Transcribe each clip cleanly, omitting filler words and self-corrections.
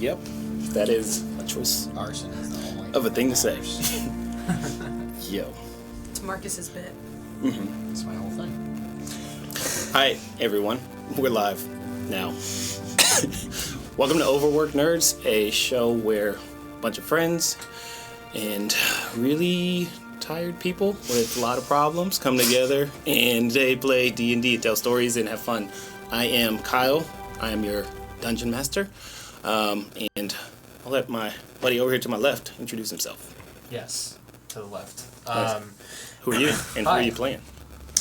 Yep, that is a choice Arson is the only of a thing to say. Yo. It's Marcus's bit. Mm-hmm. That's my whole thing. Hi, everyone. We're live now. Welcome to Overworked Nerds, a show where a bunch of friends and really tired people with a lot of problems come together and they play D&D, tell stories, and have fun. I am Kyle. I am your dungeon master. And I'll let my buddy over here to my left introduce himself. Yes, to the left. Who are you, and who are you playing?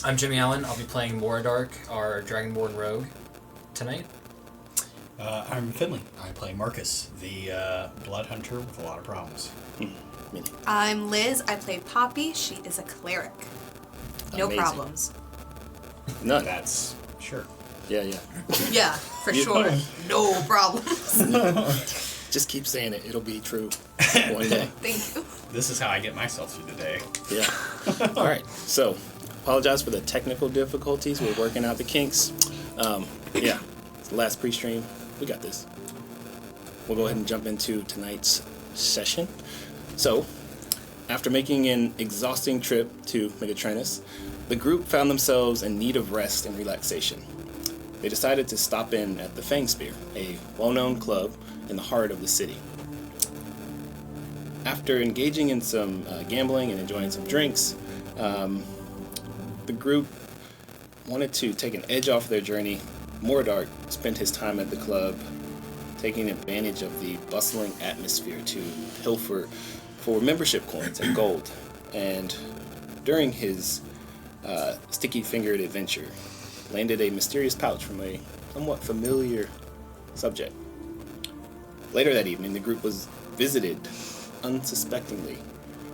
I'm Jimmy Allen. I'll be playing Moradark, our Dragonborn rogue, tonight. I'm Finley. I play Marcus, the blood hunter with a lot of problems. I'm Liz. I play Poppy. She is a cleric. No Amazing. problems. None. That's sure. Yeah. Yeah, for sure. No problems. Just keep saying it. It'll be true one day. Thank you. This is how I get myself through the day. Yeah. All right. So, apologize for the technical difficulties. We're working out the kinks. Yeah. It's the last pre-stream. We got this. We'll go ahead and jump into tonight's session. So, after making an exhausting trip to Megatronus, the group found themselves in need of rest and relaxation. They decided to stop in at the Fang Spear, a well-known club in the heart of the city. After engaging in some gambling and enjoying some drinks, the group wanted to take an edge off their journey. Moradark spent his time at the club, taking advantage of the bustling atmosphere to pilfer for membership coins and gold. And during his sticky-fingered adventure, landed a mysterious pouch from a somewhat familiar subject. Later that evening, the group was visited unsuspectingly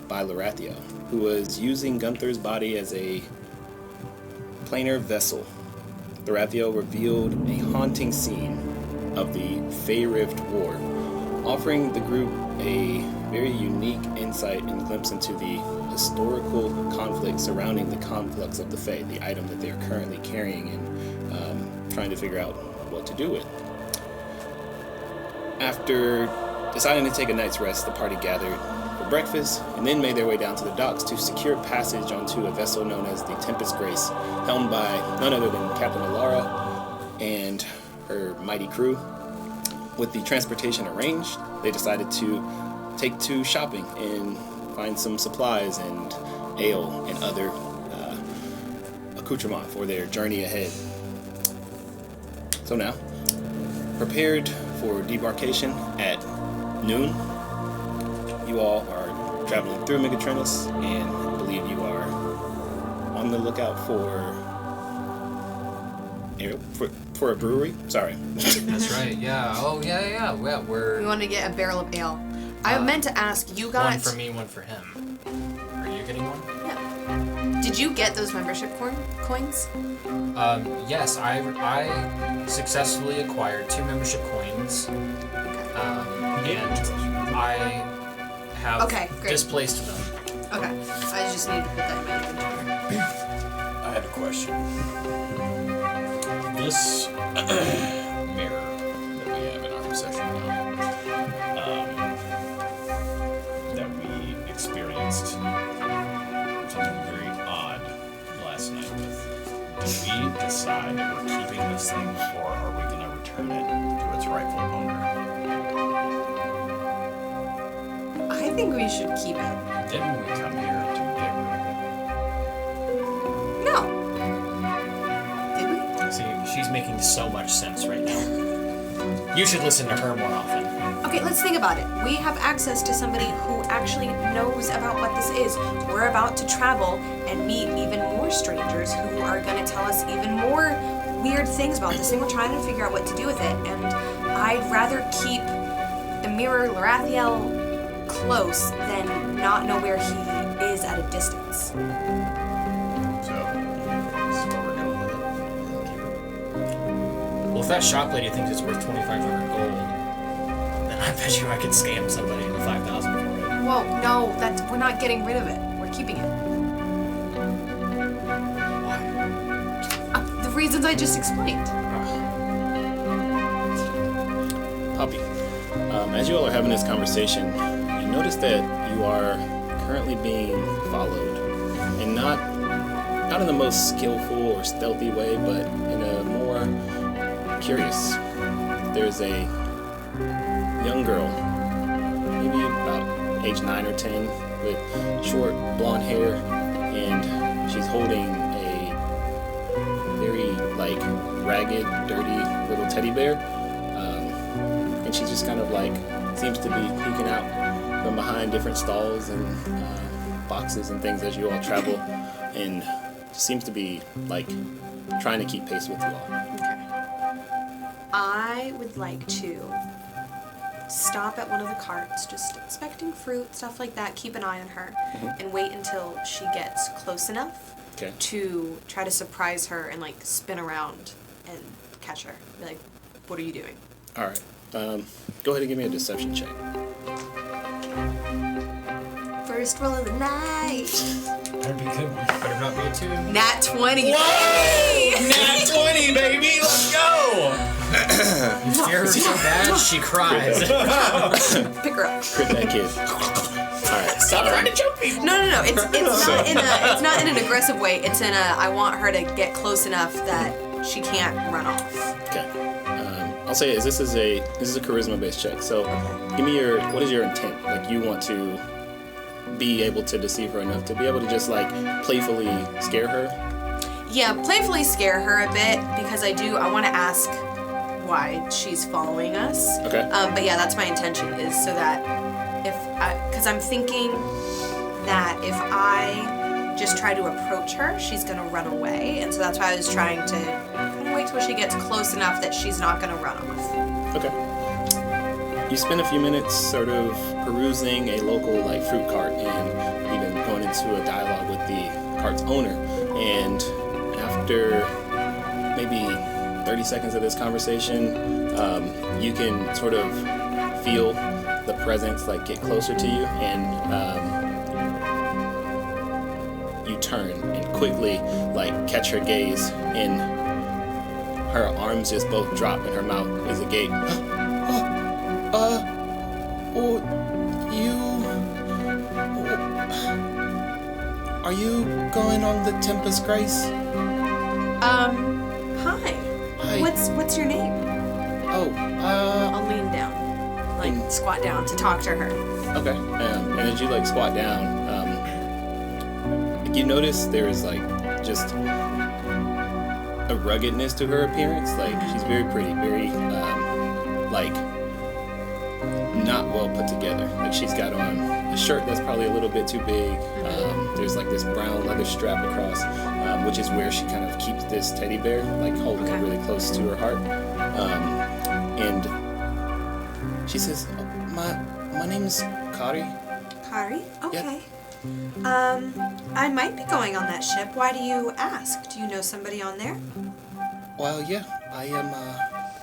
by Lorathio, who was using Gunther's body as a planar vessel. Lorathio revealed a haunting scene of the Fey Rift War, offering the group a very unique insight and glimpse into the historical conflict surrounding the conflux of the Fey, the item that they're currently carrying and trying to figure out what to do with. After deciding to take a night's rest, the party gathered for breakfast and then made their way down to the docks to secure passage onto a vessel known as the Tempest Grace, helmed by none other than Captain Alara and her mighty crew. With the transportation arranged, they decided to take to shopping and find some supplies and ale and other accoutrement for their journey ahead. So now, prepared for debarkation at noon, you all are traveling through Megatronus, and I believe you are on the lookout for a brewery. Sorry. That's right, yeah. Oh, yeah. We We're want to get a barrel of ale. I meant to ask, you got... one for me, one for him. Are you getting one? Yeah. Did you get those membership coins? Yes, I successfully acquired 2 membership coins. Okay. And I have displaced them. Okay. I just need to put that in my inventory. I have a question. This mirror that we have in our possession now, that we experienced something very odd last night with. Did we decide that we're keeping this thing, or are we going to return it to its rightful owner? I think we should keep it. Didn't we come here to get rid of it? No. Did we? See, she's making so much sense right now. You should listen to her more often. Okay, let's think about it. We have access to somebody who actually knows about what this is. We're about to travel and meet even more strangers who are going to tell us even more weird things about this thing. We're trying to figure out what to do with it. And I'd rather keep Emir Lorathiel close than not know where he is at a distance. So, this is what we're doing with it. We'll keep it. Well, if that shop lady thinks it's worth 2,500 gold, then I bet you I could scam somebody into 5,000 for it. Whoa, no, we're not getting rid of it. We're keeping it. Why? The reasons I just explained. Puppy. As you all are having this conversation, you notice that you are currently being followed, and not in the most skillful or stealthy way, but in a more curious. There's a young girl, maybe about age 9 or 10, with short blonde hair, and she's holding a very ragged, dirty little teddy bear, and she just kind of seems to be peeking out from behind different stalls and boxes and things as you all travel, and seems to be trying to keep pace with you all. Okay. I would like to stop at one of the carts, just inspecting fruit, stuff like that, keep an eye on her, and wait until she gets close enough to try to surprise her and spin around and catch her. Be like, what are you doing? All right. Go ahead and give me a deception check. First roll of the night. Better be good. Better not be a 2. Nat 20. Whoa! Nat 20, baby! Let's go! You scare her so bad, she cries. Pick her up. Crit that kid. All right. Stop trying to choke me! No. It's not in an aggressive way. It's in a I want her to get close enough that she can't run off. Okay. I'll say this is a charisma based check. So give me what is your intent? You want to be able to deceive her enough to be able to just playfully scare her? Yeah, playfully scare her a bit because I want to ask why she's following us. Okay. But yeah, that's my intention, is so that because I'm thinking that if I just try to approach her, she's gonna run away, and so that's why I was trying to kind of wait till she gets close enough that she's not gonna run off. Okay. You spend a few minutes sort of perusing a local fruit cart and even going into a dialogue with the cart's owner. And after maybe 30 seconds of this conversation, you can sort of feel the presence get closer to you, and you turn and quickly catch her gaze, and her arms just both drop and her mouth is agape. Are you going on the Tempest Grace? Hi. Hi. What's your name? I'll lean down, squat down to talk to her. Okay. And as you squat down, you notice there is just a ruggedness to her appearance. She's very pretty, very not well put together. She's got on a shirt that's probably a little bit too big. There's this brown leather strap across, which is where she kind of keeps this teddy bear, holding it really close to her heart. And she says, my name is Kari. Kari? Okay. Yep. I might be going on that ship. Why do you ask? Do you know somebody on there? Well, yeah,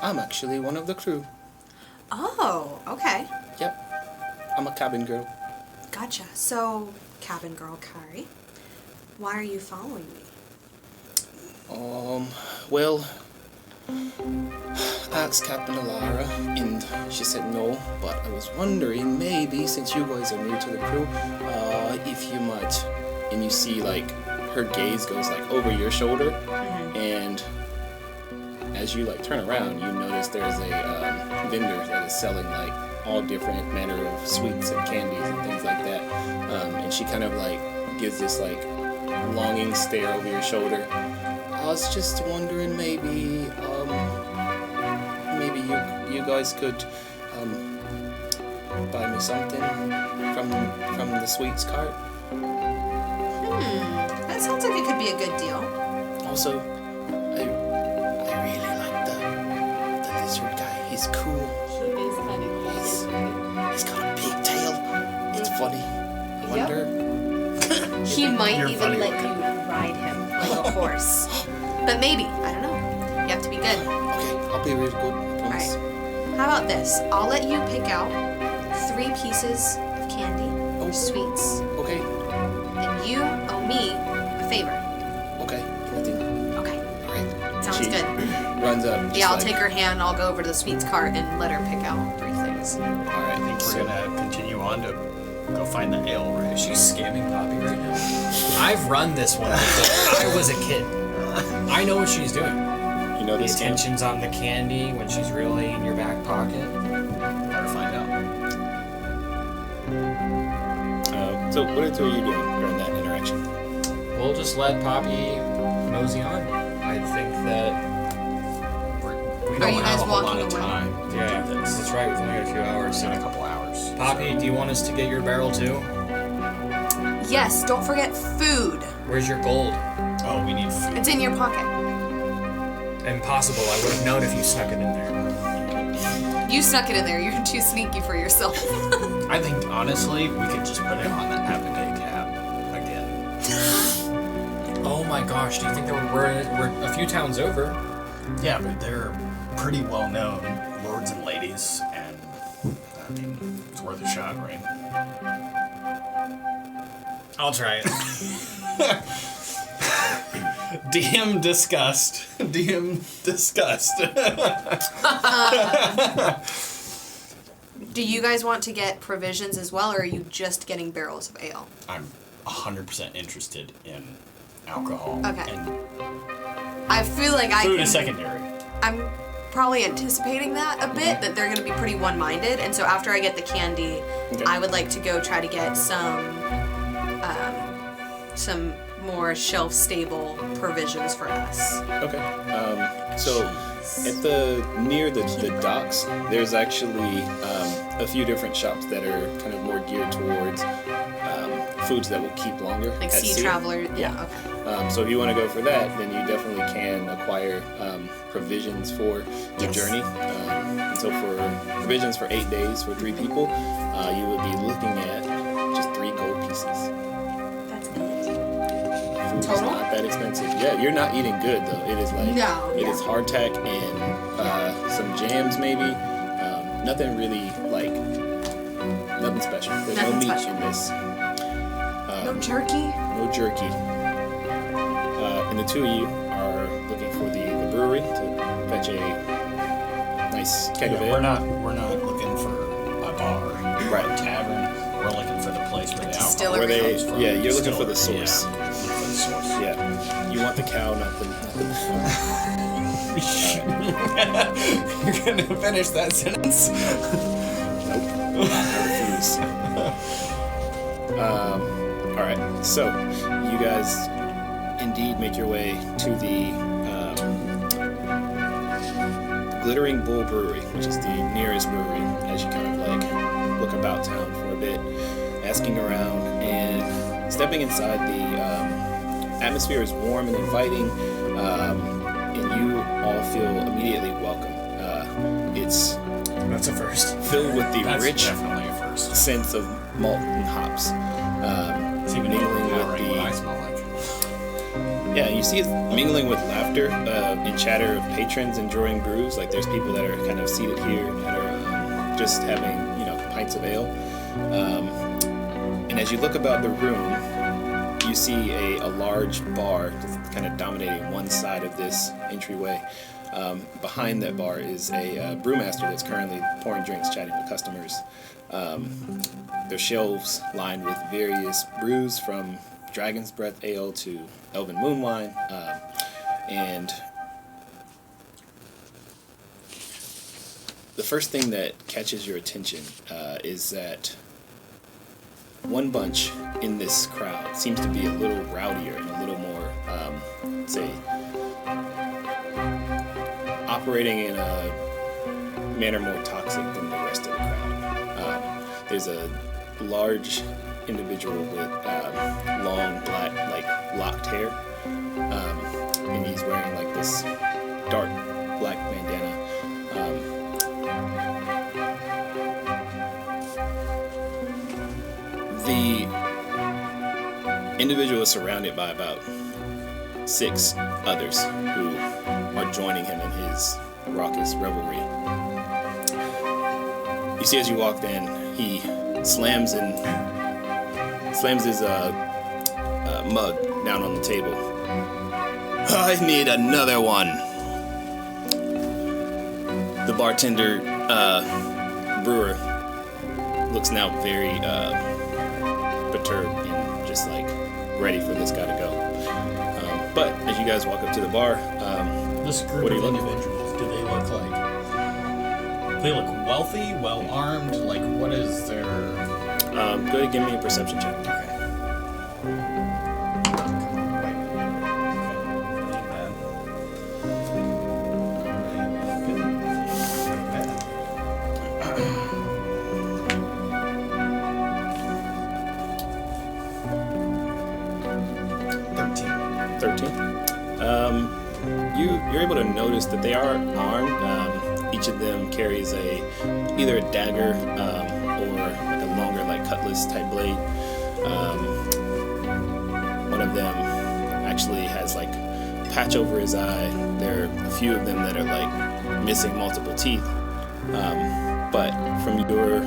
I'm actually one of the crew. Oh, okay. Yep. I'm a cabin girl. Gotcha. So, cabin girl Kari, why are you following me? Well, I asked Captain Alara, and she said no, but I was wondering maybe since you guys are new to the crew, if you might, and you see her gaze goes over your shoulder, and as you like turn around, you notice there's a vendor that is selling like all different manner of sweets and candies and things like that. And she kind of like gives this like longing stare over your shoulder. I was just wondering maybe you guys could buy me something from the sweets cart. That sounds like it could be a good deal. Also, I really like the lizard guy. He's cool. He is kind of cool. He's got a big tail. It's funny. I wonder. He might You're even funny let looking. you ride him like a horse. But maybe, I don't know. You have to be good. Okay, I'll be really good. I promise. How about this? I'll let you pick out 3 pieces of candy or sweets, Okay. and you owe me a favor. Okay. Anything. Okay, All right. sounds She good. runs up. just Yeah, I'll like- take her hand. I'll go over to the sweets cart and let her pick out 3 things. I Alright, think we're gonna continue on to go find the ale, right? She's scamming Poppy right now. I've run this one before. I was a kid. I know what she's doing. you know The this scam? attention's on the candy when she's really in your back pocket. Better find out. So what are the two of you doing during that interaction? We'll just let Poppy mosey on. I think that. We Are don't you have guys a whole lot walking of away? time to Yeah, do this. that's right. We've only got a few hours. In a couple hours. Poppy, do you want us to get your barrel too? Yes, don't forget food. Where's your gold? Oh, we need food. It's in your pocket. Impossible. I would have known if you snuck it in there. You snuck it in there. You're too sneaky for yourself. I think honestly, we could just put it on that Happy Day tab again. Oh my gosh! Do you think that we're a few towns over? Yeah, but they're pretty well known lords and ladies, and I mean, it's worth a shot, right? I'll try it. DM disgust. DM disgust. Do you guys want to get provisions as well, or are you just getting barrels of ale? I'm 100% interested in alcohol. Okay. And I feel like I food can. is secondary. I'm probably anticipating that a bit, that they're going to be pretty one-minded, and so after I get the candy, Okay. I would like to go try to get some more shelf-stable provisions for us. Okay. So at near the docks, there's actually a few different shops that are kind of more geared towards foods that will keep longer. Like at sea traveler. Yeah. Okay. So if you want to go for that, then you definitely can acquire provisions for the Yes. journey. So for provisions for 8 days for 3 people, you would be looking at just 3 gold pieces. That's it. Food is Total? not that expensive. Yeah, you're not eating good though. It is like No, it yeah. is hardtack and some jams maybe. Nothing really like nothing special. There's no Nothing meat special. in this. No jerky? No jerky. And the two of you are looking for the brewery to fetch a nice keg of ale. We're not looking for a bar Right. or a tavern. We're looking for the place where the alcohol Distillery. Where they, comes from. yeah, you're looking for the Distillery, source. Yeah, looking for the source. Yeah, you want the cow, not the. You're gonna finish that sentence? Nope. I refuse. All right. So you guys indeed make your way to the Glittering Bull Brewery, which is the nearest brewery. As you kind of like look about town for a bit, asking around and stepping inside, the atmosphere is warm and inviting, and you all feel immediately welcome. It's That's a first. filled with the That's rich definitely a first. sense of malt and hops. It's even Mingling now, with right, the what I smell like. yeah, you see it mingling with laughter and chatter of patrons enjoying brews. Like there's people that are kind of seated here that are just having pints of ale. And as you look about the room, you see a large bar just kind of dominating one side of this entryway. Behind that bar is a brewmaster that's currently pouring drinks, chatting with customers. There's shelves lined with various brews from Dragon's Breath Ale to Elven Moon Wine, and the first thing that catches your attention is that one bunch in this crowd seems to be a little rowdier and a little more, say, operating in a manner more toxic than the rest of the crowd. There's a large individual with long black, like locked hair, and he's wearing like this dark black bandana. The individual is surrounded by about 6 others who are joining him in his raucous revelry. You see, as you walk in, he slams his mug down on the table. I need another one. The bartender brewer looks now very perturbed and just like ready for this guy to go. But as you guys walk up to the bar, This group what are of you looking for? individuals, do they look like? They look wealthy, well armed. Like, what is their? Go ahead and give me a perception check. Okay. You're able to notice that they are armed. Each of them carries either a dagger or like a longer like cutlass type blade. One of them actually has like a patch over his eye. There are a few of them that are like missing multiple teeth. But from your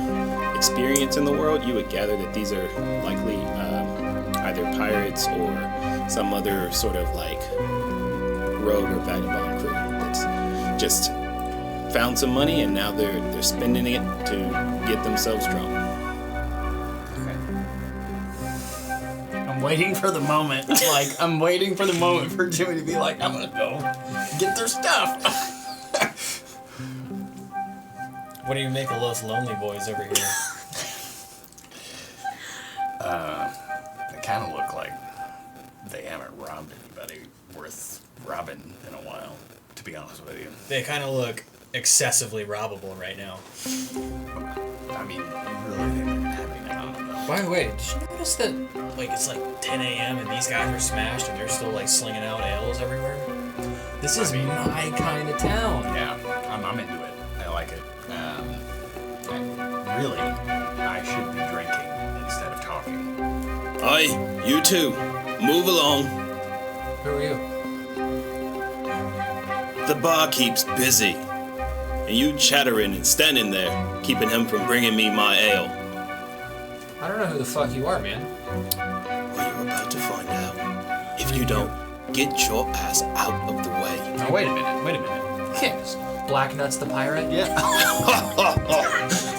experience in the world, you would gather that these are likely either pirates or some other sort of like rogue or vagabond crew that's just found some money and now they're spending it to get themselves drunk. I'm waiting for the moment. Like, I'm waiting for the moment for Jimmy to be like, I'm gonna go get their stuff. What do you make of those lonely boys over here? They kind of look like they haven't robbed anybody worth robbing in a while, to be honest with you. They kind of look excessively robbable right now. I mean, really, they've been having it on them. By the way, did you notice that like it's like 10 a.m. and these guys are smashed and they're still like slinging out ales everywhere? This is my kind of town. Yeah, I'm into it. I like it. Really, I should be drinking instead of talking. Aye, you two, move along. Who are you? The barkeep's busy, and you chattering and standing there, keeping him from bringing me my ale. I don't know who the fuck you are, man. Well, you're about to find out. If you don't, get your ass out of the way. Now, wait a minute. You can't just Black Nuts the pirate? Yeah.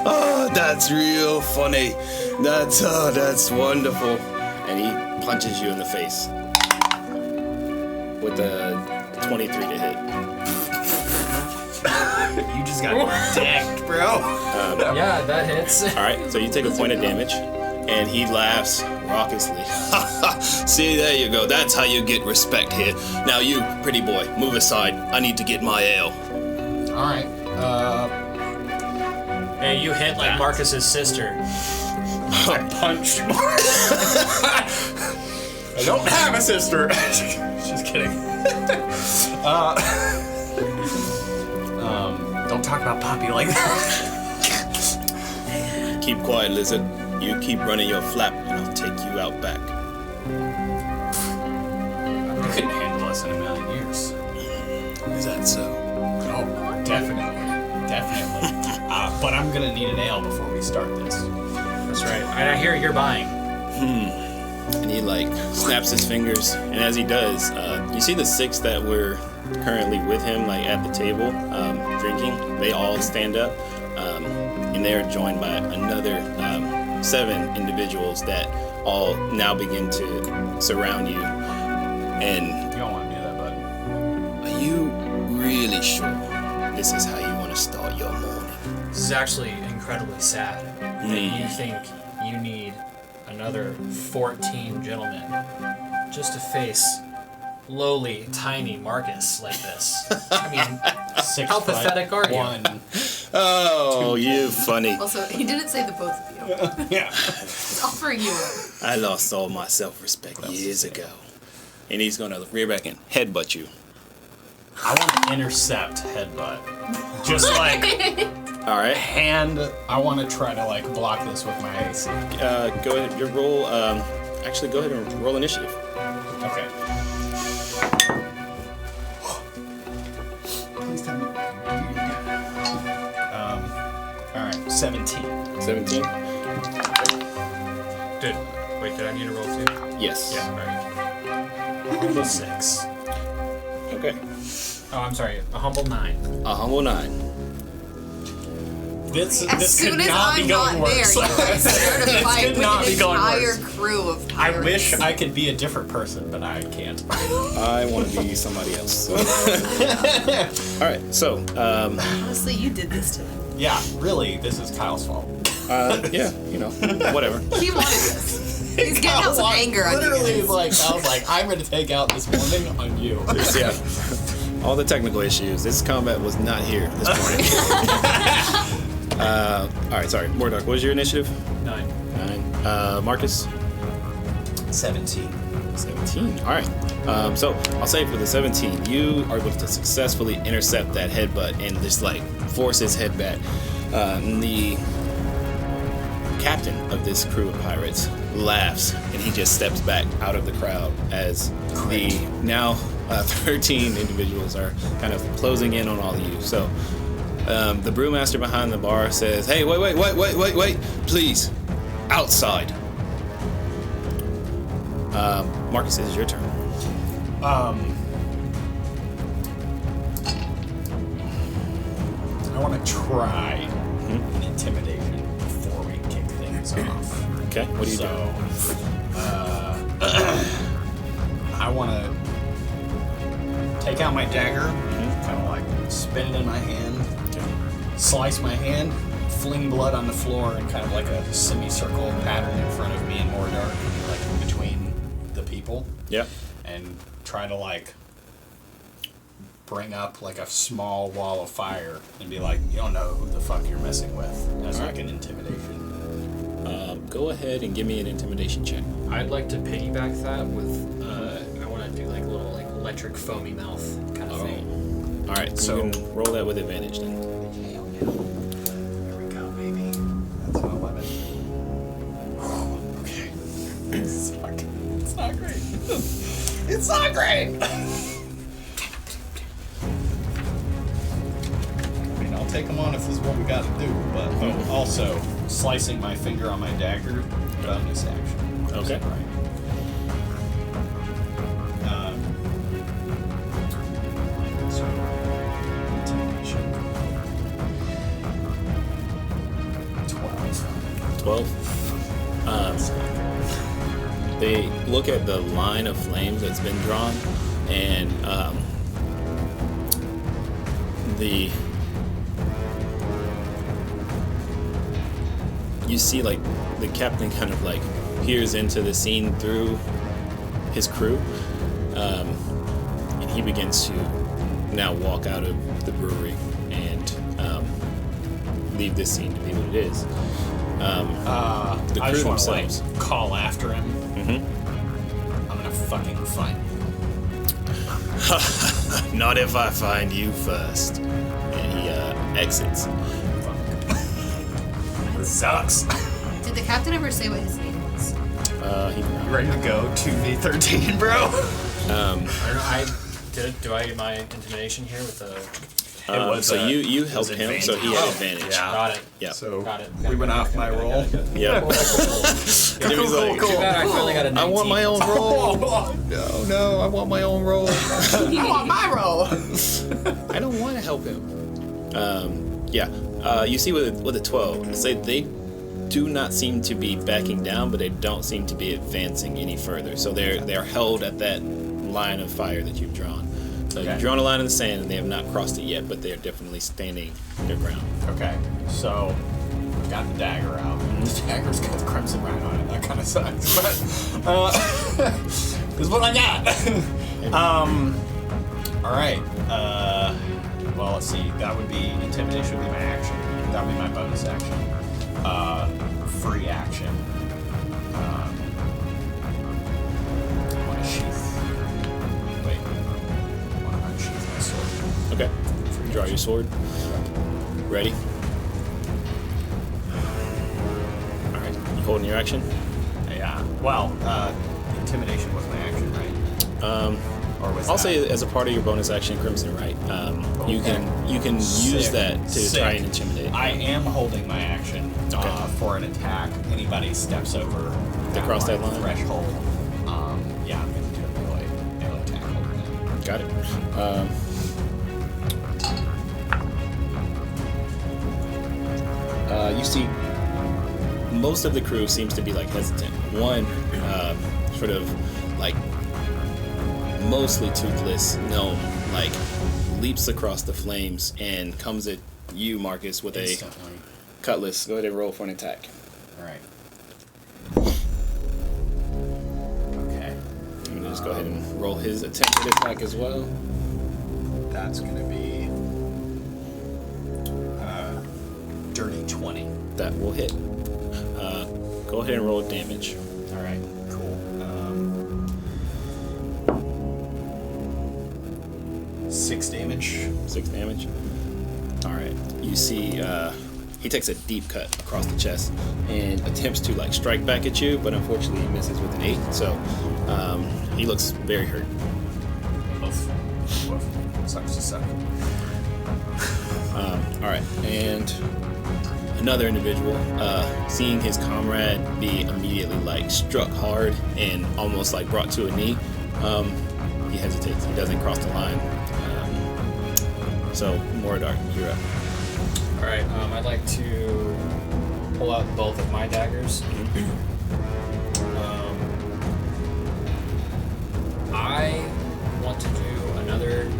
Oh, that's real funny. That's wonderful. And he punches you in the face with a 23 to hit. You just got decked, bro. Yeah, that hits. All right, so you take a point of damage, and he laughs raucously. See, there you go. That's how you get respect here. Now you, pretty boy, move aside. I need to get my ale. All right. Hey, you hit like Marcus's sister. I punched I don't have a sister. Just kidding. Don't talk about Poppy like that. Keep quiet, lizard. You keep running your flap, and I'll take you out back. You couldn't handle us in a million years. Is that so? Oh, definitely. But I'm gonna need an ale before we start this. That's right. I hear you're buying. And he like snaps his fingers, and as he does, you see the 6 that were currently with him, like at the table, drinking. They all stand up, and they are joined by another 7 individuals that all now begin to surround you. And You don't want to do that, bud. are you really sure this is how you want to start your morning? This is actually incredibly sad that you think you need another 14 gentlemen just to face lowly, tiny Marcus like this. I mean, 6 how pathetic are you? 1. Oh, you funny. Also, he didn't say the both of you. Yeah. It's all for you. I lost all my self-respect years ago. And he's gonna rear back and headbutt you. I want to intercept headbutt. Just like All right. hand. I want to try to like block this with my AC. Go ahead. Your roll. Actually, go ahead and roll initiative. Okay. Please tell me. All right. 17. 17. Wait, did I need to roll 2? Yes. Yeah, alright. Humble 6. Okay. Oh, I'm sorry, a humble 9. A humble 9. This As could soon as not be I'm going not there, worse. you guys start a This fight could with not an be going entire worse. crew of I pirates. wish I could be a different person, but I can't. I want to be somebody else. So. All right, so Honestly, you did this to them. Yeah, really, this is Kyle's fault. yeah, you know, whatever. He wanted this. He's getting out some anger on you Literally, guys. like I was like, I'm gonna take out this morning on you. Yeah, all the technical issues. This combat was not here this morning. All right, sorry, Mordark. What was your initiative? 9. 9. Marcus. 17. 17. All right. So I'll say for the 17, you are able to successfully intercept that headbutt and just like force his head back. The captain of this crew of pirates laughs and he just steps back out of the crowd as the now 13 individuals are kind of closing in on all of you. So the brewmaster behind the bar says, "Hey, wait, please, outside." Marcus, it is your turn. I want to try an intimidation before we kick things off. Okay, what do you do? I want to take out my dagger, kind of like spin it in my hand, slice my hand, fling blood on the floor, and kind of like a semicircle pattern in front of me and Mordor, like between the people. Yeah. And try to like bring up like a small wall of fire and be like, you don't know who the fuck you're messing with, as like an intimidation. Go ahead and give me an intimidation check. I'd like to piggyback that with, I want to do like a little like electric foamy mouth kind of thing. All right, so you can roll that with advantage then. Here we go, baby. That's an 11. Okay. It's not great. It's not great. I mean, I'll take them on if this is what we got to do, but also slicing my finger on my dagger, bonus action. Okay. Right. So, intimidation. 12. 12. They look at the line of flames that's been drawn, and you see like the captain kind of like peers into the scene through his crew, and he begins to now walk out of the brewery and leave this scene to be what it is. The I crew just want to themselves. like call after him. Mhm. I'm gonna fucking fight. Not if I find you first. And he exits. It sucks. Did the captain ever say what his name was? He Ready to go 2v13, bro? I don't know. Do I get my intimidation here with the? so you helped him, so he had advantage. Yeah. Got it. Yeah. So Got it. we went off my roll. Yeah. Jimmy's like, Too bad I finally got a 19. I want my own roll. No, I want my own roll. I want my roll. I don't want to help him. You see with the 12, it's like they do not seem to be backing down, but they don't seem to be advancing any further. So they're held at that line of fire that you've drawn. So Okay. you've drawn a line in the sand, and they have not crossed it yet, but they're definitely standing their ground. Okay, so got the dagger out. The dagger's got the crimson rune on it. That kind of sucks, but is what I got. All right. Well, let's see. That would be intimidation. Would be my action. That would be my bonus action. Free action. I want to sheath. Wait. I want to unsheath my sword. Okay. Draw your sword. Ready? All right. You holding your action? Yeah. Well, intimidation was my action, right? Or was I'll that- say as a part of your bonus action, Crimson Right. You can use Sick. that to Sick. try and intimidate. I am holding my action for an attack. Anybody steps over cross that line? threshold. Yeah, I'm going to do a melee attack over them. Got it. You see, most of the crew seems to be like hesitant. One, sort of like mostly toothless gnome, like leaps across the flames and comes at you, Marcus, with Instantly. a cutlass. Go ahead and roll for an attack. All right. Okay. I'm gonna just go ahead and roll his attempted attack as well. That's gonna be dirty 20. That will hit. Go ahead and roll damage. All right. Cool. 6 damage. 6 damage. All right. You see, he takes a deep cut across the chest and attempts to like strike back at you, but unfortunately he misses with an 8. So he looks very hurt. Woof. Sucks to suck. All right, and another individual, seeing his comrade be immediately like struck hard and almost like brought to a knee, he hesitates. He doesn't cross the line. So Moradar, you're up. All right, I'd like to pull out both of my daggers. I want to do another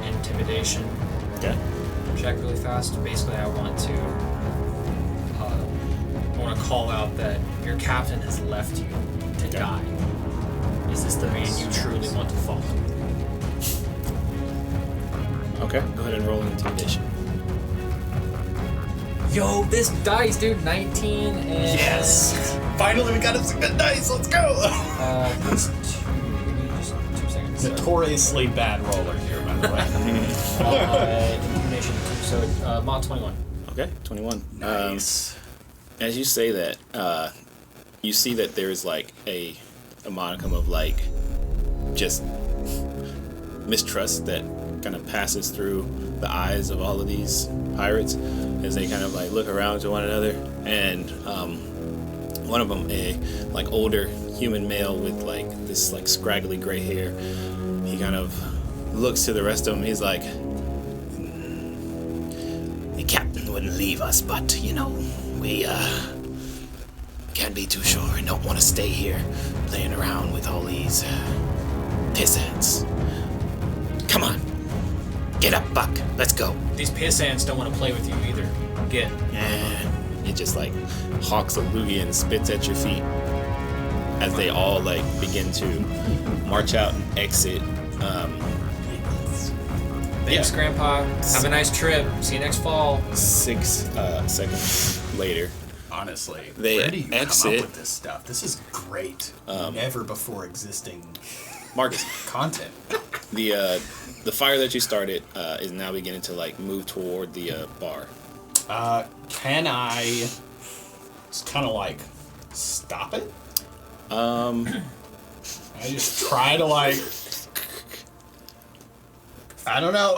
intimidation Okay. check really fast. Basically, I want to call out that your captain has left you to Okay. die. Is this the man you truly want to follow? Okay. Go ahead and roll an intimidation. Yo, this dice, dude, 19 and Finally, we got some good dice. Let's go. Just 2 seconds. Notoriously bad roller here, by the way. Intimidation. So, mod 21. Okay. 21. Nice. As you say that, you see that there's like a modicum of like just mistrust that kind of passes through the eyes of all of these pirates as they kind of like look around to one another, and one of them, a like older human male with like this like scraggly gray hair, he kind of looks to the rest of them. He's like, the captain wouldn't leave us, but you know, we can't be too sure and don't want to stay here playing around with all these pissants. Come on, get up, Buck. Let's go. These pissants don't want to play with you either. Get. And it just like hawks a loogie and spits at your feet as they all like begin to march out and exit. Thanks, Grandpa. Have a nice trip. See you next fall. 6 seconds later, Honestly, They where do you come exit- up with this stuff? This is great. Never before existing Marcus, content. the fire that you started is now beginning to like move toward the bar. Can I just kind of like stop it? I just try to like. I don't know.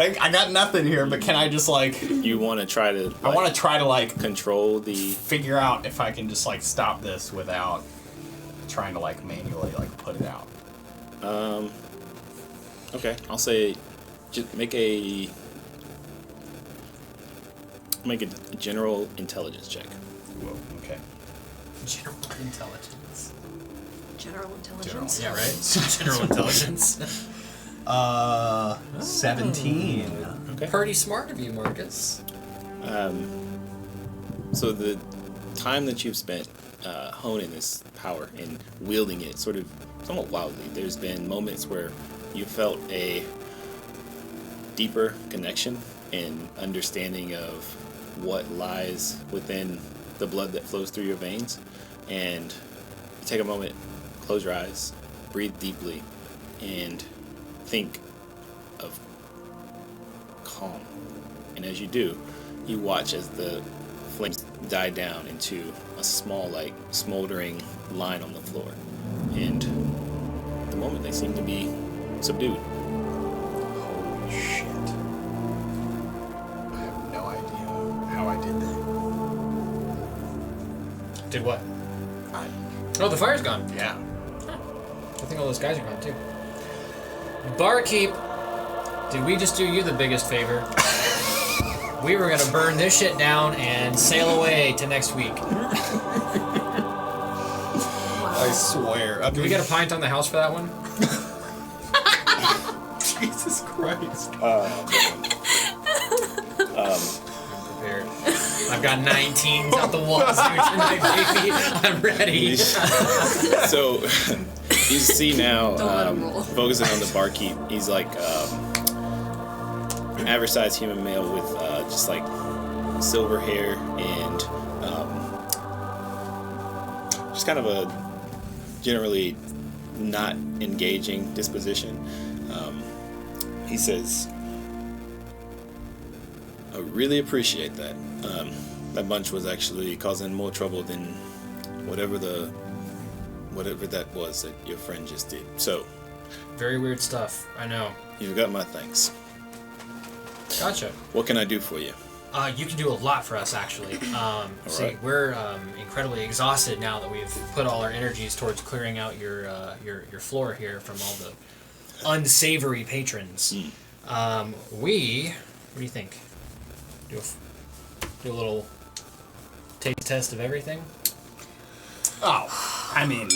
I got nothing here, but can I just like? You want to try to? I want to try to like control the. figure out if I can just like stop this without trying to like manually like put it out. Okay, I'll say, just make a general intelligence check. Whoa. Okay. General intelligence. General intelligence. Yeah, right? General intelligence. 17. Okay. Pretty smart of you, Marcus. So the time that you've spent honing this power and wielding it sort of somewhat wildly, there's been moments where you felt a deeper connection and understanding of what lies within the blood that flows through your veins. And you take a moment, close your eyes, breathe deeply, and think of calm. And as you do, you watch as the flames die down into a small, like, smoldering line on the floor. And at the moment, they seem to be subdued. Holy shit. I have no idea how I did that. Did what? Oh, the fire's gone. Yeah. I think all those guys are gone too. Barkeep, did we just do you the biggest favor? we were gonna burn this shit down and sail away to next week. I swear. Do we get a pint on the house for that one? Jesus Christ. I'm prepared. I've got 19s out the wazoo tonight, baby. I'm ready. So you see now, Don't let him roll. focusing on the barkeep, he's like an average sized human male with just like silver hair and just kind of a generally not engaging disposition. He says, I really appreciate that. That bunch was actually causing more trouble than whatever that was that your friend just did. So, Very weird stuff. I know. you've got my thanks. Gotcha. What can I do for you? You can do a lot for us, actually. See, right. we're incredibly exhausted now that we've put all our energies towards clearing out your floor here from all the unsavory patrons. What do you think? Do a little taste test of everything? Oh, I mean,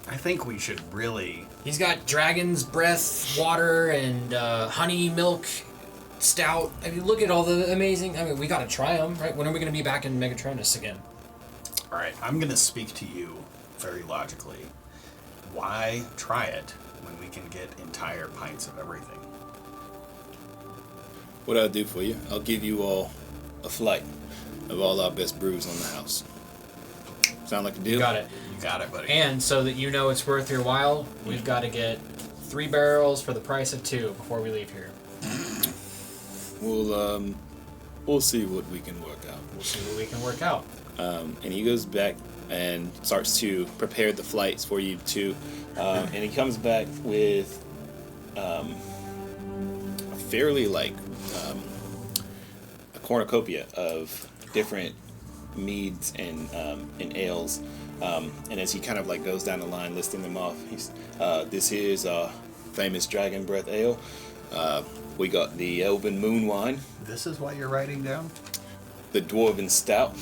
I think we should really. He's got dragon's breath water and honey milk stout. I mean, look at all the amazing. I mean, we gotta try them, right? When are we gonna be back in Megatronus again? All right, I'm gonna speak to you very logically. Why try it when we can get entire pints of everything? What I'll do for you, I'll give you all a flight of all our best brews on the house. Sound like a deal? You got it. You got it, buddy. And so that you know it's worth your while, we've got to get 3 barrels for the price of 2 before we leave here. We'll see what we can work out. We'll see what we can work out. And he goes back and starts to prepare the flights for you too. And he comes back with a fairly a cornucopia of different meads and ales. And as he kind of goes down the line listing them off, this here's our famous Dragon Breath Ale. We got the Elven Moon Wine, This is what you're writing down? the Dwarven Stout.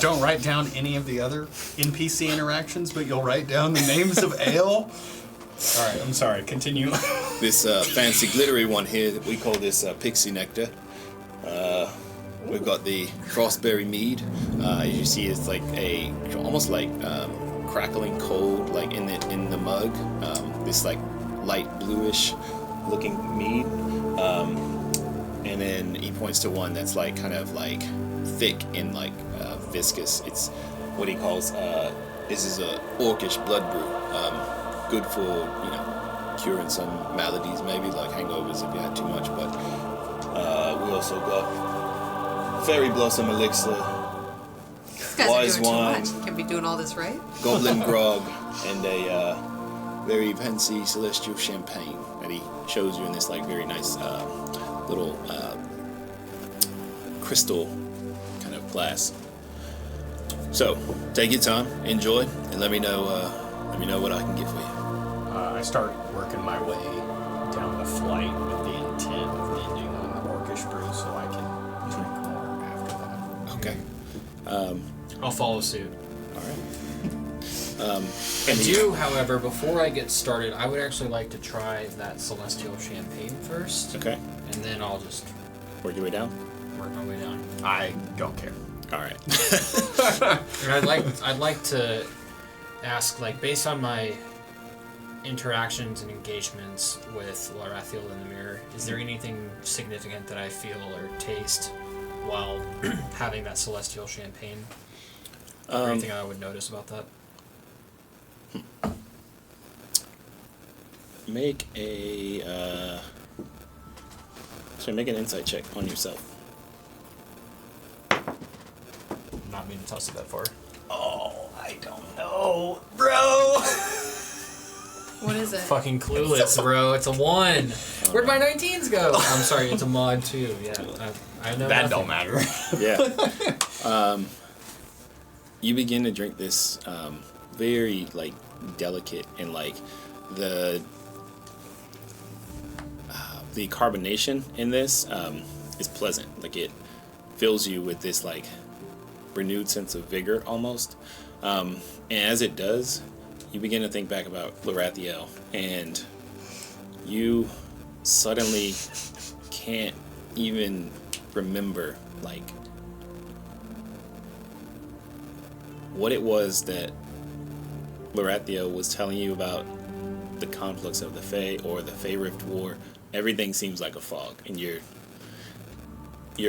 Don't write down any of the other NPC interactions, but you'll write down the names of ale? All right, I'm sorry. Continue. This fancy glittery one here that we call this Pixie Nectar. We've got the Frostberry Mead. As you see, it's almost like crackling cold, in the mug. This light bluish looking mead. And then he points to one that's thick and viscous. It's what he calls this is a orcish blood brew. Good for curing some maladies, maybe like hangovers if you had too much. But we also got Fairy Blossom Elixir, These guys Wise are doing wine. too much. Can be doing all this right? Goblin Grog, and a very fancy celestial champagne that he shows you in this very nice little crystal kind of glass. So take your time, enjoy, and let me know what I can get for you. I start working my way down the flight with the intent of ending on the orcish brew so I can drink more after that. Okay. I'll follow suit. All right. I do, however, before I get started, I would actually like to try that celestial champagne first. Okay. And then I'll just Work your way down. work my way down. I don't care. All right. And I'd like to ask, based on my interactions and engagements with Larathiel in the mirror, is there anything significant that I feel or taste while having that celestial champagne? Anything I would notice about that? Make make an insight check on yourself. Not meaning to toss it that far. Oh, I don't know, bro. What is it? Fucking clueless, bro. It's a 1. Where'd my 19s go? I'm sorry, it's a mod too. Yeah, I know That nothing. don't matter. Yeah. You begin to drink this very delicate and the the carbonation in this is pleasant. Like it fills you with this like renewed sense of vigor almost. And as it does, you begin to think back about Lorathiel, and you suddenly can't even remember like what it was that Lorathiel was telling you about the conflicts of the Fae or the Fae Rift War. Everything seems like a fog, and you're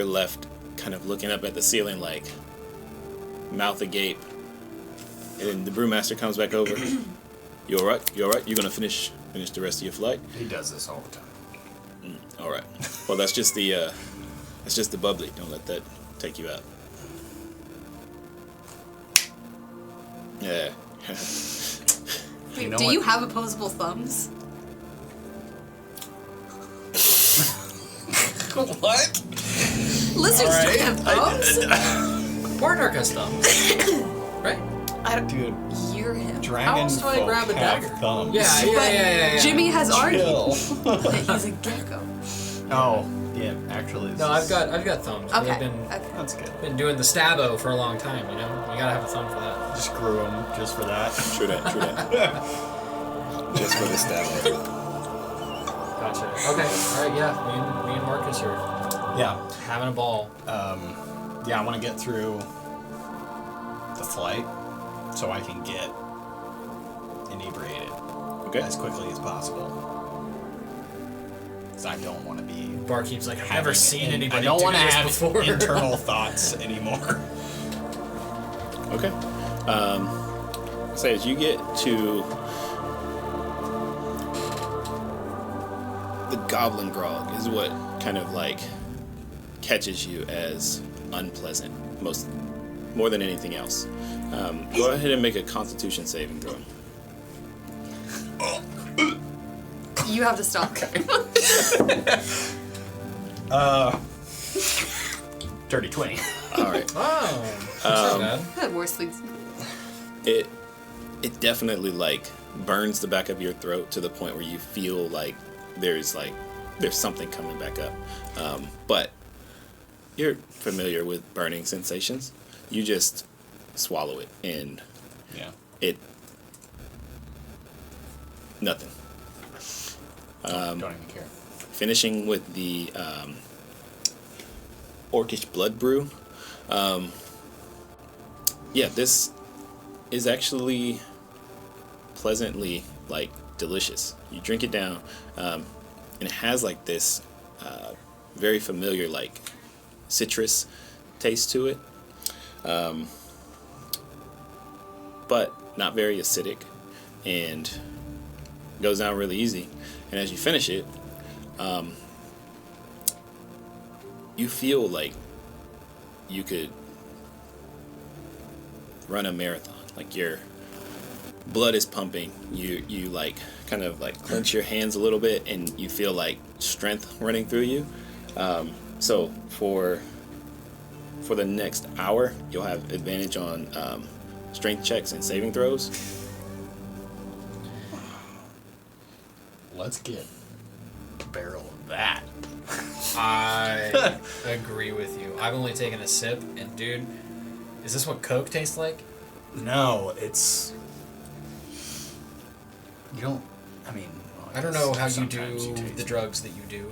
left kind of looking up at the ceiling like mouth agape. And the brewmaster comes back over. You all right? You all right? You're gonna finish the rest of your flight? He does this all the time. All right. Well, that's just the bubbly. Don't let that take you out. Yeah. Wait, You know do what? you have opposable thumbs? What? Lizards Alright. don't have thumbs. Wardark has thumbs. Right? I don't Dude, hear him. dragon How else do I folk grab a have dagger? thumbs. Yeah. Jimmy has argued Chill. that he's a gecko. Oh, yeah, actually. No, I've got thumbs. Okay. They've Okay. That's good. been doing the stabbo for a long time, you know? You gotta have a thumb for that. Just grew him just for that. True that. Just for the stab. Gotcha. Okay. Alright, yeah. Me and Marcus are Yeah. having a ball. Yeah, I want to get through the flight so I can get inebriated Okay. as quickly as possible. Because I don't want to be. Barkeep's like, I've having never seen in- anybody I don't do want to this have before. internal thoughts anymore. Okay. So as you get to the goblin grog is what kind of like catches you as unpleasant more than anything else. Go ahead and make a Constitution saving throw. You have to stop. Dirty 20. All right. Oh, that's not bad. I had worse things. It definitely like burns the back of your throat to the point where you feel like there's something coming back up. But you're familiar with burning sensations. You just swallow it and Yeah. nothing. Don't even care. Finishing with the orcish blood brew. Yeah, this is actually pleasantly like delicious. You drink it down, and it has like this very familiar like citrus taste to it, but not very acidic, and goes down really easy. And as you finish it, you feel like you could run a marathon. Like your blood is pumping. You like kind of like clench your hands a little bit, and you feel like strength running through you. So for the next hour, you'll have advantage on strength checks and saving throws. Let's get a barrel of that. I agree with you. I've only taken a sip, and dude, is this what Coke tastes like? No, it's. You don't. I mean. Well, I don't know how you sometimes do taste the it. drugs that you do.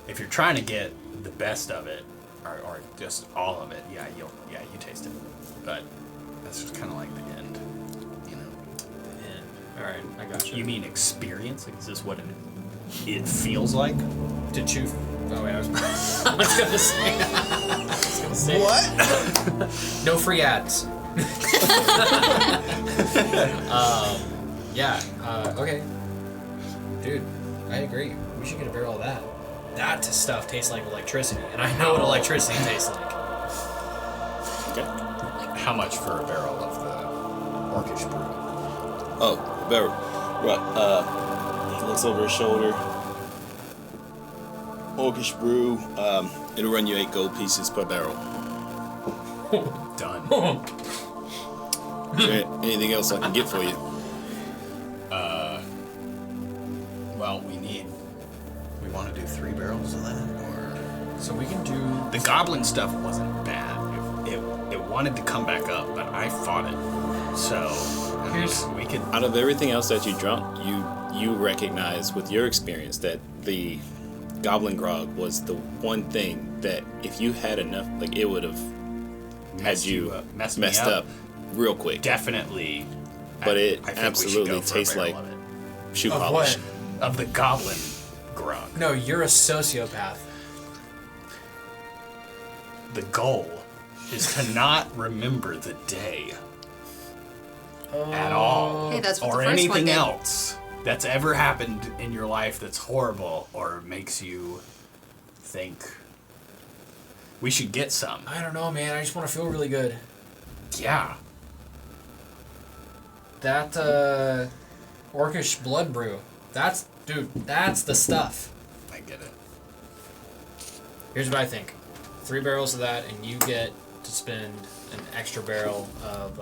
If you're trying to get the best of it, or just all of it, yeah, you taste it. But that's just kind of like the end, you know. All right, I got you. You mean experience? Like, is this what it feels like? Did you? Oh wait, I was gonna say. What? No free ads. Yeah. Okay. Dude, I agree. We should get a barrel of that. That stuff tastes like electricity, and I know what electricity tastes like. Okay. How much for a barrel of the orcish brew? Oh, barrel. Right. He looks over his shoulder. Orcish brew. It'll run you 8 gold pieces per barrel. Done. Is there anything else I can get for you? Well, we want The goblin stuff wasn't bad. It wanted to come back up, but I fought it. So we could. Out of everything else that you drunk, you recognize with your experience that the goblin grog was the one thing that if you had enough, like it would have had you messed messed up real quick. Definitely. But it I think absolutely we should go for a tastes barrel like of it. shoe Of polish. what? Of the goblin grog. No, you're a sociopath. The goal is to not remember the day at all, Hey, that's what or the first one anything did. else that's ever happened in your life that's horrible or makes you think we should get some. I don't know, man. I just want to feel really good. Yeah. That orcish blood brew. That's the stuff. I get it. Here's what I think: 3 barrels of that, and you get to spend an extra barrel of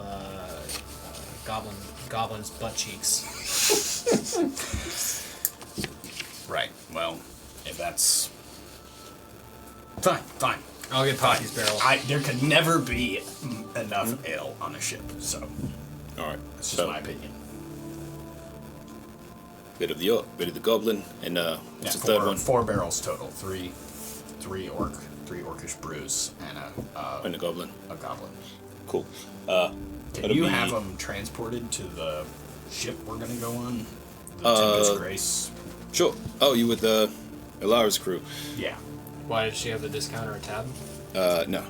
goblin's butt cheeks. Right. Well, if that's fine. I'll get Pocky's barrel. There could never be enough ale on a ship, so All right. that's just So my opinion. bit of the orc, bit of the goblin, and what's the third one? 4 barrels total. Three orcish brews and And the goblin. a goblin. Cool. Can That'll you be- have them transported to the ship we're gonna go on? The Tempest Grace. Sure. Oh, you with the Elara's crew? Yeah. Why does she have a discount or a tab? No.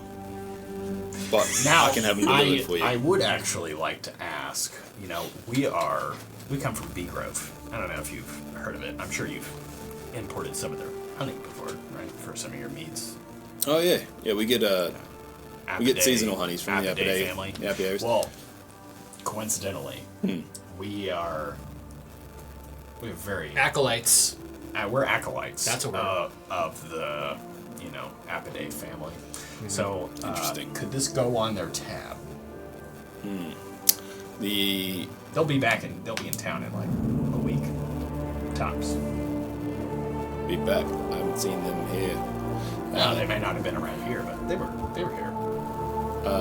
But Now I can have them delivered for you. I would actually like to ask. You know, we come from Bee Grove. I don't know if you've heard of it. I'm sure you've imported some of their honey before, right? For some of your meats. Oh yeah, we get we get Apidae- seasonal honeys from the Apidae Apidae family. Apiaries. Well, coincidentally, we're very Acolytes. we're acolytes. That's a word. Of the Apidae family. So Interesting. Could this go on their tab? The They'll be in town in like a week, tops. be back. I haven't seen them here. No, they may not have been around here, but they were here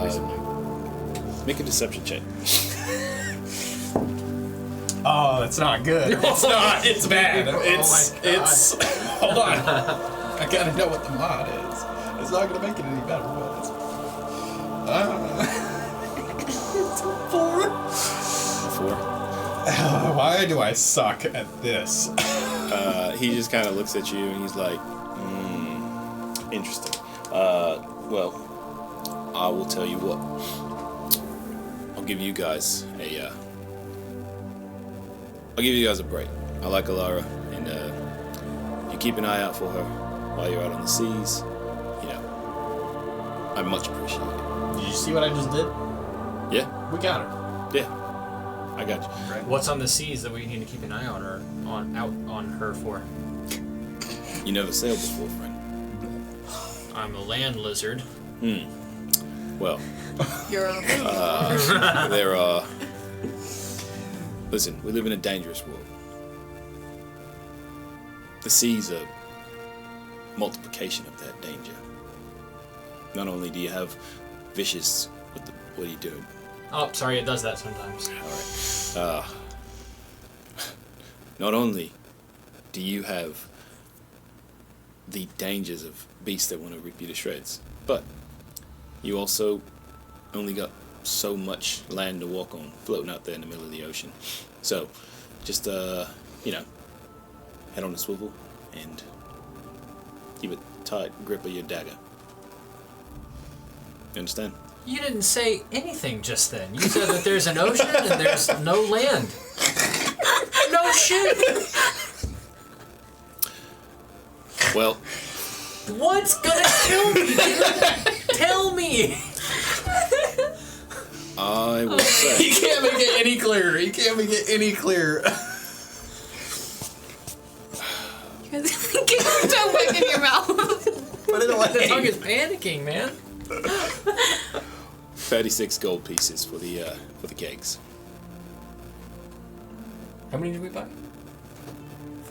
recently. Make a deception check. Oh, that's not good. It's not. It's bad. It's. Hold on. I gotta know what the mod is. It's not gonna make it any better. But it's 4. 4. Why do I suck at this? He just kind of looks at you and he's like, interesting. Well, I will tell you what. I'll give you guys a break. I like Alara, and you keep an eye out for her while you're out on the seas. I much appreciate it. Did you see what I just did? Yeah, We got her. yeah, I got you. What's on the seas that we need to keep an eye on her for? You never sailed before, friend. I'm a land lizard. Well, You're a there are. Listen, we live in a dangerous world. The sea's a multiplication of that danger. Not only do you have vicious, what are you doing? Oh, sorry, it does that sometimes. All right. Not only do you have the dangers of beasts that want to rip you to shreds, but you also only got so much land to walk on floating out there in the middle of the ocean. So just head on a swivel and keep a tight grip of your dagger. You understand? You didn't say anything just then. You said that there's an ocean and there's no land. No shit. Well, What's gonna kill me, dude? Tell me. I will say He can't make it any clearer. Don't put it in your mouth. Put it The tongue away. is panicking, man. 36 gold pieces for the kegs. How many did we buy?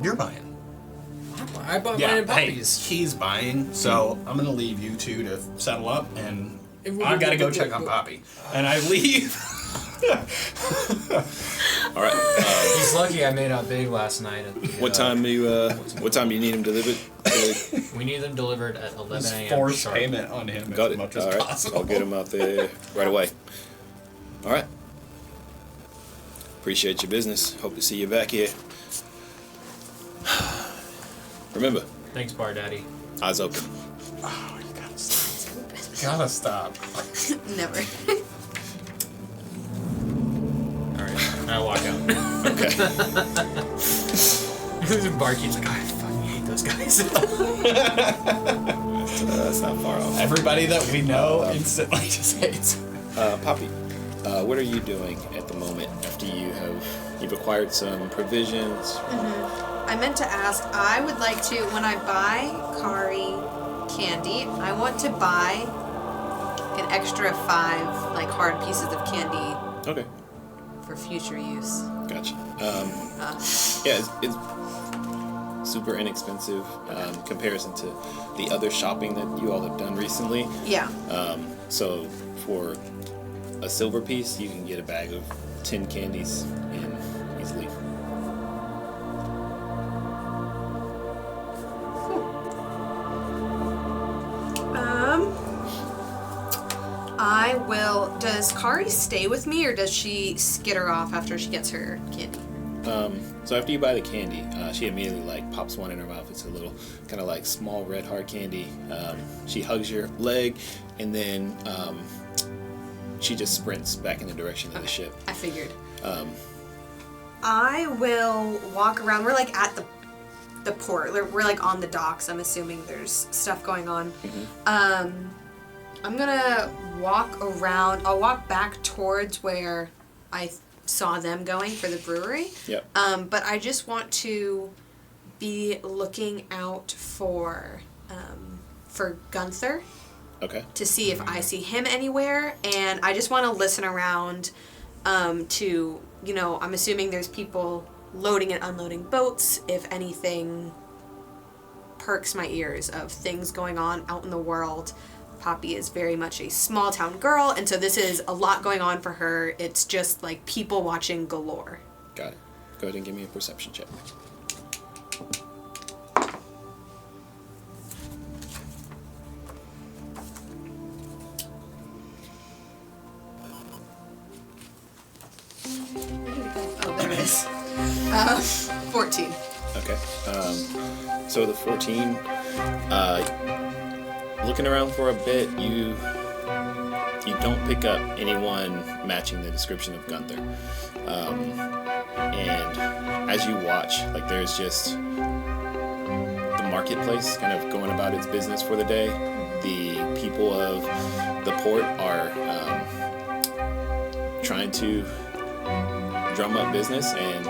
You're buying. I bought mine Yeah, in hey, puppies. he's buying, so I'm gonna leave you two to settle up, and I gotta go check on Poppy. And I leave. All right. He's lucky I made out big last night. At the, What time do you need him delivered? We need them delivered at 11 a.m. Force sharp. payment on him Got as it. much All as right. possible. I'll get him out there right away. All right. Appreciate your business. Hope to see you back here. Remember, Thanks, Bar Daddy. eyes open. Oh, you gotta stop. Gotta stop. Never. All right, I walk out. Okay. Barkeep's like, I fucking hate those guys. That's not far off. Everybody that we know instantly just hates. Poppy, what are you doing at the moment after you've acquired some provisions? I meant to ask, I would like to, when I buy Kari candy, I want to buy an extra 5 like hard pieces of candy Okay. for future use. Gotcha. Yeah, it's super inexpensive comparison to the other shopping that you all have done recently. Yeah. So for a silver piece, you can get a bag of 10 candies in easily. I will. Does Kari stay with me, or does she skitter off after she gets her candy? So after you buy the candy, she immediately pops one in her mouth. It's a little kind of small red hard candy. She hugs your leg, and then she just sprints back in the direction of the ship. I figured. I will walk around. We're at the port. We're on the docks. I'm assuming there's stuff going on. I'm gonna walk around. I'll walk back towards where I saw them going for the brewery. Yep. But I just want to be looking out for Gunther Okay. to see if I see him anywhere, and I just want to listen around to, I'm assuming there's people loading and unloading boats. If anything perks my ears of things going on out in the world. Poppy is very much a small town girl, and so this is a lot going on for her. It's just people watching galore. Got it. Go ahead and give me a perception check. Oh, there it is. 14. Okay. So the 14, looking around for a bit, you don't pick up anyone matching the description of Gunther. And as you watch, there's just the marketplace kind of going about its business for the day. The people of the port are trying to drum up business and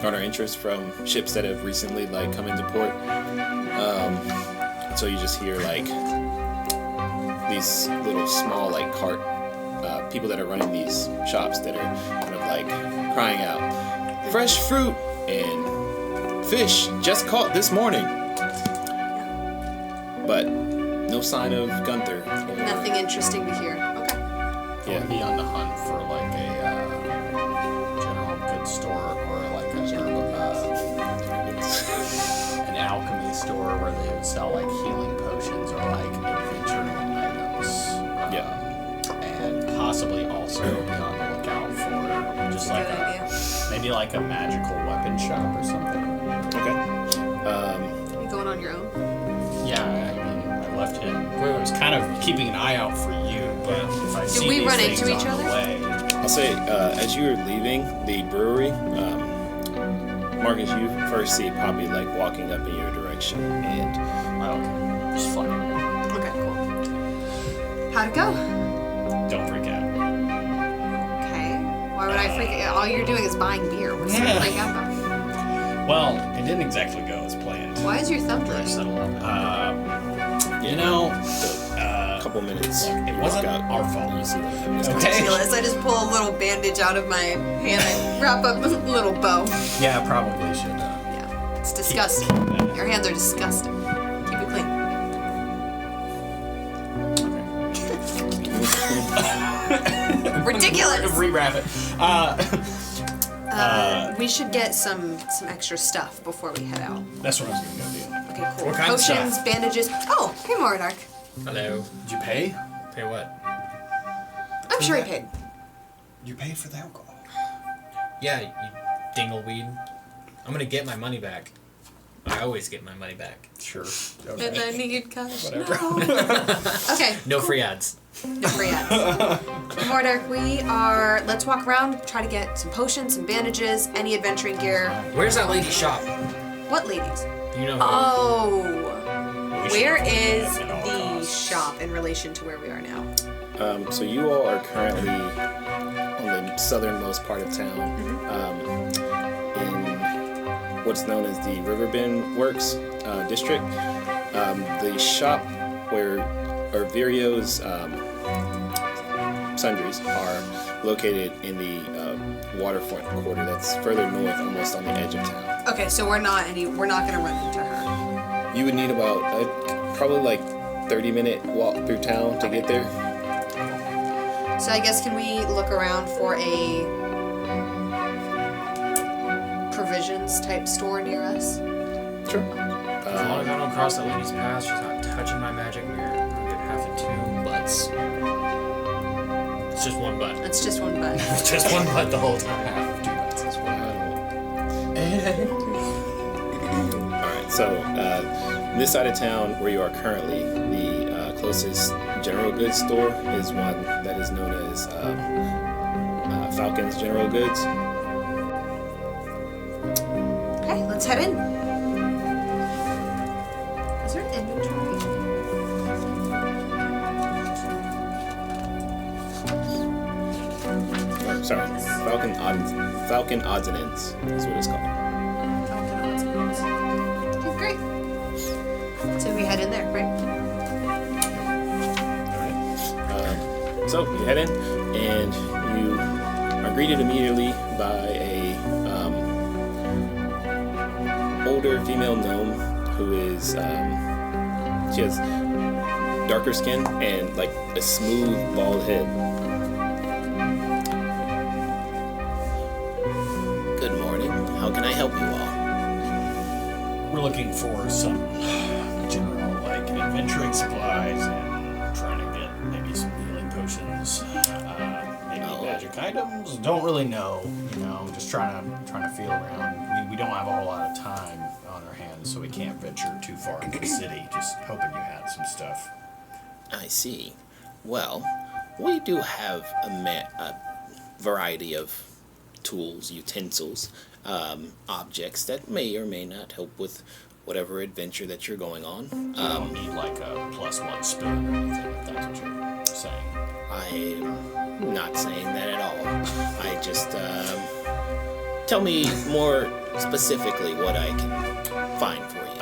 garner interest from ships that have recently come into port. And so you just hear these little small cart people that are running these shops that are kind of crying out, fresh fruit and fish just caught this morning. But no sign of Gunther. Nothing interesting to hear. Okay. Yeah. Be on the hunt for a general goods store or an alchemy store where they would sell healing potions or adventure items. And possibly also be on the lookout for just Good idea. maybe a magical weapon shop or something. Okay. You going on your own? Yeah, I left him. I was kind of keeping an eye out for you, but if I see we these run things into each on other? the way, I'll say, as you were leaving the brewery, Marcus, you first see Poppy walking up in your direction, and okay, just fine. Okay, cool. How'd it go? Don't freak out. Okay. Why would I freak out? All you're doing is buying beer. What's there to freak out about? Well, it didn't exactly go as planned. Why is your thumb After I bleeding? settled up. a couple minutes, It you wasn't walk out, our fault. you see them. Okay. Ridiculous. I just pull a little bandage out of my hand and wrap up a little bow. Yeah, probably should. Yeah. It's disgusting. Your hands are disgusting. Keep it clean. Ridiculous. Rewrap it. We should get some extra stuff before we head out. That's what I was gonna go do. Okay, cool. What kind of Potions, stuff? bandages. Oh, hey, Moradark. Hello. Did you pay? Pay what? I'm sure he paid. You paid for the alcohol. Yeah, you dingleweed. I'm gonna get my money back. I always get my money back. Sure. And I need cash Whatever. now. Okay. No free ads. No free ads. Moradark, let's walk around, try to get some potions, some bandages, any adventuring gear. Where's that lady shop? What ladies? You know. Oh. We should Where avoid is that at all the costs. shop in relation to where we are now? So you all are currently on the southernmost part of town, in what's known as the Riverbend Works district. The shop where Virio's sundries are located in the waterfront quarter. That's further north, almost on the edge of town. Okay, so we're not gonna run into her. You would need about probably like 30-minute walk through town to get there. So I guess can we look around for a provisions type store near us? Sure. As long as I don't cross that lady's path, she's not touching my magic mirror. I'll get half of 2 butts. It's just one butt. It's just one button. It's just one butt the whole time. Half of 2 bucks is what Alright, so this side of town where you are currently, the closest general goods store is one that is known as Falcon's General Goods. Okay, let's head in. Is there an inventory? Oh, sorry, Falcon Odds and Ends is what it's called. Okay, great. So we head in there, right? So you head in, and you are greeted immediately by a older female gnome who is she has darker skin and like a smooth bald head. Good morning. How can I help you all? We're looking for some general, like, adventuring supplies and trying to get maybe some healing potions, maybe magic items. Don't really know, just trying to feel around. We don't have a whole lot of time on our hands, so we can't venture too far into the city. Just hoping you had some stuff. I see. Well, we do have a variety of tools, utensils, objects that may or may not help with whatever adventure that you're going on. You don't need like a +1 spoon or anything, if that's what you're saying. I'm not saying that at all. I just, tell me more specifically what I can find for you.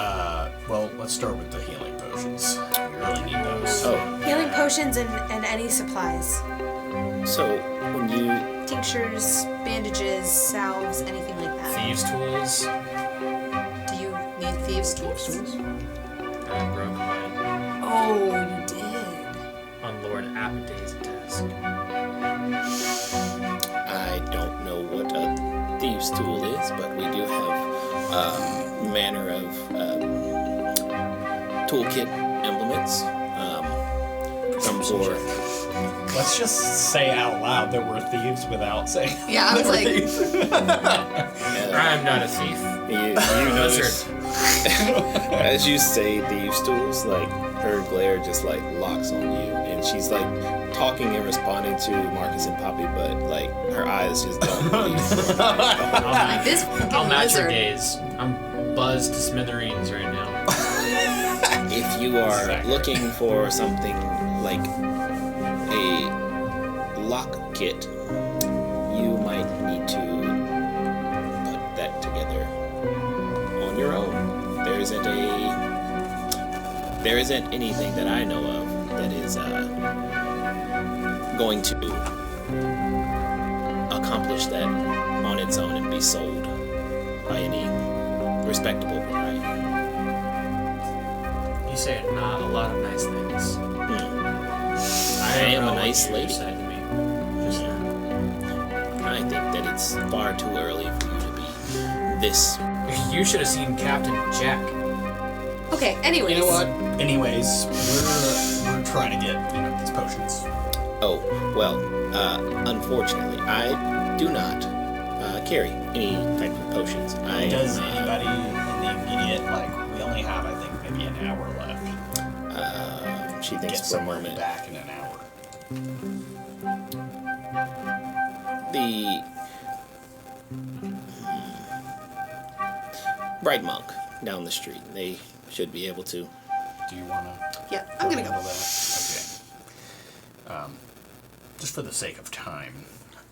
Well, let's start with the healing potions. We really need those. Oh, Healing potions and any supplies. so when you, Tinctures, bandages, salves, anything like that. Thieves' tools. Do you need thieves' tools? I broke mine Oh, you did. on Lord Apatay's desk. I don't know what a thieves' tool is, but we do have manner of toolkit implements. Some for Let's just say out loud that we're thieves without saying. Yeah, I was like, I'm not a thief. you notice as you say thieves' tools, like her glare just like locks on you, and she's like talking and responding to Marcus and Poppy, but like her eyes just don't leave. like this I'll fucking match your lizard. gaze. I'm buzzed to smithereens right now. If you are looking for something like a lock kit, you might need to put that together on your own. There isn't anything that I know of that is going to accomplish that on its own and be sold by any respectable bride. You say not a lot of nice things. I don't am know a what nice you lady. said to me just now. I think that it's far too early for you to be this. You should have seen Captain Jack. Okay, anyways. You know what? Anyways, we're trying to get these potions. Oh, well, unfortunately, I do not carry any type of potions. Does anybody in the immediate, we only have, I think, maybe an hour left. She thinks Get for a somewhere moment. back in an hour. The Bright Monk down the street. They should be able to. Do you want to Yeah, I'm gonna go. handle that? Okay. Just for the sake of time,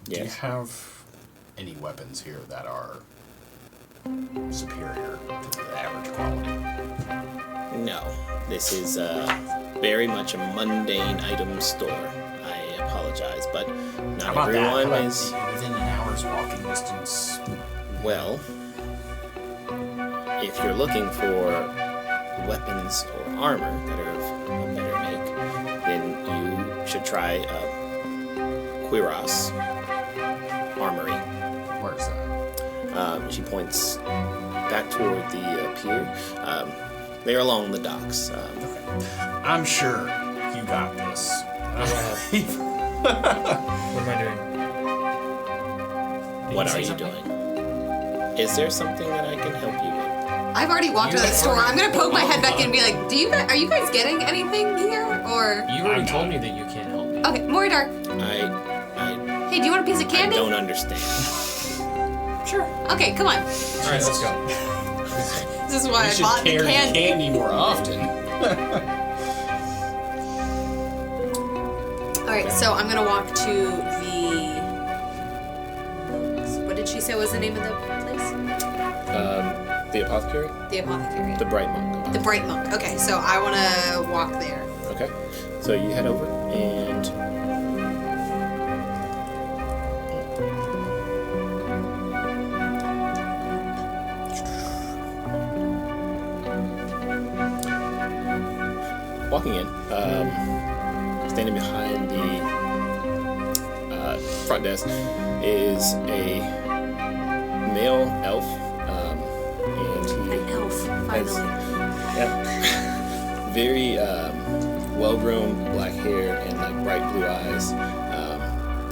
do you Yes. have any weapons here that are superior to the average quality? No, this is very much a mundane item store. I apologize, but not How about everyone that? is. Within an hour's walking distance. Well, if you're looking for weapons or armor that are of a better make, then you should try Quiros Armory. Where's that? She points back toward the pier. They're along the docks. Okay. I'm sure you got this. What am I doing? What you are say you something? doing? Is there something that I can help you with? I've already walked You to the store. already- I'm gonna poke my head back in and be like, are you guys getting anything here? Or You already told me that you can't help me. okay, Moridar. Hey, do you want a piece of I candy? don't understand. Sure. Okay, come on. All right, let's go. This is why You I should bought the carry candy. candy more often. All right, so I'm gonna walk to the. What did she say was the name of the place? The apothecary? The apothecary. The Bright Monk. The Bright Monk. Okay, so I want to walk there. Okay. So you head over and walking in, standing behind the front desk is a male elf, and he An elf, finally. Yep. Very well-grown black hair and bright blue eyes,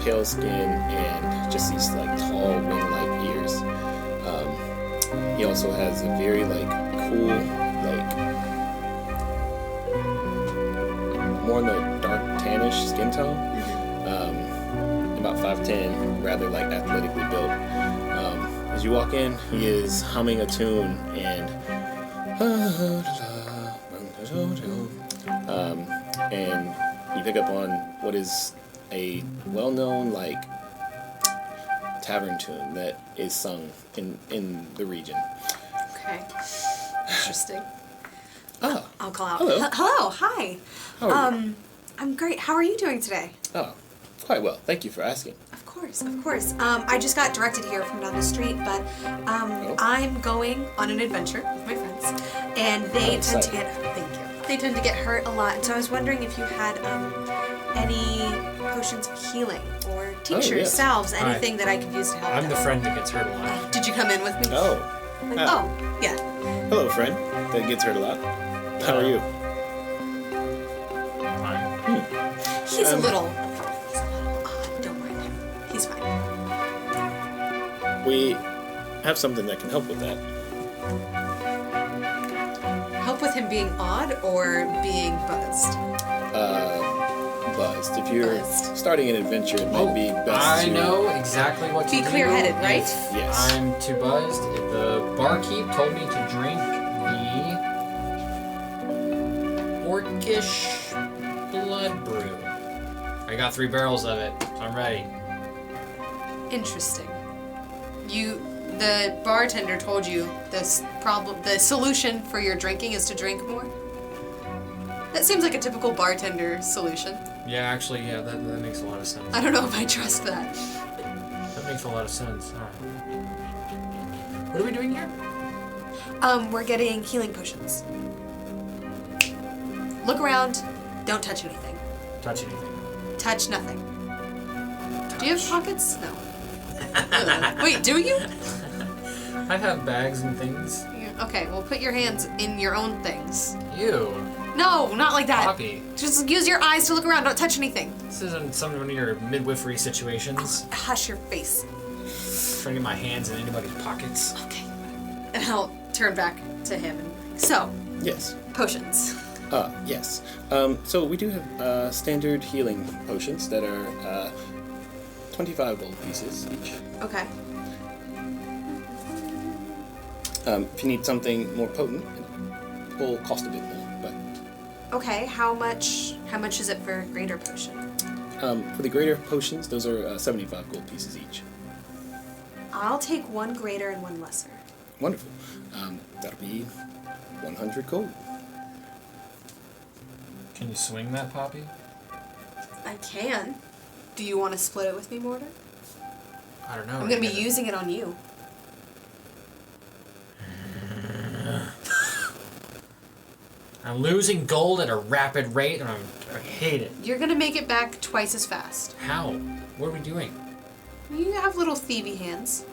pale skin, and just these tall wing-like ears. He also has a very cool, more in the dark tannish skin tone. About 5'10", rather athletically built. As you walk in, he is humming a tune and you pick up on what is a well-known tavern tune that is sung in the region. Okay. Interesting. Oh, I'll call out. Hello. Hello. Hi. how are you? I'm great. How are you doing today? Oh, quite well. Thank you for asking. Of course, of course. I just got directed here from down the street, but I'm going on an adventure with my friends, and they tend to get. Thank you. They tend to get hurt a lot, so I was wondering if you had any potions of healing or tinctures, yes. salves, anything that I could use to help. I'm them. the friend that gets hurt a lot. Did you come in with me? Oh, Oh, yeah. hello, friend. That gets hurt a lot. How are you? Fine. He's a little odd. Don't mind him. He's fine. We have something that can help with that. Help with him being odd or being buzzed? Buzzed. If you're Buzzed. starting an adventure, it might be best I to know exactly what to Be do. clear-headed, right? if Yes. I'm too buzzed. The barkeep told me to drink the orcish blood brew. I got 3 barrels of it, so I'm ready. Interesting. The bartender told you the solution for your drinking is to drink more? That seems like a typical bartender solution. Yeah, actually, yeah, that makes a lot of sense. I don't know if I trust that. That makes a lot of sense. All right. What are we doing here? We're getting healing potions. Look around. Don't touch anything. Touch anything. Touch nothing. Do you have pockets? No. Wait, do you? I have bags and things. Yeah, okay, well, put your hands in your own things. Ew. No, not like that. Poppy. Just use your eyes to look around. Don't touch anything. This isn't some of your midwifery situations. Hush your face. Trying to get my hands in anybody's pockets. Okay. And I'll turn back to him. So, Yes. potions. Yes. So we do have standard healing potions that are 25 gold pieces each. Okay. If you need something more potent, it will cost a bit more. But Okay, how much is it for a greater potion? for the greater potions, those are 75 gold pieces each. I'll take one greater and one lesser. Wonderful. That'll be 100 gold. Can you swing that, Poppy? I can. Do you want to split it with me, Mortar? I don't know. I'm gonna be using it on you. I'm losing gold at a rapid rate, and I hate it. You're gonna make it back twice as fast. How? What are we doing? You have little thievy hands.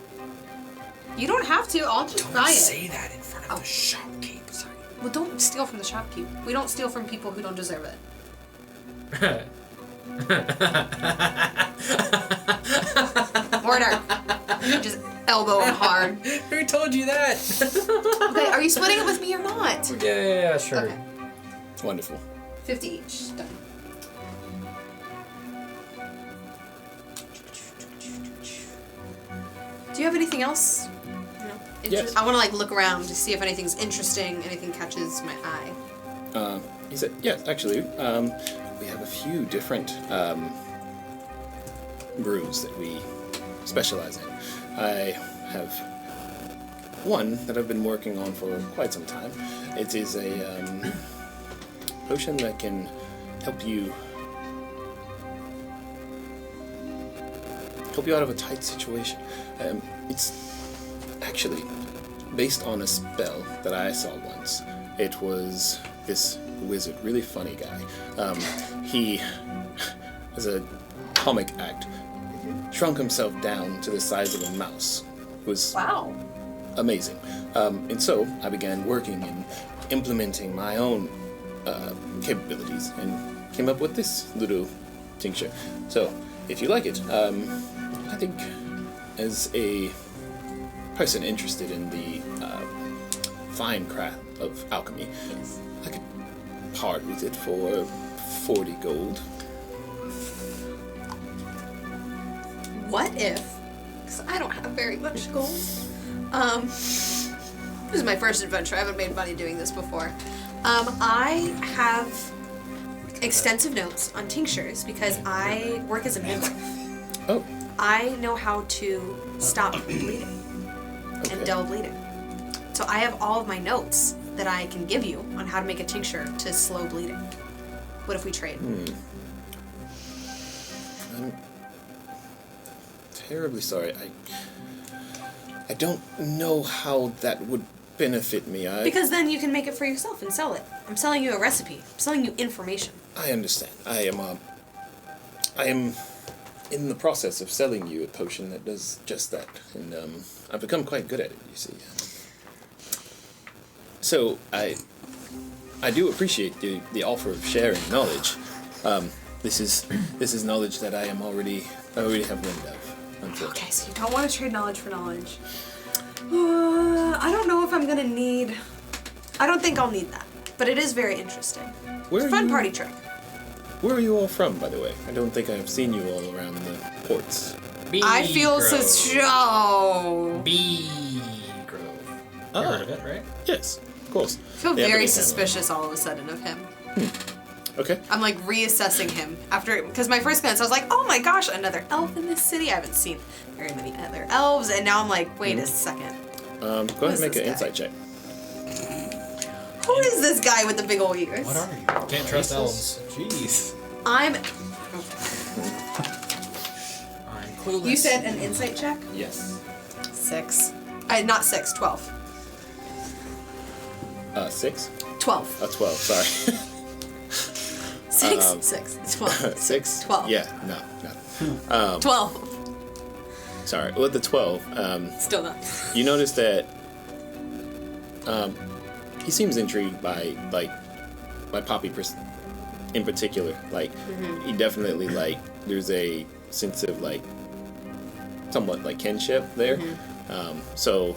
You don't have to. I'll just Don't buy it. say that in front of Oh. the shopkeep. Sorry. Well, don't steal from the shopkeep. We don't steal from people who don't deserve it. Mortar. Just elbow him hard. Who told you that? Okay, are you splitting it with me or not? Yeah, sure. Okay. Wonderful. 50 each. Done. Do you have anything else? No. Yes. I want to like look around to see if anything's interesting, anything catches my eye. He said, yes, actually, we have a few different brews that we specialize in. I have one that I've been working on for quite some time. It is a potion that can help you out of a tight situation. It's actually based on a spell that I saw once. It was this wizard, really funny guy. He, as a comic act, shrunk himself down to the size of a mouse. It was Wow. amazing. And so I began working and implementing my own capabilities and came up with this little tincture. So, if you like it, I think as a person interested in the fine craft of alchemy, Yes. I could part with it for 40 gold. What if? Because I don't have very much gold. This is my first adventure. I haven't made money doing this before. I have extensive notes on tinctures because I work as a midwife. Oh, I know how to stop bleeding okay. and dull bleeding. So I have all of my notes that I can give you on how to make a tincture to slow bleeding. What if we trade? I'm terribly sorry. I don't know how that would benefit me. Because then you can make it for yourself and sell it. I'm selling you a recipe. I'm selling you information. I understand. I am in the process of selling you a potion that does just that, and I've become quite good at it, you see. So I do appreciate the offer of sharing knowledge. This is knowledge that I already have wind of. Unfortunately. Okay, so you don't want to trade knowledge for knowledge. I don't know if I'm gonna need. I don't think I'll need that, but it is very interesting. Where It's a are fun you- party trick. Where are you all from, by the way? I don't think I have seen you all around the ports. I feel so Grove. strong. Bee Grove. You Ah. heard of it, right? Yes, of course. I feel Yeah, very but- suspicious all of a sudden of him. Okay. I'm like reassessing him after, because my first glance I was like, oh my gosh, another elf in this city. I haven't seen very many other elves, and now I'm like, wait a second. Go ahead and make this an guy? insight check. Who is this guy with the big old ears? What are you? Can't trust elves. Jeez. I'm. I'm clueless. You said an insight check? Yes. 6. Not 6, 12. 6? 12. 12, sorry. 6. 12. 6? 12. Yeah, no. 12. Sorry. With the 12, Still not. you notice that he seems intrigued by Poppy in particular. Like, he definitely, like, there's a sense of, like, somewhat, like, kinship there. So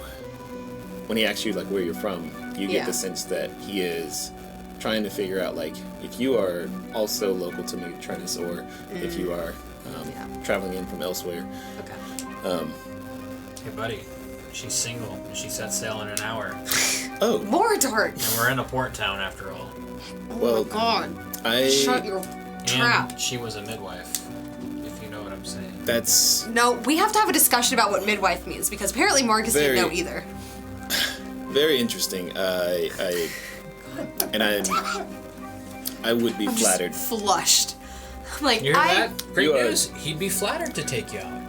when he asks you, like, where you're from, you get the sense that he is trying to figure out, like, if you are also local to New Trennis or if you are traveling in from elsewhere. Okay. Hey, buddy. She's single, and she sets sail in an hour. Oh. More dark. And we're in a port town, after all. Oh my god. Shut your trap. And she was a midwife, if you know what I'm saying. That's No, we have to have a discussion about what midwife means, because apparently Marcus didn't know either. very interesting. I would be flattered. Just flushed. I'm like, You hear that? Great You are- news. He'd be flattered to take you out.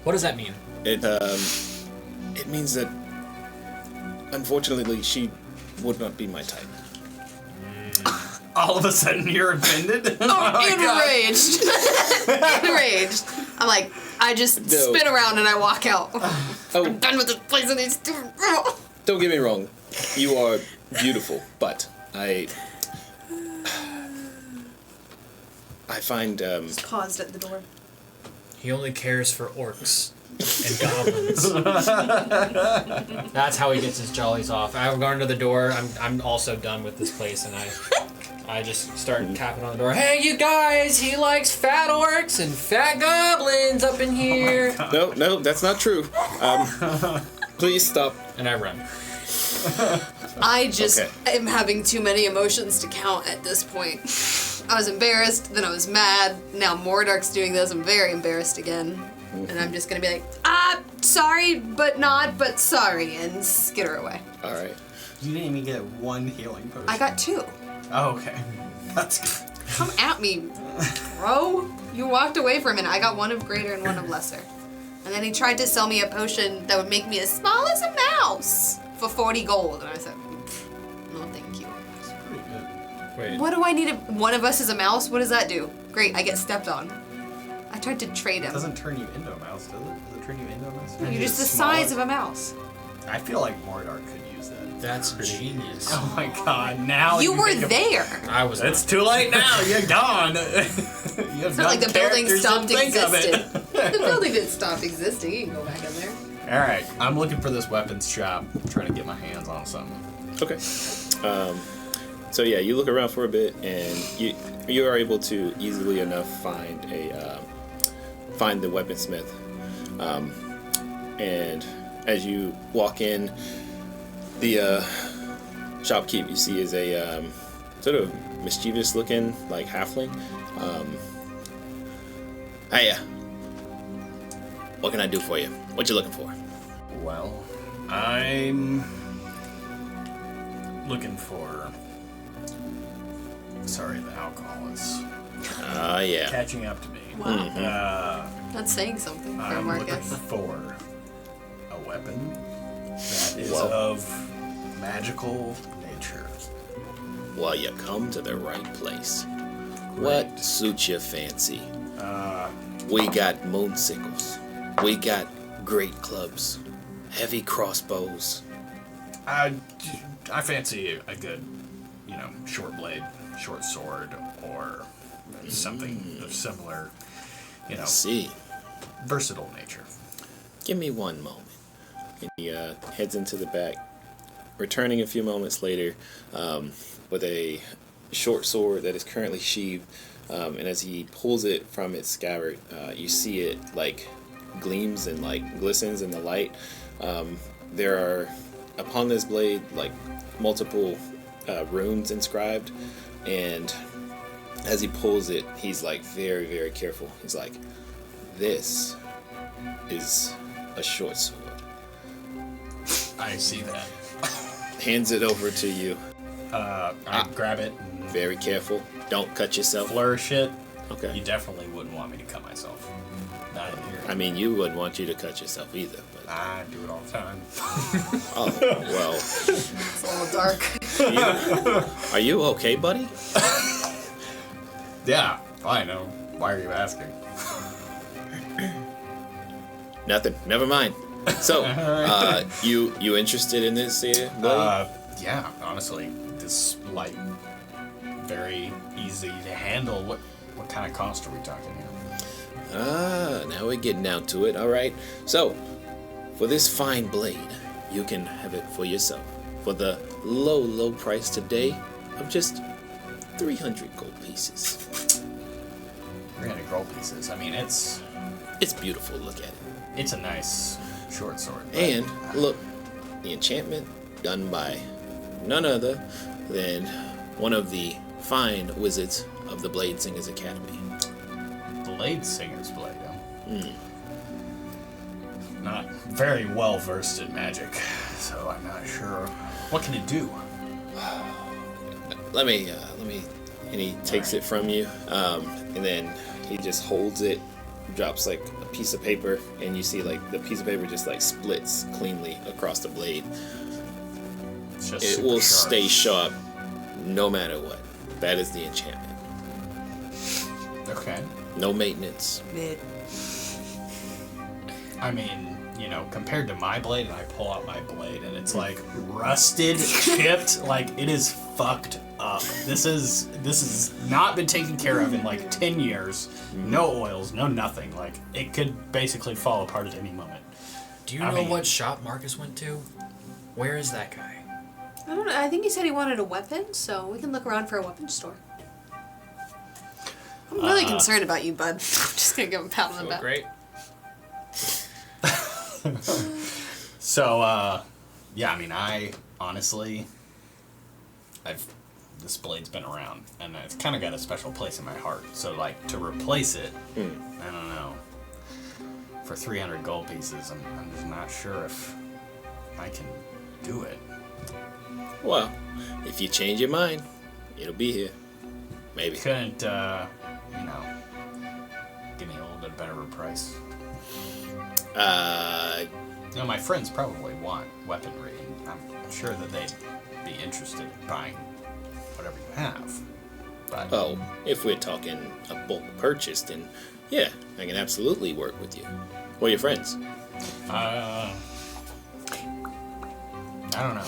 What does that mean? It means that unfortunately she would not be my type. All of a sudden, you're offended? enraged. Enraged. I'm like, I just spin around and I walk out. I'm done with this place and these two. Don't get me wrong, you are beautiful, but I find Paused at the door. He only cares for orcs and goblins. That's how he gets his jollies off. I've gone to the door. I'm also done with this place, and I just start tapping on the door. Hey, you guys! He likes fat orcs and fat goblins up in here. no, that's not true. Please stop. And I run. I just am having too many emotions to count at this point. I was embarrassed, then I was mad. Now Mordark's doing this. I'm very embarrassed again. And I'm just gonna be like, sorry, but not, but sorry, and skitter away. All right. You didn't even get one healing potion. I got 2. Oh, okay. That's good. Come at me, bro. You walked away from it. I got 1 of greater and 1 of lesser. And then he tried to sell me a potion that would make me as small as a mouse for 40 gold. And I said, no, thank you. That's pretty good. Wait. What do I need? One of us is a mouse? What does that do? Great, I get stepped on. I tried to trade It him. doesn't turn you into a mouse, does it? Does it turn you into a mouse? You're just the size of a mouse. I feel like Mordar could use that. That's genius. Oh my god, now You were think of- there. I was. It's too late now, you're gone. It's not like the building stopped existing. The building didn't stop existing. You can go back in there. Alright, I'm looking for this weapons shop, trying to get my hands on something. Okay. So yeah, you look around for a bit, and you are able to easily enough find the weaponsmith. And as you walk in, the shopkeep you see is a sort of mischievous-looking, like halfling. Hiya. What can I do for you? What you looking for? Well, I'm looking for... Sorry, the alcohol is Yeah. catching up to me. Wow. That's saying something for I'm looking Marcus. for a weapon that is Well. of magical nature. Well, you come to the right place. What suits your fancy? We got moon sickles. We got great clubs. Heavy crossbows. I fancy a good, short blade, short sword, or something of similar, See. versatile nature. Give me one moment. And he heads into the back, returning a few moments later with a short sword that is currently sheathed. And as he pulls it from its scabbard, you see it like gleams and like glistens in the light. There are upon this blade like multiple runes inscribed, and as he pulls it, he's like very, very careful. He's like, "This is a short sword." I see that. Hands it over to you. I grab it and Very careful. Don't cut yourself. flourish it. Okay. You definitely wouldn't want me to cut myself. Not in here. I mean, you wouldn't want you to cut yourself either. But I do it all the time. oh well. It's a little dark. Are you okay, buddy? Yeah, I know. Why are you asking? Nothing. Never mind. So, you interested in this here, buddy? Yeah, honestly, this light, very easy to handle. What kind of cost are we talking here? Now we're getting down to it. All right. So, for this fine blade, you can have it for yourself for the low price today of just 300 gold pieces. 300 gold pieces. I mean, it's beautiful. Look at it. a nice short sword. but- And look, the enchantment done by none other than one of the fine wizards of the Blade Singers Academy. Blade Singer's blade. Not very well versed in magic, so I'm not sure. What can it do? Let me, and he takes it from you, and then he just holds it, drops like a piece of paper, and you see like the piece of paper just like splits cleanly across the blade. It's just It super will sharp. stay sharp no matter what. That is the enchantment. Okay. No maintenance. Mid. I mean, compared to my blade, and I pull out my blade, and it's like rusted, chipped, like it is fucked up. This is not been taken care of in like 10 years. No oils, no nothing. Like it could basically fall apart at any moment. Do you I know mean- what shop Marcus went to? Where is that guy? I don't know. I think he said he wanted a weapon, so we can look around for a weapon store. I'm really concerned about you, bud. I'm just gonna give him a pat on the Feel back. great. So, yeah, I mean, I honestly, this blade's been around, and it's kind of got a special place in my heart. So, like, to replace it, I don't know. For 300 gold pieces, I'm just not sure if I can do it. Well, if you change your mind, it'll be here. Maybe. Couldn't, give me a little bit better of a price. My friends probably want weaponry, and I'm sure that they'd be interested in buying whatever you have. But Oh, if we're talking a bulk purchase, then yeah, I can absolutely work with you. What are your friends? I don't know.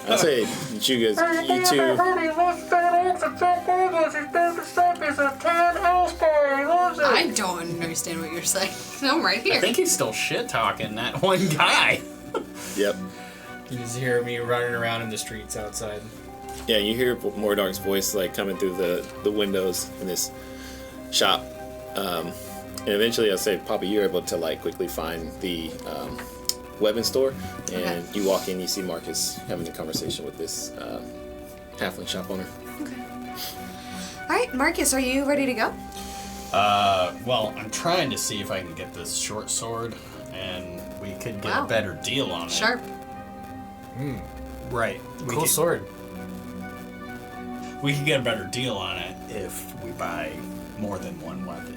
I'd say that you two. I don't understand what you're saying. I'm right I here. think he's still shit talking that one guy. Yep. You just hear me running around in the streets outside. Yeah, you hear Mordark's voice like coming through the windows in this shop, and eventually I'll say, Papa, you're able to like quickly find the weapon store, and Okay. you walk in, you see Marcus having a conversation with this halfling shop owner. All right, Marcus, are you ready to go? Well, I'm trying to see if I can get this short sword, and we could get Wow. a better deal on it. Sharp. Right. Cool sword. We could get a better deal on it if we buy more than one weapon.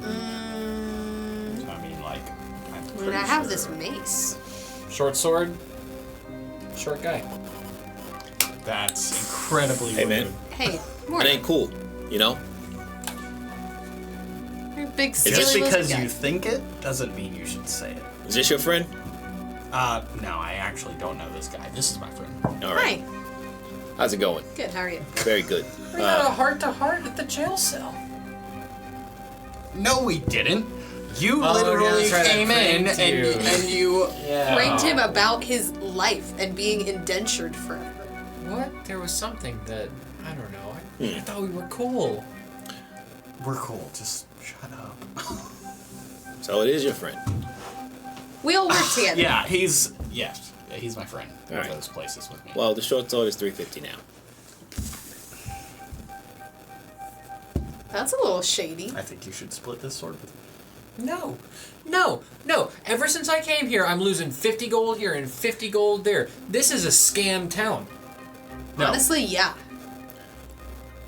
I mean, like, I'm I mean, pretty I have sure- this mace. Short sword. Short guy. That's incredibly Hey, rude. man. Hey, It Morty. ain't cool, you know. You're a big Just silly because lizard guy. you think it doesn't mean you should say it. Is this your friend? No, I actually don't know this guy. This is my friend. All right. Hi. How's it going? Good. How are you? Very good. We had a heart-to-heart at the jail cell. No, we didn't. You Oh, literally yeah, that's right, I came in pranked and you. and you. Yeah. Pranked him about his life and being indentured forever. What? There was something that I don't know. I thought we were cool. We're cool. Just shut up. So it is your friend. We all work together. Yeah, he's my friend. He Alright. goes places with me. Well, the short sword is 350 now. That's a little shady. I think you should split this sword with me. No. Ever since I came here, I'm losing 50 gold here and 50 gold there. This is a scam town. No. Honestly, yeah.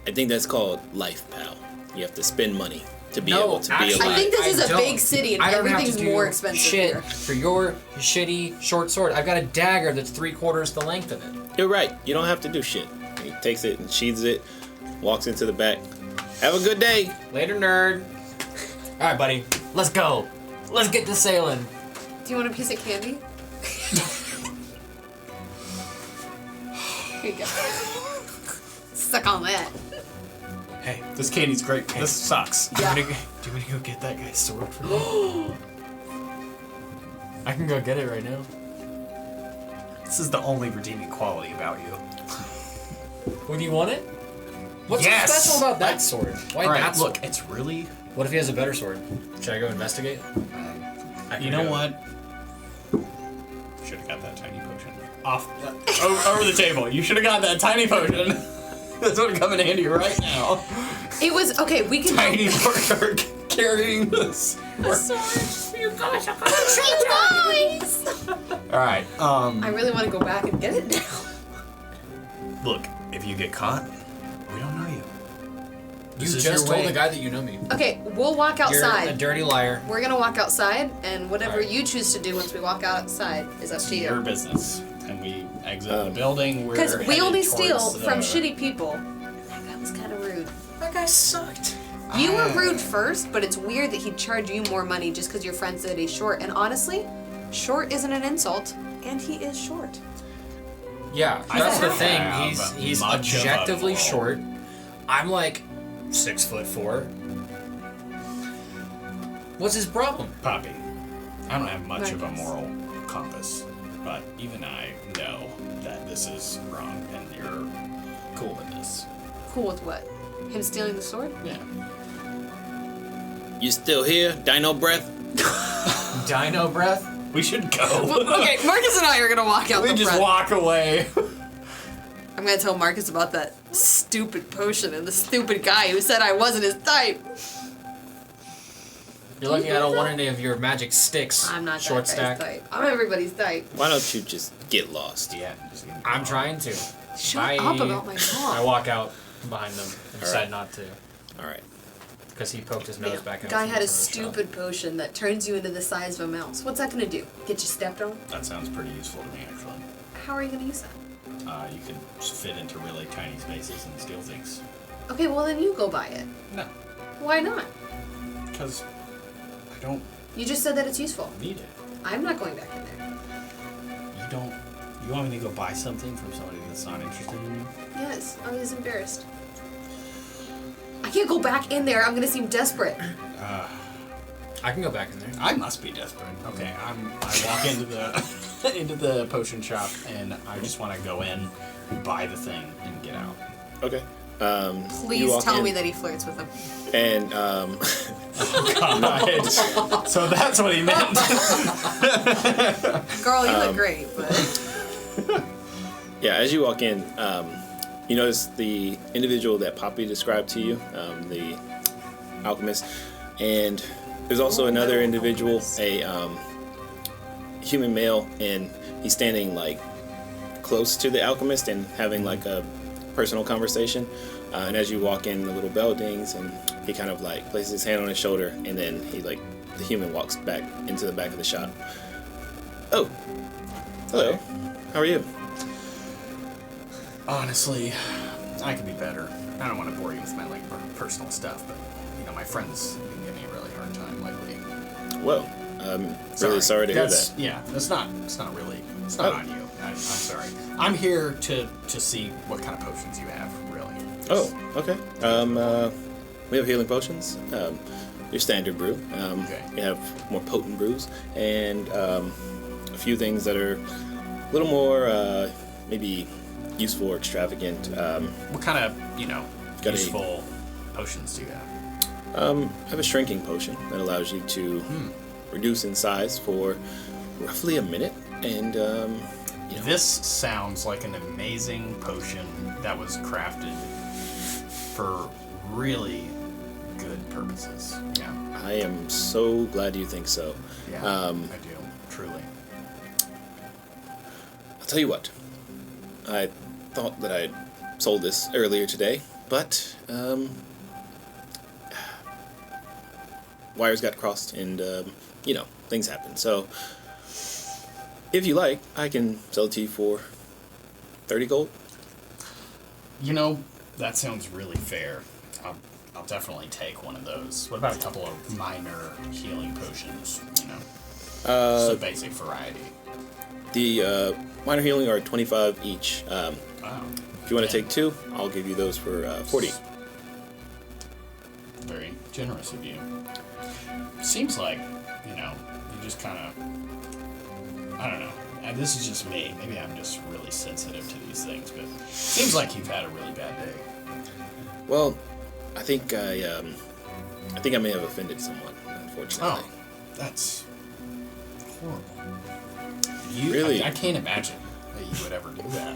I think that's called life, pal. You have to spend money to be No, able to actually, be alive. I think this is a don't. big city and I don't have everything's to do more expensive shit here. for your shitty short sword. I've got a dagger that's 3/4 the length of it. You're right. You don't have to do shit. He takes it and sheathes it, walks into the back. Have a good day. Later, nerd. All right, buddy. Let's go. Let's get to sailing. Do you want a piece of candy? Here you go. Suck on that. Hey, this candy's great. This sucks. Yeah. Do you want to go get that guy's sword for me? I can go get it right now. This is the only redeeming quality about you. Would you want it? What's Yes! so special about that sword? Why All right, that sword? look, it's really. What if he has a better sword? Should I go investigate? I You can know go. what? Should have got that tiny potion off over the table. You should have got that tiny potion. That's what would come in handy right now. It was okay. We can. Tiny worker carrying this. You guys. All right. I really want to go back and get it now. Look, if you get caught, we don't know you. You This is just your told way. the guy that you know me. Okay, we'll walk You're a outside. dirty liar. We're gonna walk outside, and whatever Alright. you choose to do once we walk outside is up to Your you. business. And we exit the building. We're Because we headed only towards steal the- from shitty people. That guy was kind of rude. That guy sucked. You were rude first, but it's weird that he'd charge you more money just because your friend said he's short. And honestly, short isn't an insult, and he is short. Yeah, I that's the don't thing. have He's much of a objectively moral. short. I'm like 6'4". What's his problem? Poppy, I don't have much of a Marcus. moral compass, but even I know that this is wrong, and you're cool with this. Cool with what? Him stealing the sword? Yeah. You still here? Dino breath? Dino breath? We should go. Okay, Marcus and I are gonna walk out we the just front. walk away. I'm gonna tell Marcus about that stupid potion and the stupid guy who said I wasn't his type. You're looking at one any of your magic sticks. I'm not short that guy's stack. type. I'm everybody's type. Why don't you just get lost? Yeah. Just I'm trying to. Shut Bye. up about my I mom. walk out behind them and decide Alright. not to. All right. Because he poked his nose back in. Guy had a front of the shop. stupid potion that turns you into the size of a mouse. What's that gonna do? Get you stepped on? That sounds pretty useful to me, actually. How are you gonna use that? You could fit into really tiny spaces and steal things. Okay, well then you go buy it. No, Why not? because I don't You just said that it's useful. need it. I'm not going back in there. You don't. You want me to go buy something from somebody that's not interested in you? Yes, I was embarrassed. I can't go back in there. I'm gonna seem desperate. I can go back in there. I must be desperate. Okay, I walk into the into the potion shop and I just want to go in, buy the thing, and get out. Okay. you Please walk tell in, me that he flirts with him. And Right. So that's what he meant. Girl, you look great, but yeah, as you walk in, you notice the individual that Poppy described to you, the alchemist, and there's also another individual, a human male, and he's standing like close to the alchemist and having like a personal conversation. And as you walk in, the little bell dings, and he kind of like places his hand on his shoulder, and then he like the human walks back into the back of the shop. Oh, hello. How are you? Honestly, I could be better. I don't want to bore you with my like personal stuff, but you know my friends have been giving me a really hard time lately. Well, I'm really sorry to hear That's- that. Yeah, it's not really. It's not Oh. on you. I'm sorry. I'm here to see what kind of potions you have, really. Oh, okay. We have healing potions. Your standard brew. Okay. We have more potent brews, and a few things that are a little more maybe useful or extravagant. What kind of Got a- useful potions do you have? I have a shrinking potion that allows you to reduce in size for roughly a minute, and This sounds like an amazing potion that was crafted for really good purposes. Yeah. I am so glad you think so. Yeah. I do. Truly. I'll tell you what. I thought that I'd sold this earlier today, but wires got crossed, and things happen. So, if you like, I can sell it to you for 30 gold. That sounds really fair. I'll definitely take one of those. What about a couple of minor healing potions? Just a basic variety. The minor healing are 25 each. Wow. If you want to take 2, I'll give you those for 40. Very generous of you. Seems like, you just kind of, I don't know. And this is just me. Maybe I'm just really sensitive to these things, but seems like you've had a really bad day. Well, I think I may have offended someone, unfortunately. Oh, that's horrible. Really? I can't imagine that you would ever do that.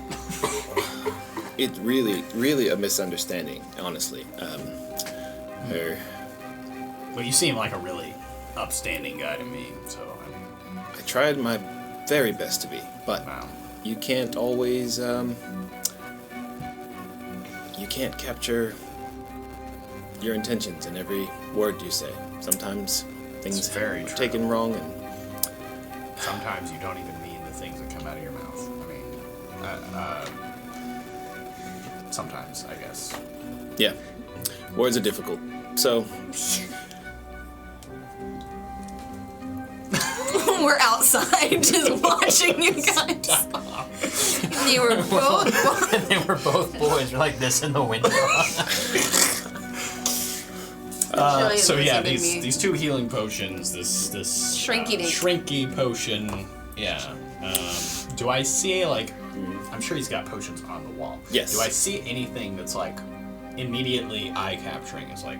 It's really a misunderstanding, honestly. Well, you seem like a really upstanding guy to me, so I tried my very best to be, but wow. you can't always, you can't capture your intentions in every word you say. Sometimes things It's very are true. taken wrong, and Sometimes you don't even mean the things that come out of your mouth. I mean, sometimes, I guess. yeah, words are difficult. So, We're outside just watching you guys. You were both. And they were both boys. We're like this in the window. So yeah, listening to me. these 2 healing potions, this Shrinky dink. shrinky potion, yeah. Do I see I'm sure he's got potions on the wall. Yes. Do I see anything that's immediately eye capturing? It's like,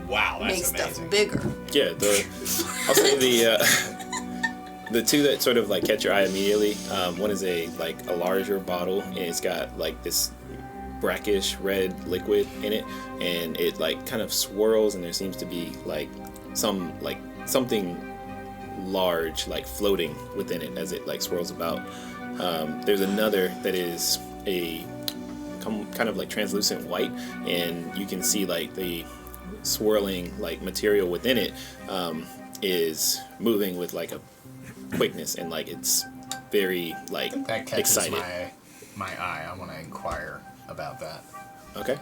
wow, that's Makes amazing. stuff bigger. yeah, I'll say the 2 that sort of catch your eye immediately. One is a larger bottle, and it's got this brackish red liquid in it, and it kind of swirls, and there seems to be something large floating within it as it swirls about. There's another that is a kind of translucent white, and you can see the swirling material within it is moving with a quickness, and it's very That catches excited. my eye. I want to inquire about that. Okay.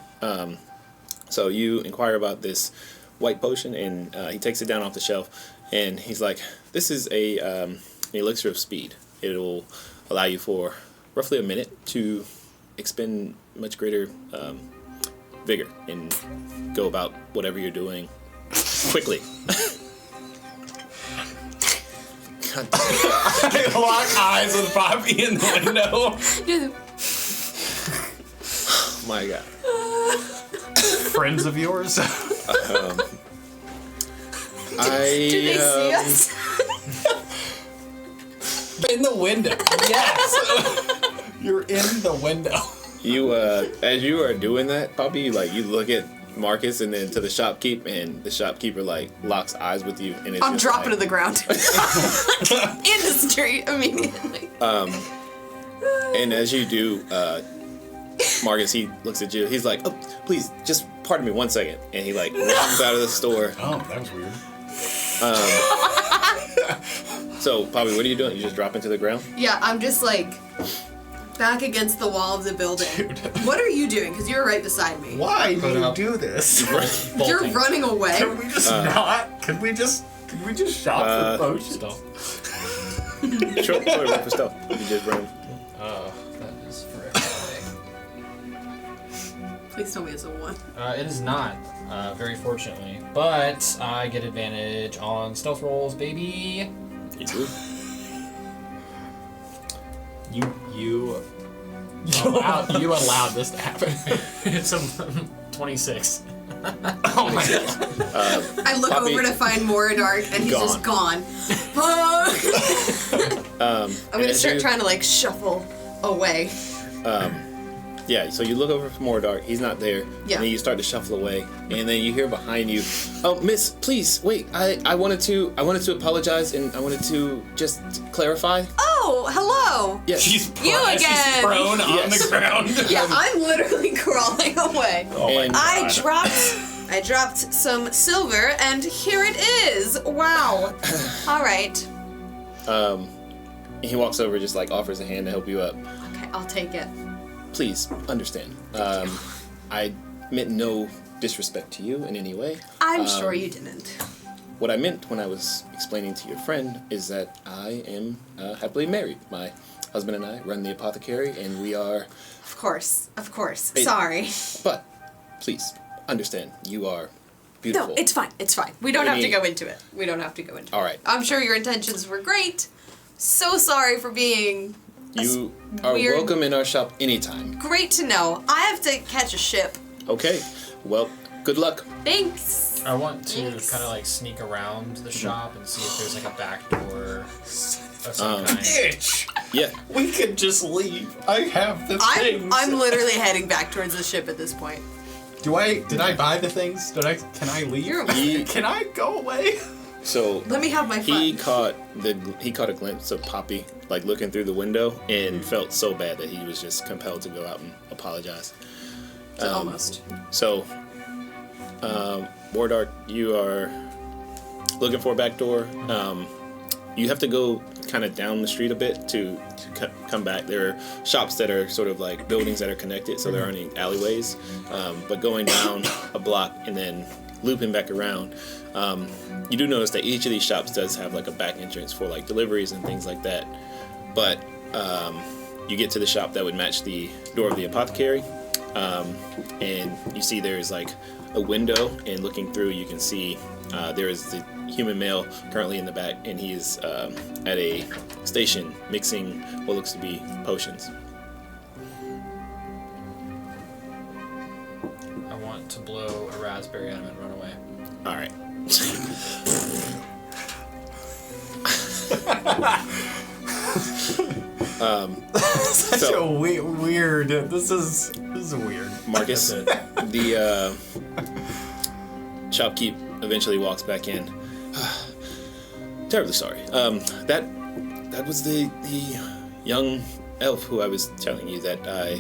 So you inquire about this white potion, and he takes it down off the shelf, and he's like, "This is an elixir of speed. It'll allow you for roughly a minute to expend much greater vigor and go about whatever you're doing quickly." God damn it. I lock eyes with Poppy in the window. My God. Friends of yours? Did they see us? In the window. Yes. You're in the window. You as you are doing that, Poppy, you look at Marcus and then to the shopkeep, and the shopkeeper locks eyes with you, and it's I'm just dropping to the ground. In the street immediately. And as you do, Marcus, he looks at you. He's like, "Oh, please, just pardon me 1 second," and he runs out of the store. Oh, that was weird. So, Poppy, what are you doing? You just drop into the ground? Yeah, I'm just back against the wall of the building. Dude. What are you doing? Because you're right beside me. Why do Put you up. do this? You're Bolting. running away. Can we just not? Can we just shop for potions? Stealth. Sure, roll for stealth. You just run. That is forever away. Please tell me it's a 1. It is not, very fortunately. But I get advantage on stealth rolls, baby. You do. You allowed this to happen. It's a 26. Oh my god. I look Poppy. over to find Moradark, and he's just gone. I'm gonna as start you- trying to shuffle away. Yeah, so you look over for Moradark. He's not there. Yeah. And then you start to shuffle away, and then you hear behind you, "Oh, miss, please wait. I wanted to apologize, and I wanted to just clarify." Oh, hello. Yes. She's You again. She's prone on Yes. the ground. Yeah, I'm literally crawling away. Oh my And- god. I dropped I dropped some silver, and here it is. Wow. All right. He walks over, just like offers a hand to help you up. Okay, I'll take it. Please understand. I meant no disrespect to you in any way. I'm sure you didn't. What I meant when I was explaining to your friend is that I am happily married. My husband and I run the apothecary, and we are... Of course. Hey. Sorry. But, please, understand, you are beautiful. No, it's fine. We don't have to go into it. All right. I'm sure your intentions were great. So sorry for being... You are weird... welcome in our shop anytime. Great to know. I have to catch a ship. Okay. Well, good luck. Thanks. I want to Thanks. kind of like sneak around the shop and see if there's like a back door of some kind. Bitch! Yeah. We could just leave. I have the things. I'm literally heading back towards the ship at this point. Did I buy the things? Can I leave? You're a Can I go away? So Let me have my fun. he caught a glimpse of Poppy, like looking through the window, and felt so bad that he was just compelled to go out and apologize. Almost. So, Wardark, you are looking for a back door. You have to go kind of down the street a bit to come back. There are shops that are sort of like buildings that are connected, so there aren't any alleyways. But going down a block and then looping back around, you do notice that each of these shops does have like a back entrance for like deliveries and things like that. But you get to the shop that would match the door of the apothecary, and you see there's like a window, and looking through you can see there is the human male currently in the back, and he is at a station mixing what looks to be potions. I want to blow a raspberry at him and run away. All right. Such a weird. This is weird. Marcus, the shopkeep eventually walks back in. Terribly sorry. That was the young elf who I was telling you that I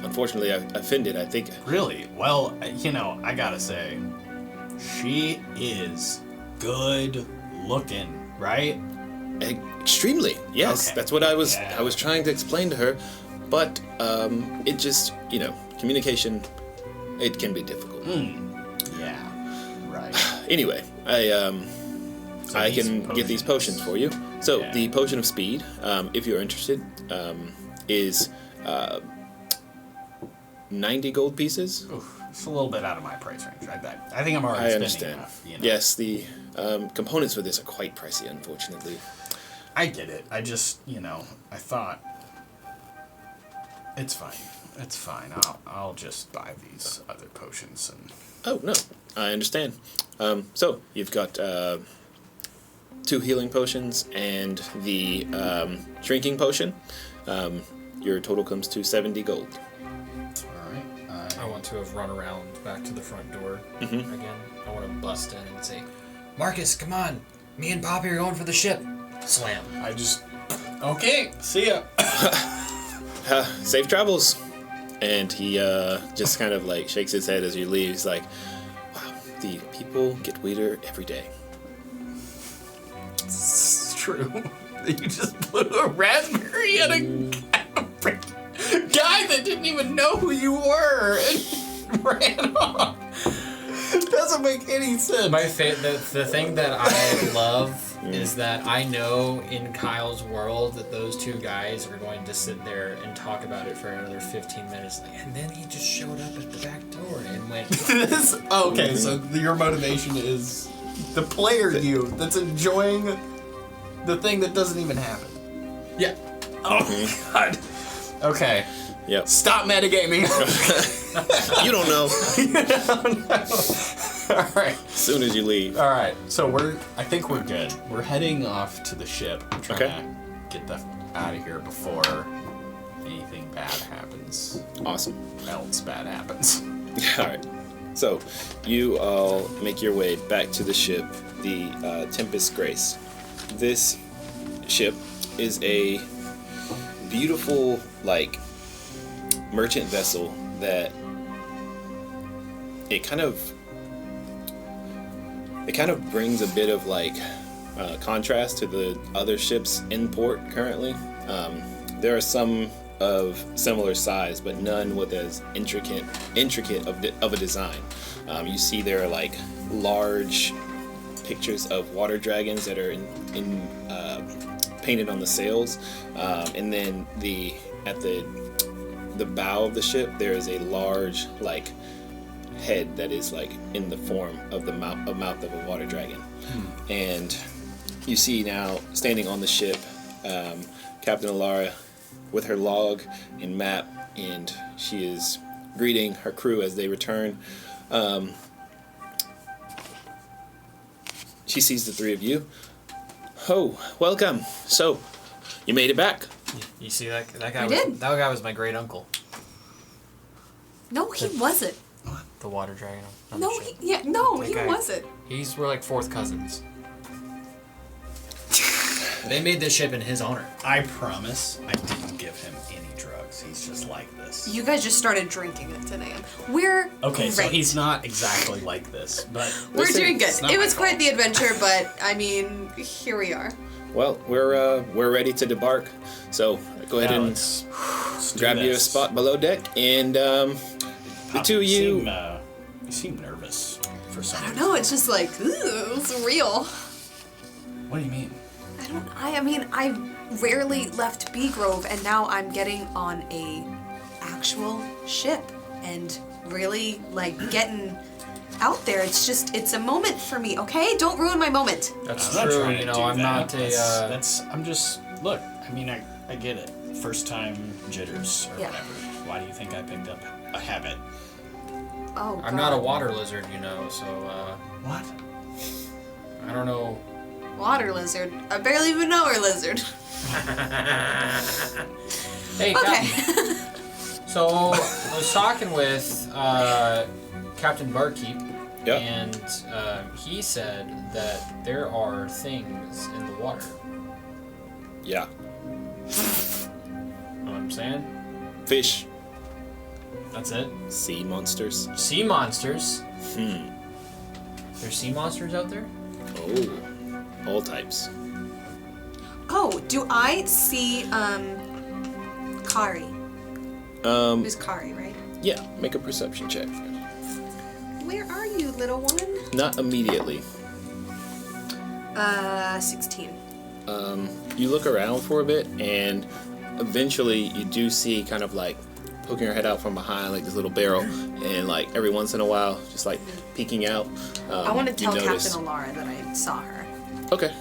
unfortunately I offended. I think. Really? Well, I gotta say, she is good looking, right? Extremely. Yes, Okay. that's what I was. Yeah. I was trying to explain to her, but it just communication. It can be difficult. Yeah. Right. Anyway, I these can get these potions for you. So Yeah. the potion of speed, if you're interested, is 90 gold pieces. Oof, it's a little bit out of my price range. I think I'm already I spending understand. enough. Yes, the components for this are quite pricey, unfortunately. I get it. I just, I thought it's fine. It's fine. I'll just buy these other potions and. Oh no, I understand. So you've got 2 healing potions and the shrinking potion. Your total comes to 70 gold. All right. I want to have run around back to the front door Mhm. again. I want to bust in and say, Marcus, come on. Me and Poppy are going for the ship. Slam. I just. Okay. See ya. Safe travels. And he just kind of like shakes his head as you leave. He's like, wow, the people get weirder every day. It's true. You just blew a raspberry at a guy that didn't even know who you were and ran off. Doesn't make any sense. The thing that I love is that I know in Kyle's world that those 2 guys are going to sit there and talk about it for another 15 minutes. And then he just showed up at the back door and went, Okay, so your motivation is the player you that's enjoying the thing that doesn't even happen. yeah. Oh, God. Okay. Yep. Stop metagaming. You don't know. All right. As soon as you leave. All right. So I think we're good. We're heading off to the ship. I'm trying Okay. to get the out of here before anything bad happens. Awesome. Else bad happens. All right. So you all make your way back to the ship, the Tempest Grace. This ship is a beautiful, like, merchant vessel that it kind of it kind of brings a bit of like contrast to the other ships in port currently. There are some of similar size, but none with as intricate of a design. You see there are like large pictures of water dragons that are painted on the sails, and then at the bow of the ship there is a large like head that is like in the form of the mouth of a water dragon. And you see now standing on the ship Captain Alara with her log and map, and she is greeting her crew as they return. She sees the three of you. Oh, welcome. So, you made it back. You see that guy? I did. That guy was my great uncle, No, he wasn't. the water dragon. on No, the ship. he Okay. wasn't. We're like fourth cousins. They made this ship in his honor. I promise I didn't give him any drugs. He's just like this. You guys just started drinking at 10 a.m. We're Okay, so great. he's not exactly like this, but We're Listen, doing good. it's not It my was quite fault. the adventure, but I mean, here we are. Well, we're ready to debark. So go ahead and let's do grab you a this. spot below deck, and the two of you. You seem nervous for some I don't reason. know. It's just like, ooh, it's real. What do you mean? I mean, I rarely left Bee Grove, and now I'm getting on a actual ship and really like getting out there. It's a moment for me. Okay, don't ruin my moment. That's I'm not true. trying to You know, do I'm that. not a. I'm just look. I mean, I get it. First time jitters or Yeah. whatever. Why do you think I picked up a habit? Oh, I'm not a God. water lizard, so What? I don't know. Water lizard. I barely even know her lizard. Hey, Okay. Captain. So I was talking with Captain Barkeep, Yep. and he said that there are things in the water. Yeah. Know what I'm saying? Fish, That's it. sea monsters. Sea monsters. There's sea monsters out there? Oh, all types. Oh, do I see Kari? Who's Kari, right? Yeah. Make a perception check. Where are you, little one? Not immediately. 16. You look around for a bit, and eventually you do see kind of like poking her head out from behind, like this little barrel, and like every once in a while, just like peeking out. I want to tell you Captain notice- Alara that I saw her. Okay.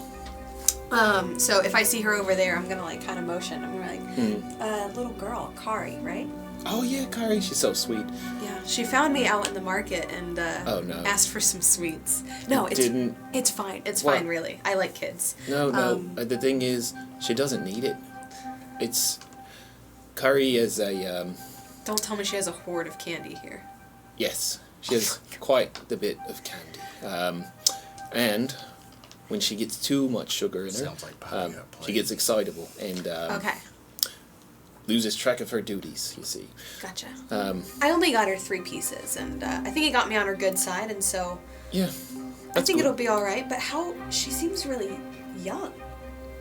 So if I see her over there, I'm gonna like kind of motion. I'm gonna like, little girl, Kari, right? Oh yeah, Kari, she's so sweet. Yeah. She found me out in the market and Oh, no. asked for some sweets. No, it's Didn't- it's fine. It's What? fine, really. I like kids. No. The thing is, she doesn't need it. It's Kari is a Don't tell me she has a hoard of candy here. yes. She has quite the bit of candy, and when she gets too much sugar in her, Sounds like pie got she gets excitable and Okay, loses track of her duties. You see. gotcha. Um, I only got her 3 pieces, and I think it got me on her good side, and so yeah. I think cool. it'll be all right. But how she seems really young.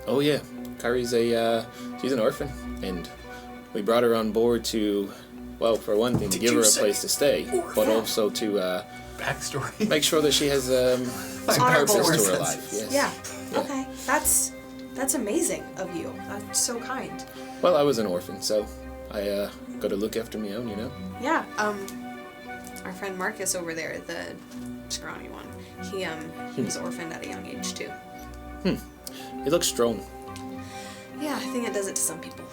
Oh yeah, Kari's she's an orphan, and we brought her on board to, well, for one thing, to give her a place to stay, but also to Backstory. make sure that she has some Honorable purpose to her orphans. life. Yes. Yeah. Okay. That's amazing of you. That's so kind. Well, I was an orphan, so I got to look after my own, you know. Yeah. Our friend Marcus over there, the scrawny one, he was orphaned at a young age too. He looks strong. Yeah, I think it does it to some people.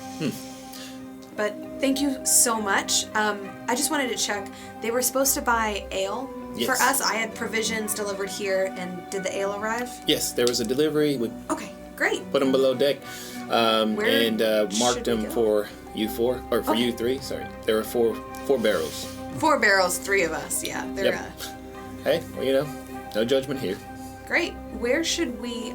But thank you so much. I just wanted to check. They were supposed to buy ale for Yes. us. I had provisions delivered here, and did the ale arrive? Yes, there was a delivery. We Okay, great. put them below deck, Where and marked should we them go? for you 4 or for Okay. you 3. Sorry, there were four barrels. 4 barrels, 3 of us. Yeah, they're Yep. Hey, well, you know, no judgment here. great. Where should we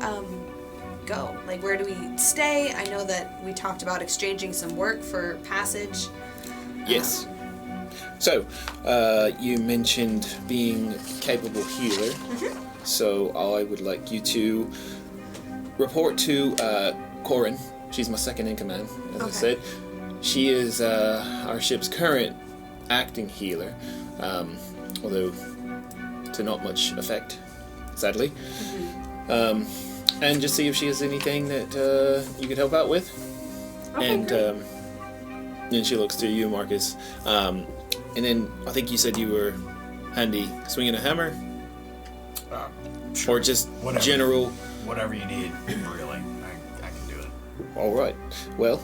go? Like, where do we stay? I know that we talked about exchanging some work for passage. Yes. So, you mentioned being capable healer. So I would like you to report to Corin. She's my second in command, as I said. She is our ship's current acting healer, although to not much effect, sadly. And just see if she has anything that you could help out with. Okay, And then she looks to you, Marcus. And then I think you said you were handy swinging a hammer, Sure. or just Whatever. general. Whatever you need, really. I can do it. All right. Well,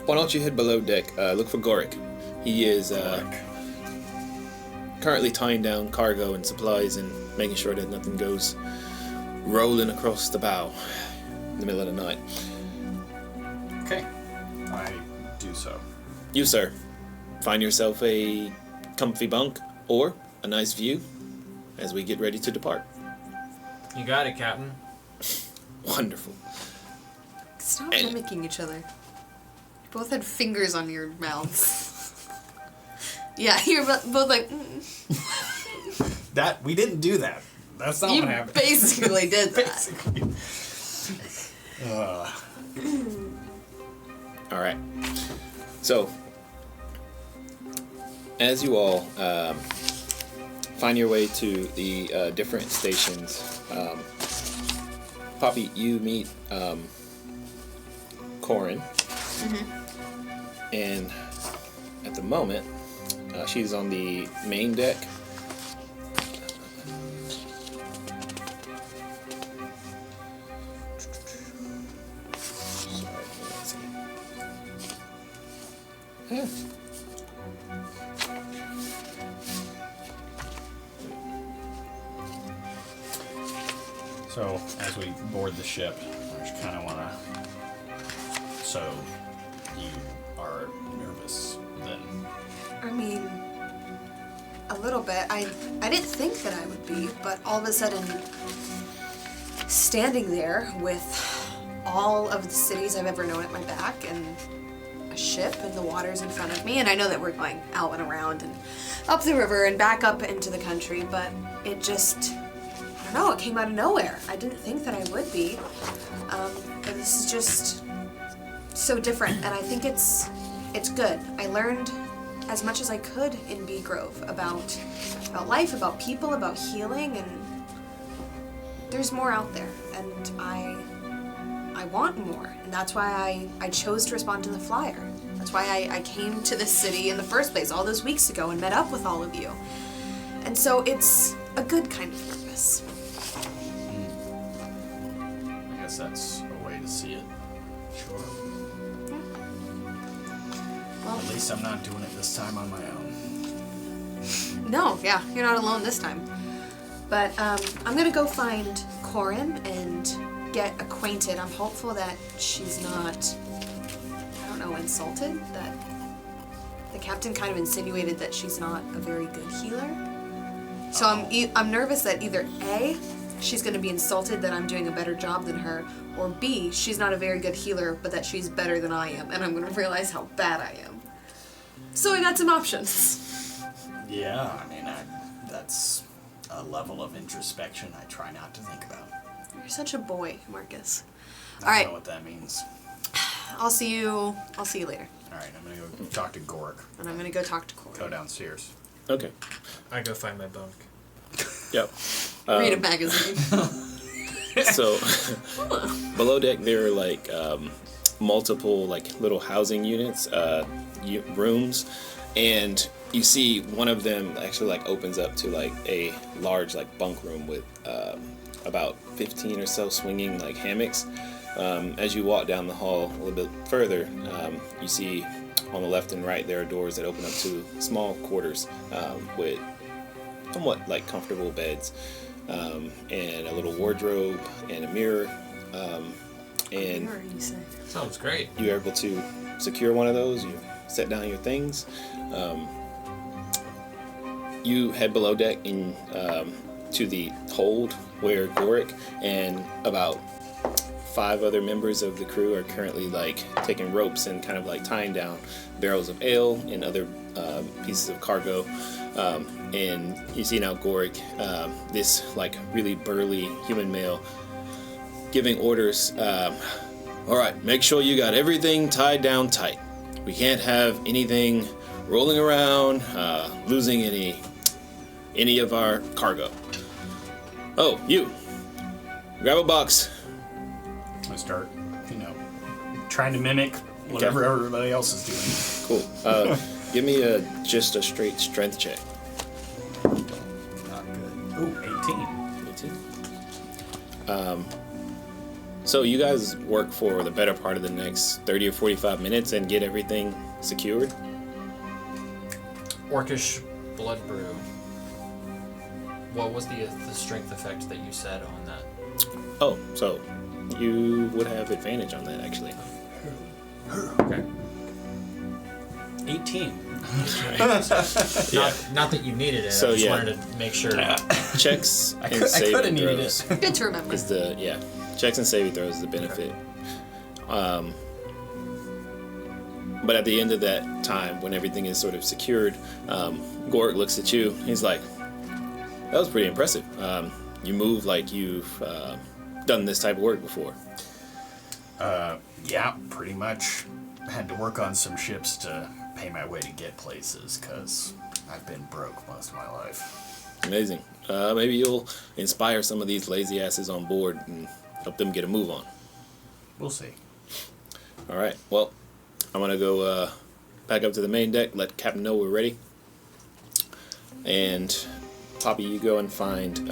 why don't you head below deck? Look for Gorik. He is currently tying down cargo and supplies and making sure that nothing goes rolling across the bow in the middle of the night. Okay. I do so. You, sir, find yourself a comfy bunk or a nice view as we get ready to depart. You got it, Captain. Wonderful. Stop mimicking each other. You both had fingers on your mouths. Yeah, you're both like. That we didn't do that. That's not You what happened. basically did that. Basically. All right. So, as you all find your way to the different stations, Poppy, you meet Corin, and at the moment, she's on the main deck. Yeah. So, as we board the ship, I just kind of want to. So, you are nervous then? I mean, a little bit. I didn't think that I would be, but all of a sudden, standing there with all of the cities I've ever known at my back and a ship and the waters in front of me, and I know that we're going out and around and up the river and back up into the country, but it just, I don't know, it came out of nowhere. I didn't think that I would be. And this is just so different, and I think it's good. I learned as much as I could in Bee Grove about life, about people, about healing, and there's more out there, and I want more, and that's why I chose to respond to the flyer. That's why I came to this city in the first place all those weeks ago and met up with all of you. And so it's a good kind of purpose. I guess that's a way to see it. Sure. Well, At least I'm not doing it this time on my own. no, yeah, you're not alone this time. But I'm gonna go find Corin and get acquainted. I'm hopeful that she's not, I don't know, insulted. That the captain kind of insinuated that she's not a very good healer. So I'm nervous that either A, she's going to be insulted that I'm doing a better job than her, or B, she's not a very good healer, but that she's better than I am, and I'm going to realize how bad I am. So I got some options. Yeah, I mean, that's a level of introspection I try not to think about. You're such a boy, Marcus. I All right, don't know what that means. I'll see you later. All right, I'm gonna go talk to Gorik. And I'm going to go talk to Go Corin. downstairs. Okay. I go find my bunk. Yep. Read a magazine. So below deck there are like multiple like little housing units, rooms, and you see one of them actually like opens up to like a large like bunk room with about 15 or so swinging like hammocks. As you walk down the hall a little bit further, you see on the left and right there are doors that open up to small quarters with somewhat like comfortable beds, and a little wardrobe and a mirror, and Mirror, you say. Sounds great. you're able to secure one of those. You set down your things. You head below deck to the hold where Gorik and about 5 other members of the crew are currently like taking ropes and kind of like tying down barrels of ale and other pieces of cargo. And you see now Gorik, this like really burly human male, giving orders. All right, make sure you got everything tied down tight. We can't have anything rolling around, losing any of our cargo. Oh, you. Grab a box. I start, trying to mimic whatever everybody else is doing. Cool. Give me just a straight strength check. Not good. Ooh, 18. 18. So you guys work for the better part of the next 30 or 45 minutes and get everything secured? Orcish blood brew. What was the strength effect that you said on that? Oh, so you would have advantage on that, actually. Okay. 18. Yeah. Not that you needed it. So, I just yeah. wanted to make sure. Checks I and could saving have needed throws it. Good to remember. is checks and saving throws is the benefit. But at the end of that time, when everything is sort of secured, Gorik looks at you. He's like, "That was pretty impressive. You move like you've done this type of work before." Yeah, pretty much. Had to work on some ships to pay my way to get places, because I've been broke most of my life. Amazing. Maybe you'll inspire some of these lazy asses on board and help them get a move on. We'll see. All right. Well, I'm gonna go back up to the main deck. Let Captain know we're ready. And Poppy, you go and find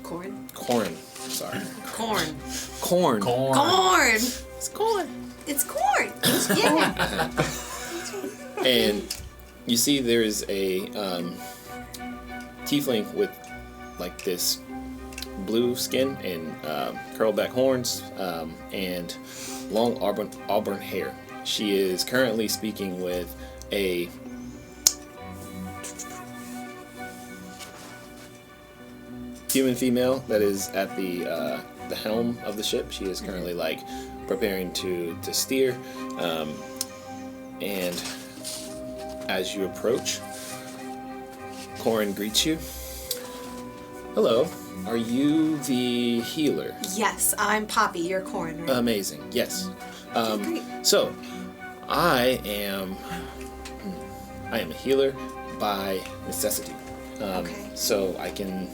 Corn. Corn. Sorry. Corn. Corn. Corn. It's corn. It's corn. Yeah. And you see there's a tiefling with like this blue skin and curled back horns and long auburn hair. She is currently speaking with a human female that is at the helm of the ship. She is currently like preparing to steer, and as you approach, Corin greets you. Hello, are you the healer? Yes, I'm Poppy. You're Corn, right? Amazing, yes. Great. So, I am a healer by necessity. Okay. So I can,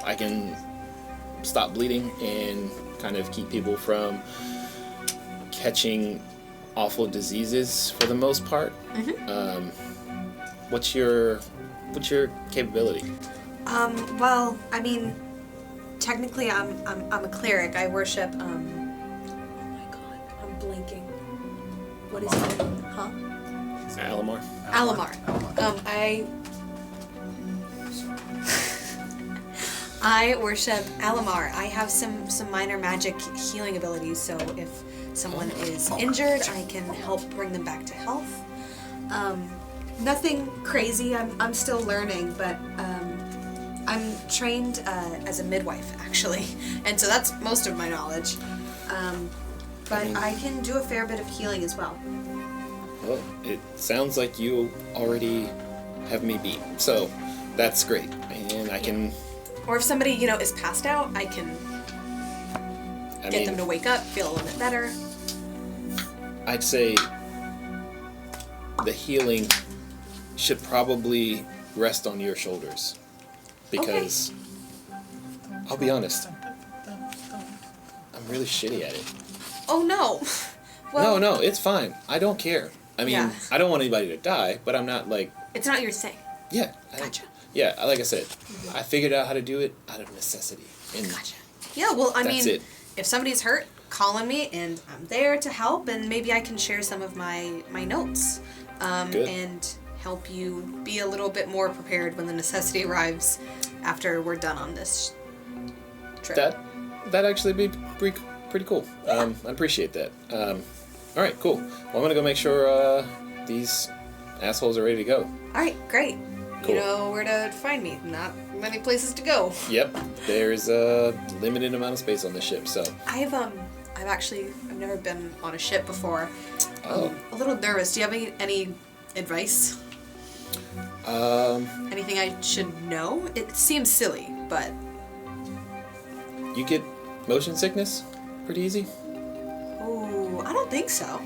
I can stop bleeding and kind of keep people from catching awful diseases for the most part. Mm-hmm. What's your capability? Well, I mean, technically, I'm a cleric. I worship. Oh my God, I'm blanking. What is it? Huh? Alamar? Alamar. I worship Alamar. I have some minor magic healing abilities, so if someone is injured, I can help bring them back to health. Nothing crazy. I'm still learning, but I'm trained as a midwife, actually, and so that's most of my knowledge. But I can do a fair bit of healing as well. Well, it sounds like you already have me beat, so that's great, and I can. Or if somebody, is passed out, I can get them to wake up, feel a little bit better. I'd say the healing should probably rest on your shoulders, because I'll be honest, I'm really shitty at it. Oh no. Well, No, it's fine. I don't care. I mean, Yeah. I don't want anybody to die, but I'm not like, it's not your thing. yeah. Gotcha. Yeah, like I said, I figured out how to do it out of necessity. And Gotcha. Yeah, well, I That's mean, it. if somebody's hurt, call on me, and I'm there to help, and maybe I can share some of my notes, Good. and help you be a little bit more prepared when the necessity arrives after we're done on this trip. That'd actually be pretty cool. I appreciate that. All right, cool. Well, I'm gonna go make sure these assholes are ready to go. All right, great. Cool. You know where to find me. Not many places to go. Yep, there's a limited amount of space on the ship, so. I've never been on a ship before. Oh. A little nervous. Do you have any advice? Anything I should know? It seems silly, but You get motion sickness pretty easy. oh, I don't think so.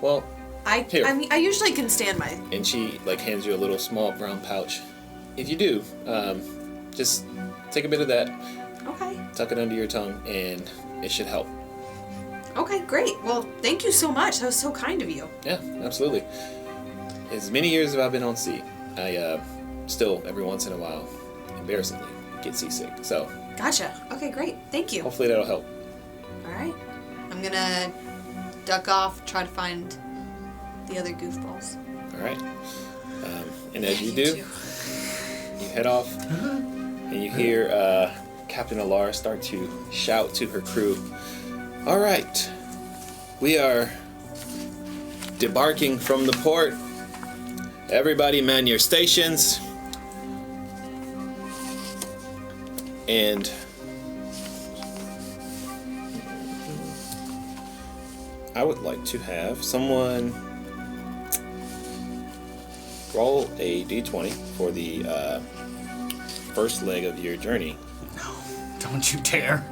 Well, Here. I mean, I usually can stand my. and she like hands you a little small brown pouch. If you do, just take a bit of that, Okay. tuck it under your tongue, and it should help. Okay, great. Well, thank you so much. That was so kind of you. Yeah, absolutely. As many years as I've been on sea, I still every once in a while, embarrassingly, get seasick. So Gotcha. Okay, great. Thank you. hopefully that'll help. All right. I'm gonna duck off, try to find the other goofballs. All right. And as you do, you head off, and you hear Captain Alara start to shout to her crew. All right, we are debarking from the port. Everybody man your stations. And I would like to have someone roll a d20 for the first leg of your journey. No, don't you dare.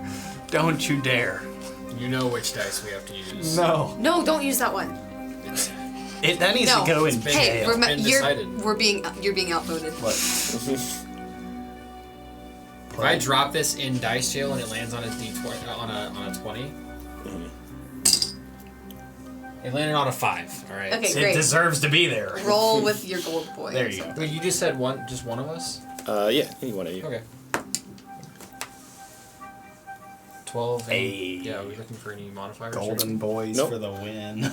Don't you dare. You know which dice we have to use. No. No, don't use that one. That needs No. to go in been- Hey, jail. been decided. you're being outvoted. What? If I drop this in dice jail and it lands on a d20 on a 20, it landed on a 5. All right. Okay, It great. deserves to be there. Roll with your gold points. There you go. Wait, you just said just one of us? Yeah, any one of you. Okay. 12. And, Hey. yeah, are we looking for any modifiers? Golden boys Nope. for the win.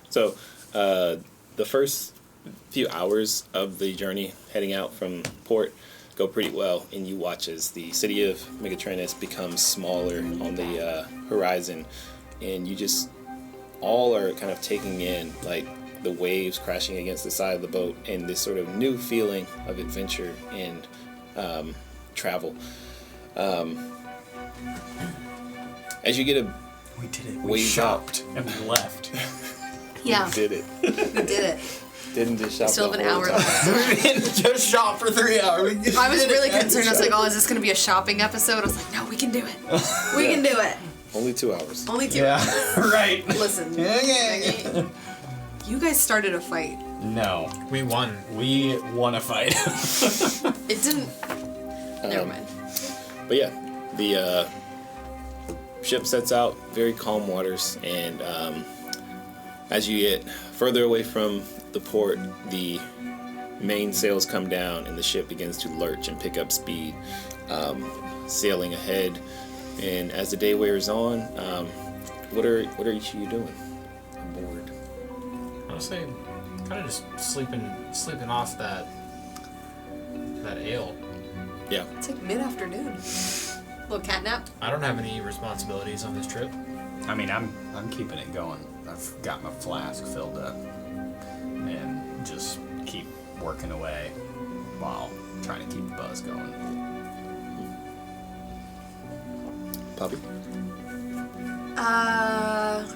So, the first few hours of the journey heading out from port go pretty well, and you watch as the city of Megatronus becomes smaller on the horizon, and you just all are kind of taking in like the waves crashing against the side of the boat and this sort of new feeling of adventure and travel. As you get a We did it. We We shopped and we left. Yeah, did it, we did it. didn't just shop. Still have the an whole hour time. left. We didn't just shop for 3 hours. I was really concerned. I was like, oh, is this going to be a shopping episode? I was like, no, we can do it. We can do it. Only 2 hours. Only 2 Yeah, hours. right. Listen, Okay. you guys started a fight. No, We won. we won a fight. It didn't. Never Um, mind. But yeah, the ship sets out, very calm waters, and as you get further away from the port, the main sails come down and the ship begins to lurch and pick up speed, sailing ahead. And as the day wears on, what are each of you doing aboard? Honestly, kind of just sleeping off that ale. Yeah. It's like mid-afternoon. Little cat nap. I don't have any responsibilities on this trip. I mean, I'm keeping it going. I've got my flask filled up and just keep working away while trying to keep the buzz going. Poppy?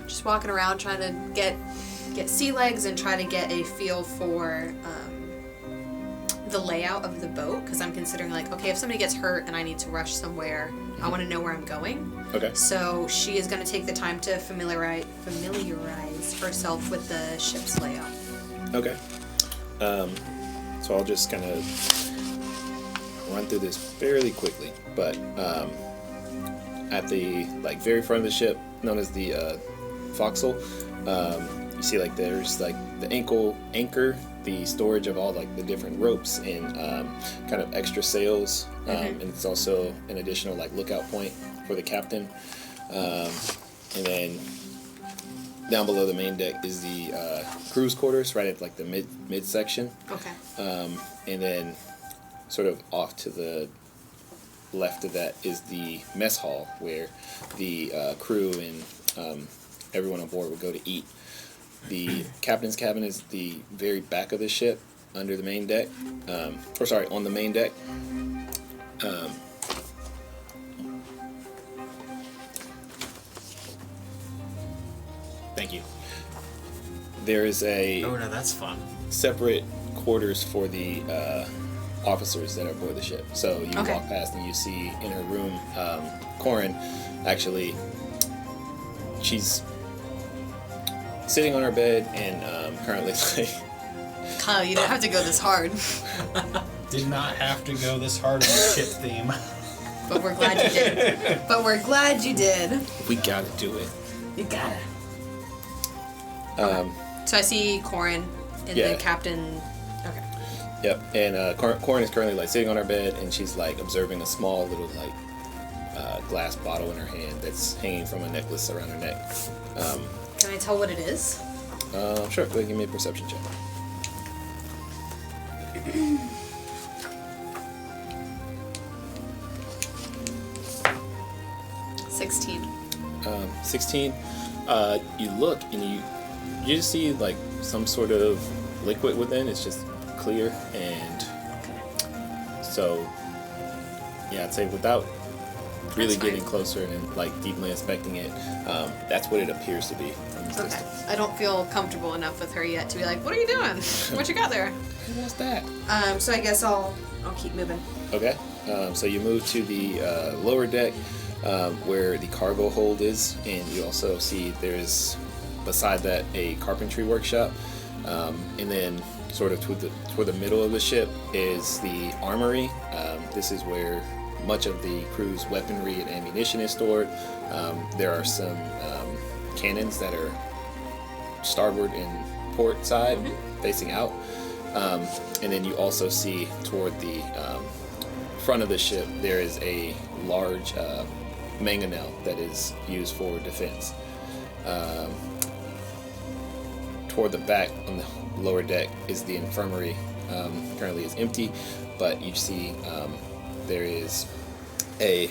Just walking around trying to get sea legs and try to get a feel for the layout of the boat, because I'm considering like, okay, if somebody gets hurt and I need to rush somewhere, I want to know where I'm going. Okay. So she is going to take the time to familiarize herself with the ship's layout. Okay. So I'll just kind of run through this fairly quickly, but at the like very front of the ship, known as the forecastle, you see like there's like the anchor, the storage of all like the different ropes and kind of extra sails, and it's also an additional like lookout point for the captain, and then down below the main deck is the crew's quarters, right at like the mid section. Okay. And then sort of off to the left of that is the mess hall where the crew and everyone on board would go to eat. The captain's cabin is the very back of the ship, under the main deck, on the main deck. Thank you. There is a Oh no, that's fun. separate quarters for the officers that are aboard the ship. So you Okay. walk past and you see in her room, Corin, actually, she's sitting on her bed and currently like, Kyle, you don't have to go this hard, Did not have to go this hard on the ship theme. but we're glad you did. But we're glad you did. we gotta do it. You got it. So I see Corin in Yeah. the captain. Okay. Yep, and Corin is currently like sitting on her bed, and she's like observing a small little like glass bottle in her hand that's hanging from a necklace around her neck. Can I tell what it is? Sure, go ahead and give me a perception check. $16. 16. You look and you just see like some sort of liquid within. It's just clear, and so yeah, I'd say without really That's fine. getting closer and like deeply inspecting it, that's what it appears to be from this Okay. distance. I don't feel comfortable enough with her yet to be like, what are you doing? What you got there? What's that? So I guess I'll keep moving. Okay, so you move to the lower deck where the cargo hold is, and you also see there's beside that a carpentry workshop, and then sort of toward the middle of the ship is the armory. This is where much of the crew's weaponry and ammunition is stored. There are some cannons that are starboard and port side facing out. And then you also see toward the front of the ship there is a large mangonel that is used for defense. Toward the back on the lower deck is the infirmary. Currently is empty, but you see there is a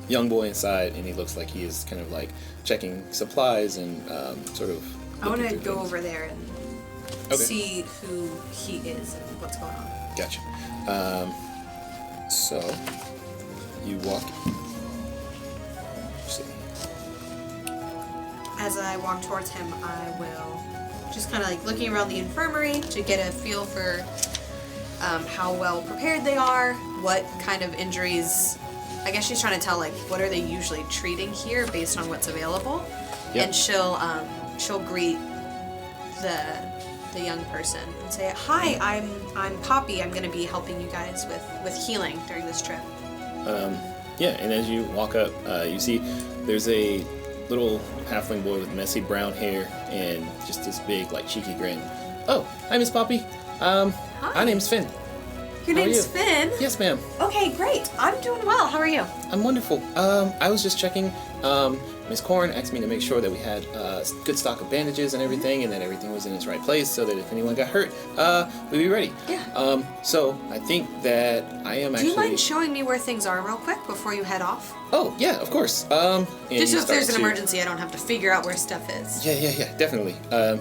young boy inside, and he looks like he is kind of like checking supplies and sort of. I want to looking through go things. over there and Okay. see who he is and what's going on. Gotcha. So you walk. Let's see. As I walk towards him, I will just kind of like looking around the infirmary to get a feel for how well prepared they are, what kind of injuries. I guess she's trying to tell like what are they usually treating here based on what's available, Yep. and she'll greet the young person and say, "Hi, I'm Poppy. I'm going to be helping you guys with healing during this trip." Yeah, and as you walk up, you see there's a little halfling boy with messy brown hair and just this big, like, cheeky grin. Oh, hi, Miss Poppy. My name's Finn. Your How are name's you? Finn. Yes, ma'am. Okay, great. I'm doing well. How are you? I'm wonderful. I was just checking. Miss Corrin asked me to make sure that we had good stock of bandages and everything, and that everything was in its right place, so that if anyone got hurt, we'd be ready. Yeah. So I think that I am Do actually. you mind showing me where things are real quick before you head off? Oh yeah, of course. And Just you so if there's an start to- emergency, I don't have to figure out where stuff is. Yeah, definitely.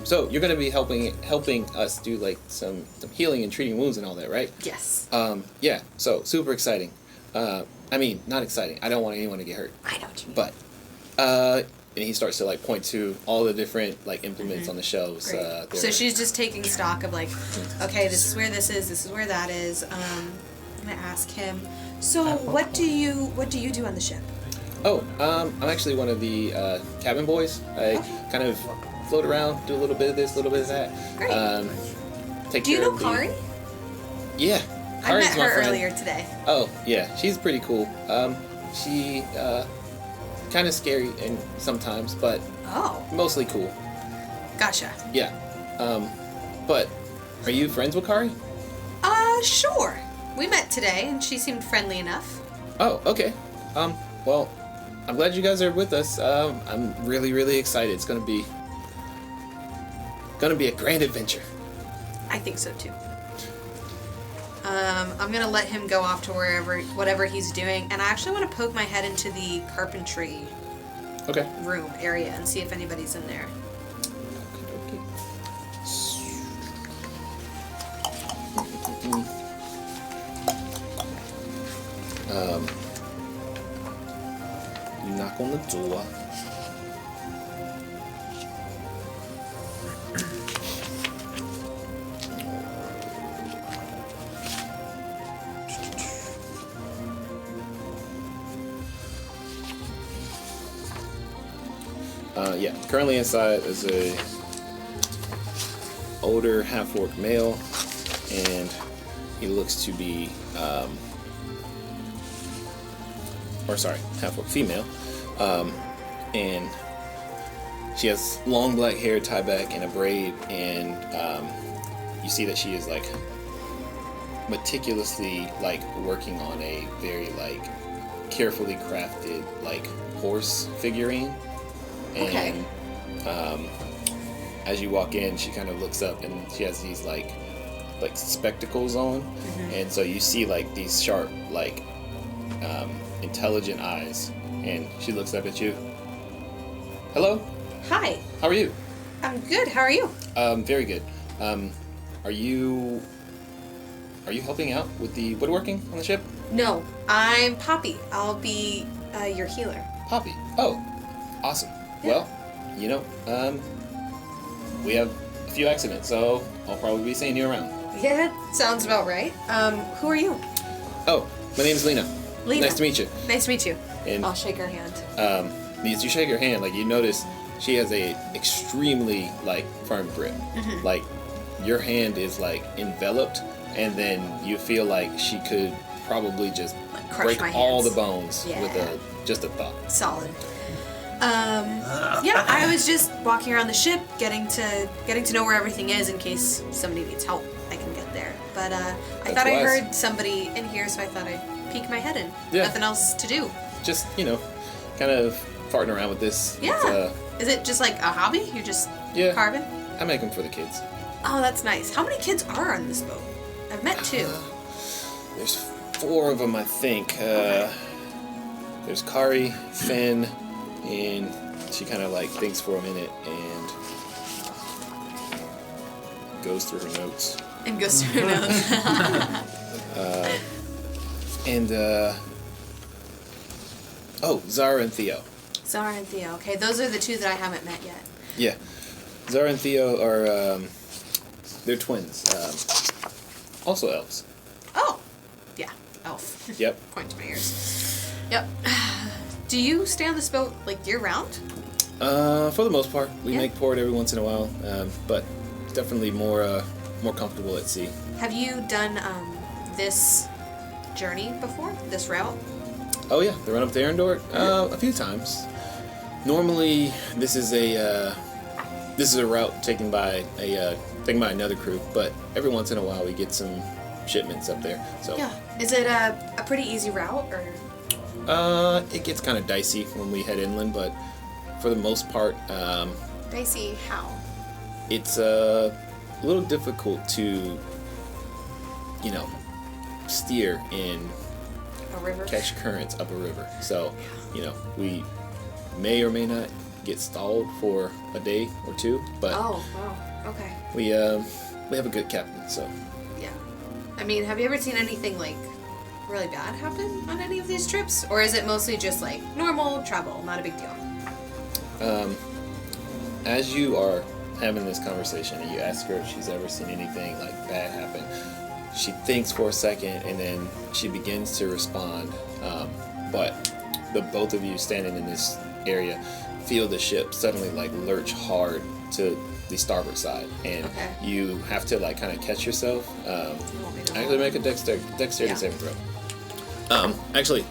So you're gonna be helping us do like some healing and treating wounds and all that, right? Yes. Yeah. So super exciting. I mean, not exciting. I don't want anyone to get hurt. I know what you mean. But, and he starts to like point to all the different like implements on the shelves. Great. So she's just taking stock of like, okay, this is where this is where that is. I'm gonna ask him. So what do you do on the ship? Oh, I'm actually one of the cabin boys. I kind of float around, do a little bit of this, a little bit of that. Great. Take Do you care know of the- Kari? Yeah. I Kari's met my her friend. earlier today. Oh, yeah, she's pretty cool. She kind of scary and sometimes, but Oh, mostly cool. gotcha. Yeah. But are you friends with Kari? Sure. We met today, and she seemed friendly enough. Oh, okay. Well, I'm glad you guys are with us. I'm really, really excited. It's gonna be a grand adventure. I think so too. I'm gonna let him go off to whatever he's doing, and I actually want to poke my head into the carpentry Okay. room area and see if anybody's in there. You knock on the door. Yeah, currently inside is a older half-orc male, and he looks to be, half-orc female, and she has long black hair tied back in a braid, and you see that she is like meticulously like working on a very like carefully crafted like horse figurine. And as you walk in, she kind of looks up and she has these like spectacles on, and so you see like these sharp like intelligent eyes, and she looks up at you. Hello, Hi, how are you? I'm good. How are you? Very good. Are you helping out with the woodworking on the ship? No, I'm Poppy. I'll be your healer. Poppy. Oh, awesome. Yeah. Well, we have a few accidents, so I'll probably be seeing you around. Yeah, that sounds about right. Who are you? Oh, my name's Lena. Lena. Nice to meet you. Nice to meet you. And I'll shake her hand. as you shake her hand, like you notice she has a extremely like firm grip. Like your hand is like enveloped, and then you feel like she could probably just Like, crush break my all hands. the bones Yeah. with just a thought. Solid. Yeah, I was just walking around the ship, getting to know where everything is in case somebody needs help. I can get there. But I That's thought I wise. heard somebody in here, so I thought I'd peek my head in. Yeah. Nothing else to do. Just kind of farting around with this. Yeah. Is it just like a hobby? You're just Yeah. carving? I make them for the kids. Oh, that's nice. How many kids are on this boat? I've met two. There's 4 of them, I think. There's Kari, Finn, and she kind of like thinks for a minute and goes through her notes. And goes through notes. And Zara and Theo. Zara and Theo. Okay, those are the two that I haven't met yet. Yeah, Zara and Theo are they're twins. Also elves. Oh, yeah, elf. Yep. Point to my ears. Yep. Do you stay on this boat like year round? For the most part, we Yeah. make port every once in a while, but it's definitely more comfortable at sea. Have you done this journey before? This route? Oh yeah, the run up to Arendor? A few times. Normally, this is a route taken by another crew, but every once in a while we get some shipments up there. So Yeah. Is it a pretty easy route or? it gets kind of dicey when we head inland, but for the most part, Dicey how? it's a little difficult to, steer in A river? catch currents up a river. So, we may or may not get stalled for a day or two, but Oh, wow. Okay. we have a good captain. So Yeah. I mean, have you ever seen anything like really bad happen on any of these trips? Or is it mostly just like normal travel, not a big deal? as you are having this conversation and you ask her if she's ever seen anything like bad happen, she thinks for a second and then she begins to respond. But the both of you standing in this area feel the ship suddenly like lurch hard to the starboard side, and Okay. you have to like kind of catch yourself. You want me to Actually, make a dexterity Yeah. saving throw. Actually,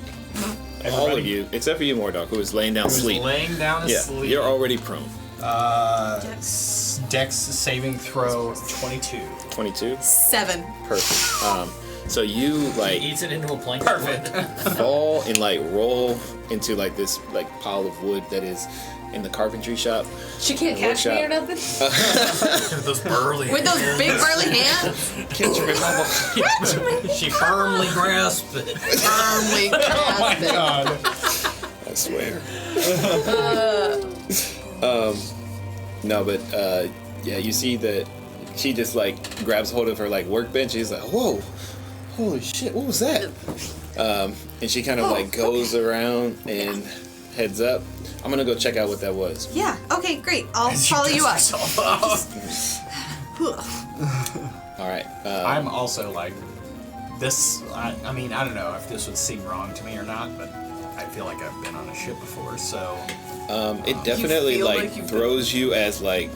all of Everybody? you except for you, Mordok, who is laying down Who's sleep. laying down Yeah, asleep. you're already prone. Dex saving throw 22. 22. 7. Perfect. So you like Eats it into a plank. Perfect. fall and like roll into like this like pile of wood that is in the carpentry shop. She can't The catch me or workshop. nothing? Those burly. With those big burly hands? Catch me. She firmly grasped it. Firmly grasped it. God. I swear. No, but yeah, you see that she just like grabs hold of her like workbench. She's like, "Whoa, holy shit, what was that?" And she kind of like goes around and heads up. I'm gonna go check out what that was. Yeah. Okay. Great. I'll follow you up. All right. I'm also like this. I mean, I don't know if this would seem wrong to me or not, but I feel like I've been on a ship before, so. It definitely feel like like you've throws you as like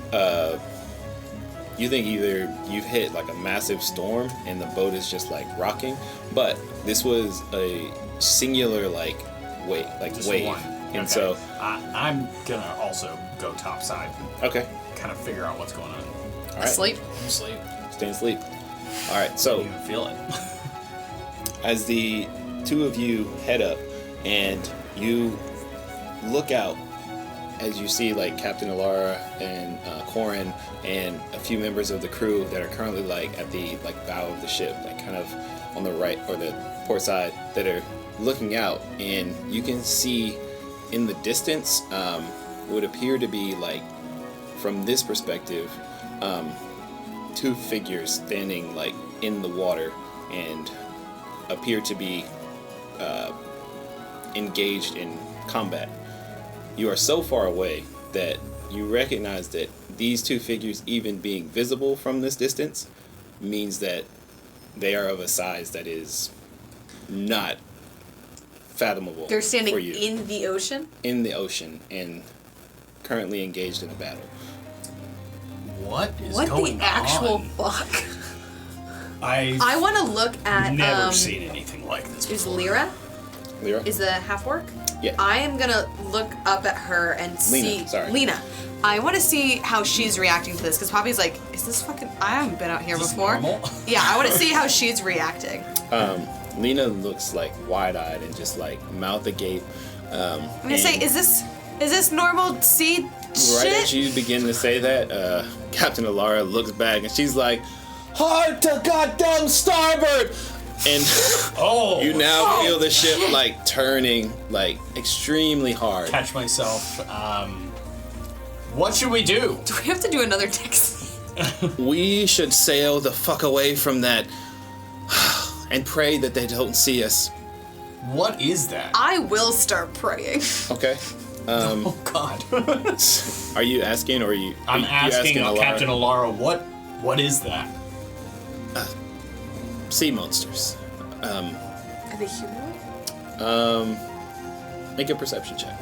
you think either you've hit like a massive storm and the boat is just like rocking, but this was a singular like Just wave, one. and Okay. so I'm gonna also go topside, okay, kind of figure out what's going on. all right, Asleep. I'm asleep. stay asleep. All right, I so don't even feel it. as the two of you head up and you look out as you see like Captain Alara and Corin and a few members of the crew that are currently like at the like bow of the ship, like kind of on the right or the port side, that are looking out, and you can see in the distance would appear to be like from this perspective two figures standing like in the water and appear to be engaged in combat. You are so far away that you recognize that these two figures, even being visible from this distance, means that they are of a size that is not fathomable. They're standing for you. in the ocean. In the ocean and currently engaged in a battle. What is What going the actual on? fuck? I've I want to look at. never seen anything like this Is before. Lyra? Lyra? Is the half orc? Yeah. I am gonna look up at her and see. sorry. Lena. I want to see how she's reacting to this because Poppy's like, "Is this fucking? I haven't been out here Is this before." normal? Yeah, I want to see how she's reacting. Lena looks like wide-eyed and just like mouth agape. I'm gonna say, "Is this normal sea Right shit?" as you begin to say that, Captain Alara looks back and she's like, "Hard to goddamn starboard!" And Oh! you now feel the ship like turning like extremely hard. Catch myself. What should we do? Do we have to do another text? We should sail the fuck away from that and pray that they don't see us. What is that? I will start praying. Okay. Oh God! Are you asking or are you? I'm you asking Alara? Captain Alara. What is that? Sea monsters. Are they humanoid? Make a perception check.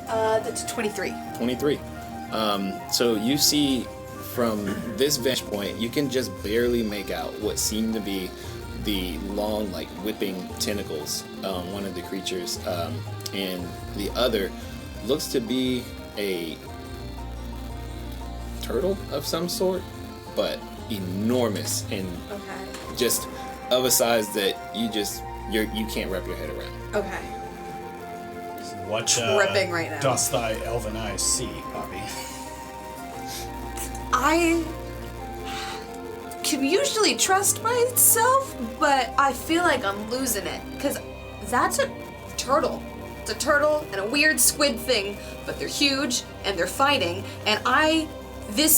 That's 23. 23. So you see from this vantage point, you can just barely make out what seem to be the long, like whipping tentacles on one of the creatures, and the other looks to be a turtle of some sort, but enormous and Okay. just of a size that you can't wrap your head around. Okay. What Tripping right now. dost thy elven eyes see, Poppy? I can usually trust myself, but I feel like I'm losing it because that's a turtle. It's a turtle and a weird squid thing, but they're huge and they're fighting. And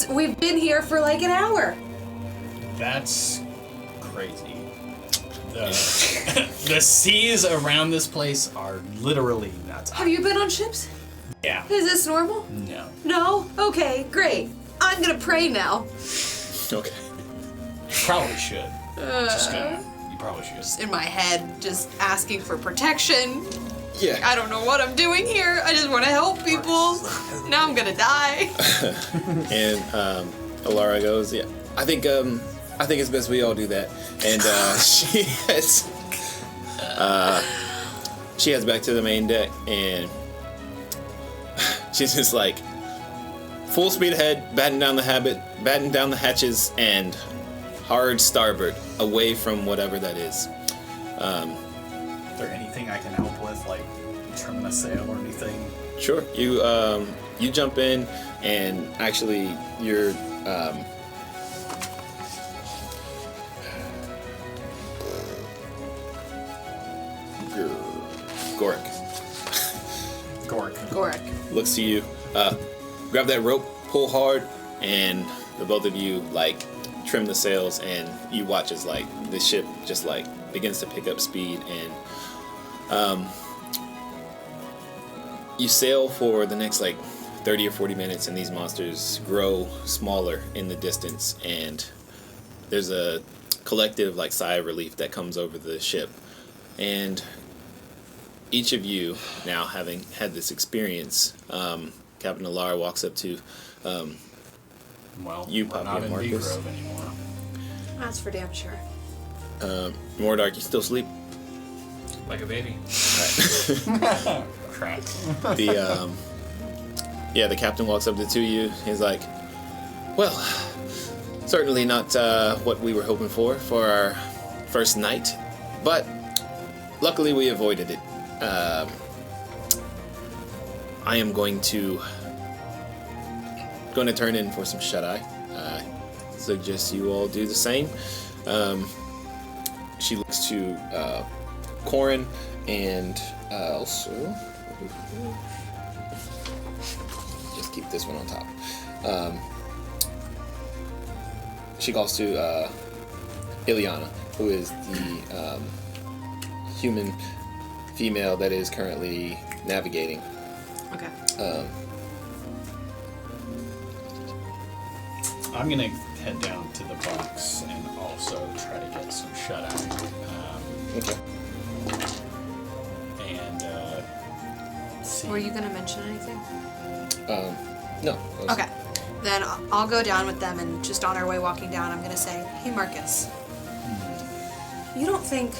we've been here for like an hour. That's crazy. The seas around this place are literally nuts. Have you been on ships? Yeah. Is this normal? No. No? Okay, great. I'm gonna pray now. Okay. Probably should. You probably should. In my head, just asking for protection. Yeah. I don't know what I'm doing here. I just want to help people. Now I'm gonna die. And Alara goes, "Yeah, I think it's best we all do that." And she heads back to the main deck, and she's just like full speed ahead, batten down the hatches, and hard starboard away from whatever that is. Is there anything I can help with, like trimming a sail or anything? Sure, you jump in, and actually you're Gorik. looks to you, grab that rope, pull hard, and the both of you like trim the sails, and you watch as like the ship just like begins to pick up speed, and you sail for the next like 30 or 40 minutes, and these monsters grow smaller in the distance, and there's a collective like sigh of relief that comes over the ship. And each of you, now having had this experience, Captain Alara walks up to Well, you, we're Poppy not and in Marcus. B-Grove anymore. That's for damn sure. Mordark, you still sleep? Like a baby. Crap. The captain walks up to the two of you. He's like, well, certainly not what we were hoping for our first night, but luckily we avoided it. I am going to turn in for some shut-eye. Suggest you all do the same. She looks to Corin and also just keep this one on top. She calls to Ileana, who is the human female that is currently navigating. Okay. I'm gonna head down to the box and also try to get some shut-eye. Okay. And see. Were you gonna mention anything? No. Okay. Then I'll go down with them, and just on our way walking down, I'm gonna say, "Hey, Marcus, you don't think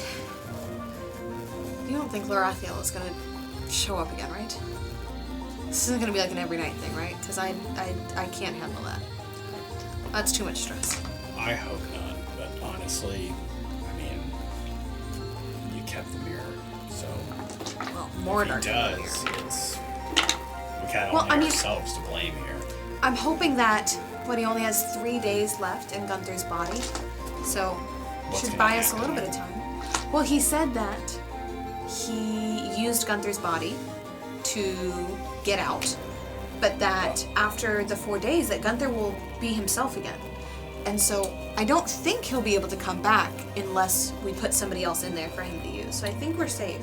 Lorathiel is gonna show up again, right? This isn't gonna be like an every night thing, right? Because I can't handle that. That's too much stress." I hope not, but honestly, I mean, you kept the mirror, so Well, if more he dark. does, it's we kind of Well, only I mean- ourselves to blame here. I'm hoping that he only has 3 days left in Gunther's body, so What's should gonna buy us a happen? little bit of time. Well, he said that he used Gunther's body to get out, but that after the 4 days that Gunther will be himself again. And so I don't think he'll be able to come back unless we put somebody else in there for him to use. So I think we're safe.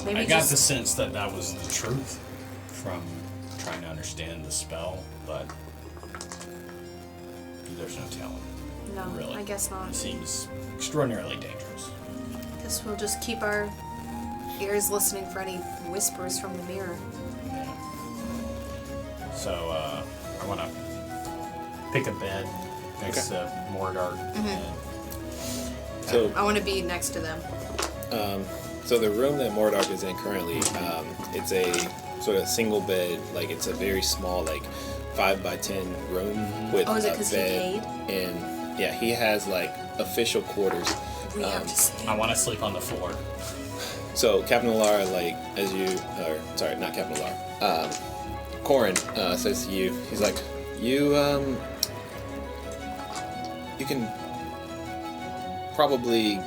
Maybe I got just the sense that that was the truth from trying to understand the spell, but there's no telling. no, Really, I guess not. It seems extraordinarily dangerous. Guess we'll just keep our ears listening for any whispers from the mirror. Yeah. So I want to pick a bed next to Mordark. So I want to be next to them. So the room that Mordark is in currently, it's a sort of single bed, like it's a very small, like 5x10 room with Oh, is it a 'cause he bed, and yeah, he has like official quarters. We have to sleep. I want to sleep on the floor. So Captain Alara, like as you, or sorry, not Captain Alara, Corin says to you, he's like, you can probably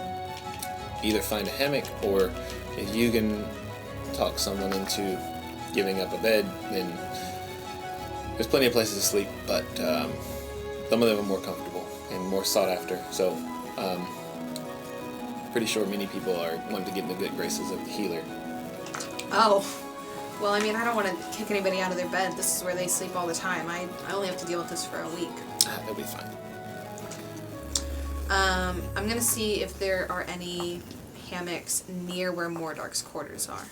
either find a hammock, or if you can talk someone into giving up a bed, then there's plenty of places to sleep, but some of them are more comfortable and more sought after. So pretty sure many people are wanting to get in the good graces of the healer. Oh. Well, I mean, I don't want to kick anybody out of their bed. This is where they sleep all the time. I only have to deal with this for a week. That'll be fine. I'm gonna see if there are any hammocks near where Mordark's quarters are.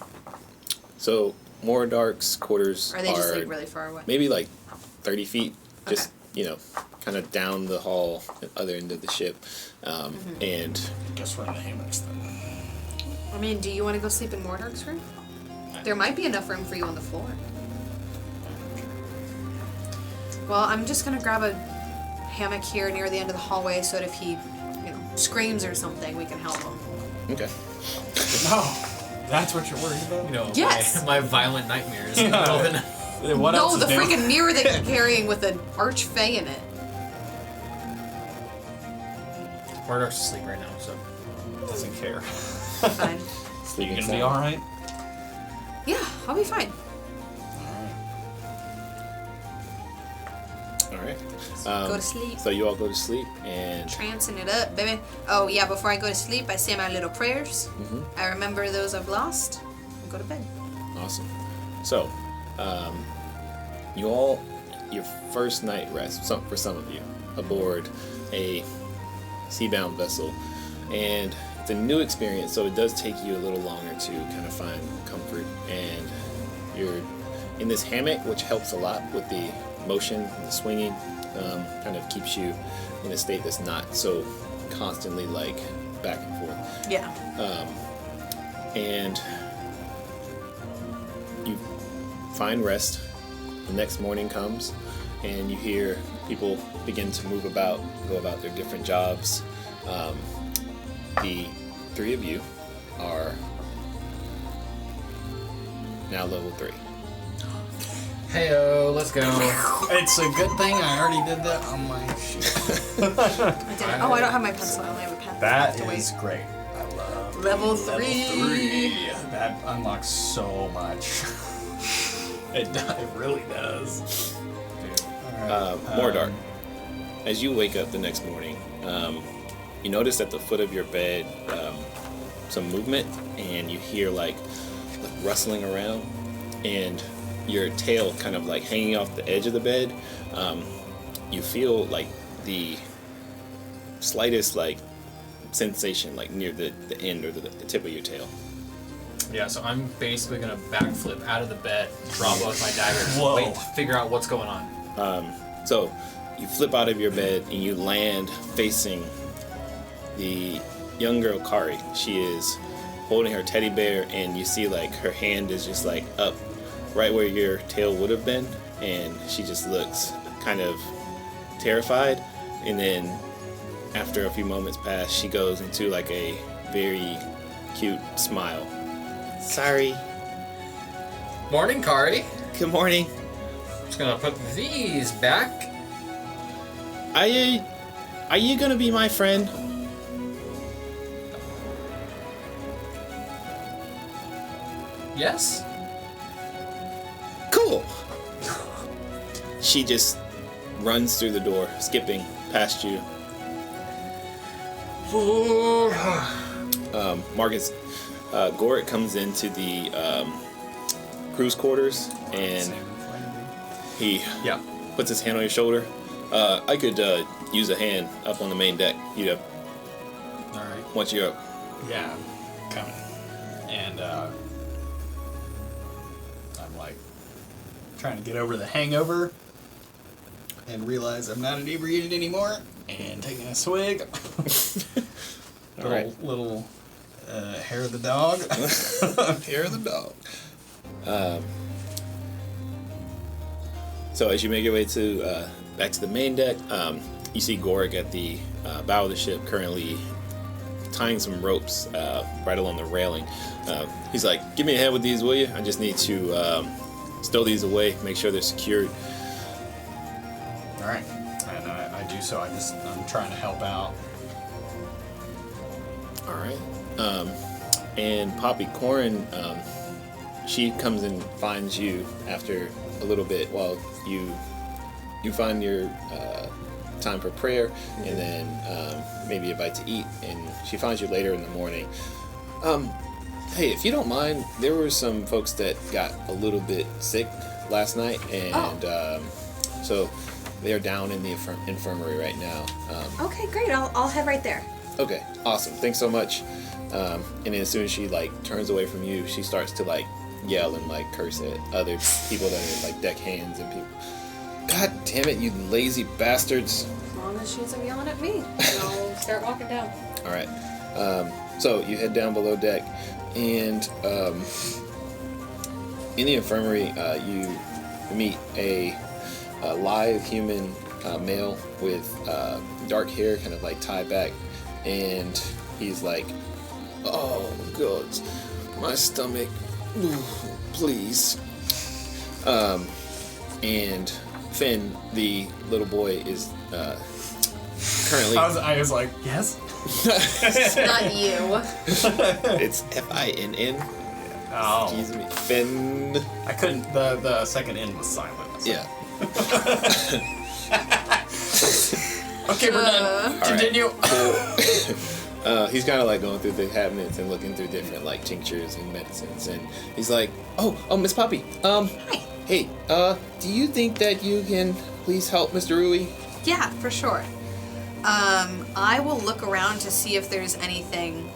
So Mordark's quarters Or are they just like really far away? maybe like 30 feet, just, Okay. kind of down the hall at the other end of the ship. And Guess we're in the hammocks then. I mean, do you want to go sleep in Mordark's room? There might be enough room for you on the floor. Well, I'm just gonna grab a hammock here near the end of the hallway so that if he, screams or something, we can help him. okay. No, that's what you're worried about? You know, Yes! my violent nightmares in the middle of the night. What no, else is the there? freaking mirror that you're carrying with an archfey in it. Mordark's asleep right now, so. Doesn't care. Fine. You Sleeping gonna be sound. alright? Yeah, I'll be fine. All right. Go to sleep. So you all go to sleep, and Trancing it up, baby. Oh, yeah, before I go to sleep, I say my little prayers. I remember those I've lost, and go to bed. awesome. So, you all, your first night rest, for some of you, aboard a seabound vessel, and it's a new experience, so it does take you a little longer to kind of find comfort, and you're in this hammock, which helps a lot with the motion, the swinging, kind of keeps you in a state that's not so constantly like back and forth. Yeah. And you find rest. The next morning comes, and you hear people begin to move about, go about their different jobs. The three of you are now level 3. Heyo, let's go. It's a good thing I already did that on my sheet. I did it. Oh, I don't have my pencil. I only have a pen. That To wait. is great. I love Level level 3. That unlocks so much. It really does. Dude. All right. More dark. As you wake up the next morning, you notice at the foot of your bed some movement, and you hear like rustling around, and your tail kind of like hanging off the edge of the bed. You feel like the slightest like sensation like near the end or the tip of your tail. Yeah, so I'm basically gonna backflip out of the bed, draw both my daggers, Whoa. wait, figure out what's going on. So you flip out of your bed and you land facing the young girl Kari. She is holding her teddy bear, and you see like her hand is just like up right where your tail would have been, and she just looks kind of terrified. And then after a few moments pass, she goes into like a very cute smile. Sorry. Morning, Kari. Good morning. Just gonna put these back. Are you gonna be my friend? Yes? Cool. She just runs through the door, skipping past you. Marcus, Gorick comes into the crew's quarters, and he puts his hand on your shoulder. I could use a hand up on the main deck. All right. Once you're up. Yeah, I'm coming. And I'm like trying to get over the hangover and realize I'm not inebriated anymore, and taking a swig. All right. Little hair of the dog. Hair of the dog. So as you make your way to back to the main deck, you see Gorick at the bow of the ship, currently tying some ropes right along the railing. He's like, "Give me a hand with these, will you? I just need to stow these away, make sure they're secured." All right, and I do so. I'm trying to help out. All right. And Poppy Corin, she comes and finds you after a little bit while you find your time for prayer, and then maybe a bite to eat, and she finds you later in the morning. Hey, if you don't mind, there were some folks that got a little bit sick last night, and so they're down in the infirmary right now. Okay, great. I'll head right there. Okay, awesome. Thanks so much. And then as soon as she like turns away from you, she starts to like yell and like curse at other people that are like deckhands and people. God damn it, you lazy bastards! As long as she isn't yelling at me, I'll start walking down. All right. So you head down below deck, and in the infirmary, you meet a live human male with dark hair, kind of like tied back, and he's like, "Oh God, my stomach, ooh, please." And Finn, the little boy, is currently. I was like, yes. It's not you. It's Finn. Oh, Excuse me, Finn. I couldn't. The second N was silent. So. Yeah. Okay, we're done. Continue. He's kind of like going through the cabinets and looking through different like tinctures and medicines, and he's like, "Oh, Miss Poppy. Hi. Hey, do you think that you can please help Mr. Rui?" Yeah, for sure. I will look around to see if there's anything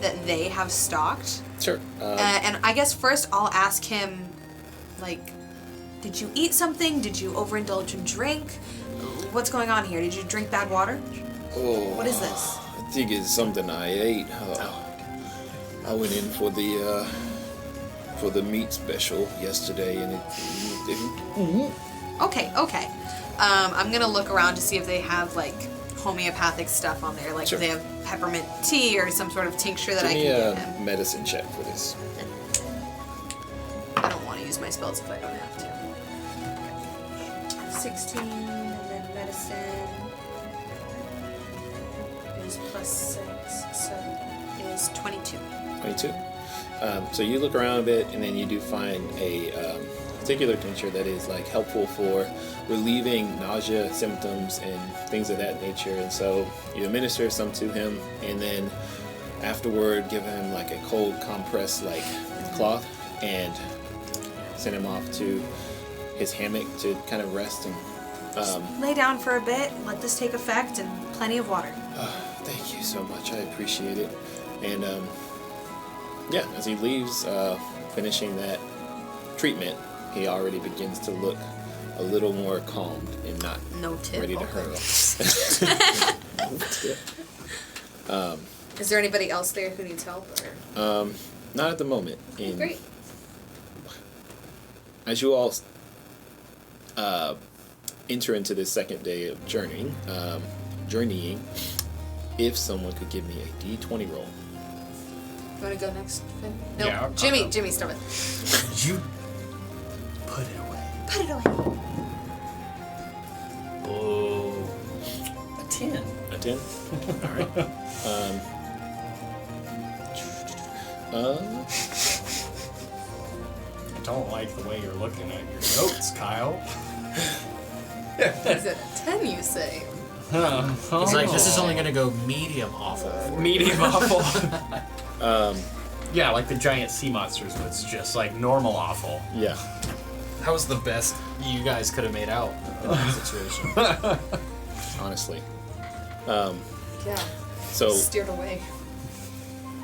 that they have stocked. Sure. And I guess first I'll ask him, like, did you eat something? Did you overindulge in drink? What's going on here? Did you drink bad water? Oh, What is this? I think it's something I ate. I went in for the meat special yesterday, and it Okay. I'm gonna look around to see if they have like homeopathic stuff on there, like Sure. if they have peppermint tea or some sort of tincture that give I me can a give him. medicine check for this. I don't want to use my spells if I don't have to. 16, and then medicine is plus 6, so is 22. 22. So you look around a bit, and then you do find a particular tincture that is like helpful for relieving nausea symptoms and things of that nature. And so you administer some to him, and then afterward give him like a cold compress like cloth, and send him off to his hammock to kind of rest and. Lay down for a bit, let this take effect, and plenty of water. Thank you so much. I appreciate it. And yeah, as he leaves, finishing that treatment, he already begins to look a little more calmed and not No tip. ready to okay. hurl. Is there anybody else there who needs help? Or? Not at the moment. And Great. as you all enter into this second day of journeying, if someone could give me a D20 roll. You want to go next, Finn? No, Yeah, I'll Jimmy, go. Jimmy, stop it. You put it away. Put it away. Oh. A 10. A 10? Alright. I don't like the way you're looking at your notes, Kyle. Is it a 10, you say? It's like, this is only going to go medium awful. Medium awful. Yeah, like the giant sea monsters, but it's just like normal awful. Yeah. That was the best you guys could have made out in that situation. Honestly. Yeah. So, Steered away.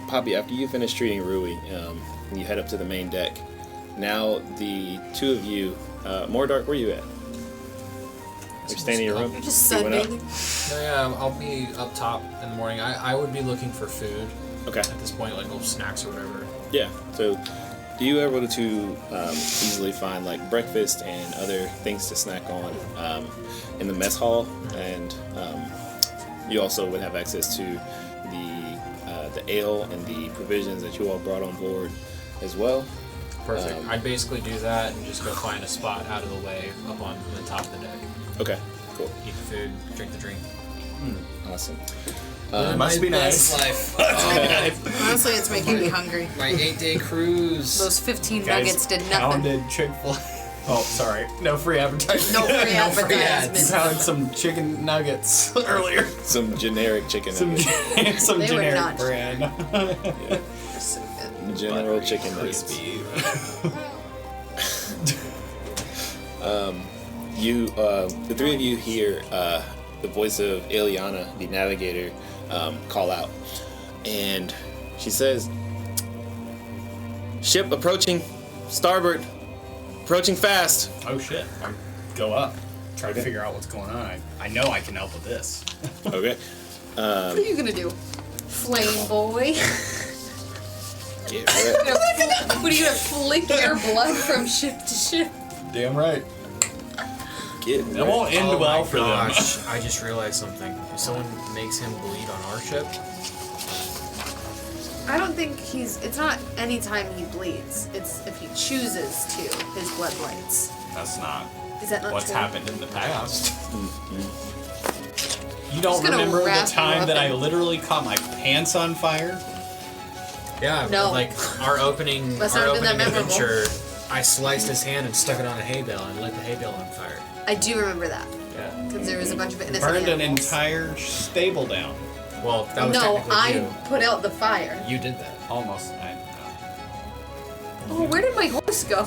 Poppy, after you finish treating Rui, and you head up to the main deck, now the two of you, Mordark, where you at? You're standing in your room? You're just You went up? sunbathing. Yeah, I'll be up top in the morning. I would be looking for food Okay. at this point, like little snacks or whatever. Yeah. So, do you able to easily find like breakfast and other things to snack on in the mess hall? And you also would have access to the ale and the provisions that you all brought on board as well. Perfect. I'd basically do that and just go find a spot out of the way up on the top of the deck. Okay. Cool. Eat the food, drink the drink. Awesome. Must be nice. Life. Honestly, it's making me hungry. My 8-day cruise. Those 15 Guys nuggets did nothing. pounded Chick-fil-A. Oh, sorry. No free advertising. No free free advertisement. ads. Pounded some chicken nuggets earlier. Some generic chicken Some nuggets. some They were generic not brand. They're so good. General chicken nuggets. Crispy. You, the three of you hear the voice of Ileana, the navigator, call out. And she says, "Ship approaching, starboard, approaching fast." Oh shit. Go up. Try to figure out what's going on. I know I can help with this. Okay. What are you gonna do? Flame boy? Get ready. What are you gonna flick your blood from ship to ship? Damn right. Get It ready. won't end well for them. gosh, I just realized something. If someone makes him bleed on our ship, I don't think it's not any time he bleeds. It's if he chooses to, his blood blights. That's not Is that not what's true? happened in the past. You Just don't gonna remember the wrap you time up that I in- literally caught my pants on fire? yeah, No. like our opening, Must not have been that memorable. adventure, I sliced his hand and stuck it on a hay bale and lit the hay bale on fire. I do remember that. Yeah. Because there was a bunch of innocent Burned an animals. entire stable down. Well, that was No, technically I you. put out the fire. You did that. Almost. Oh, where did my horse go?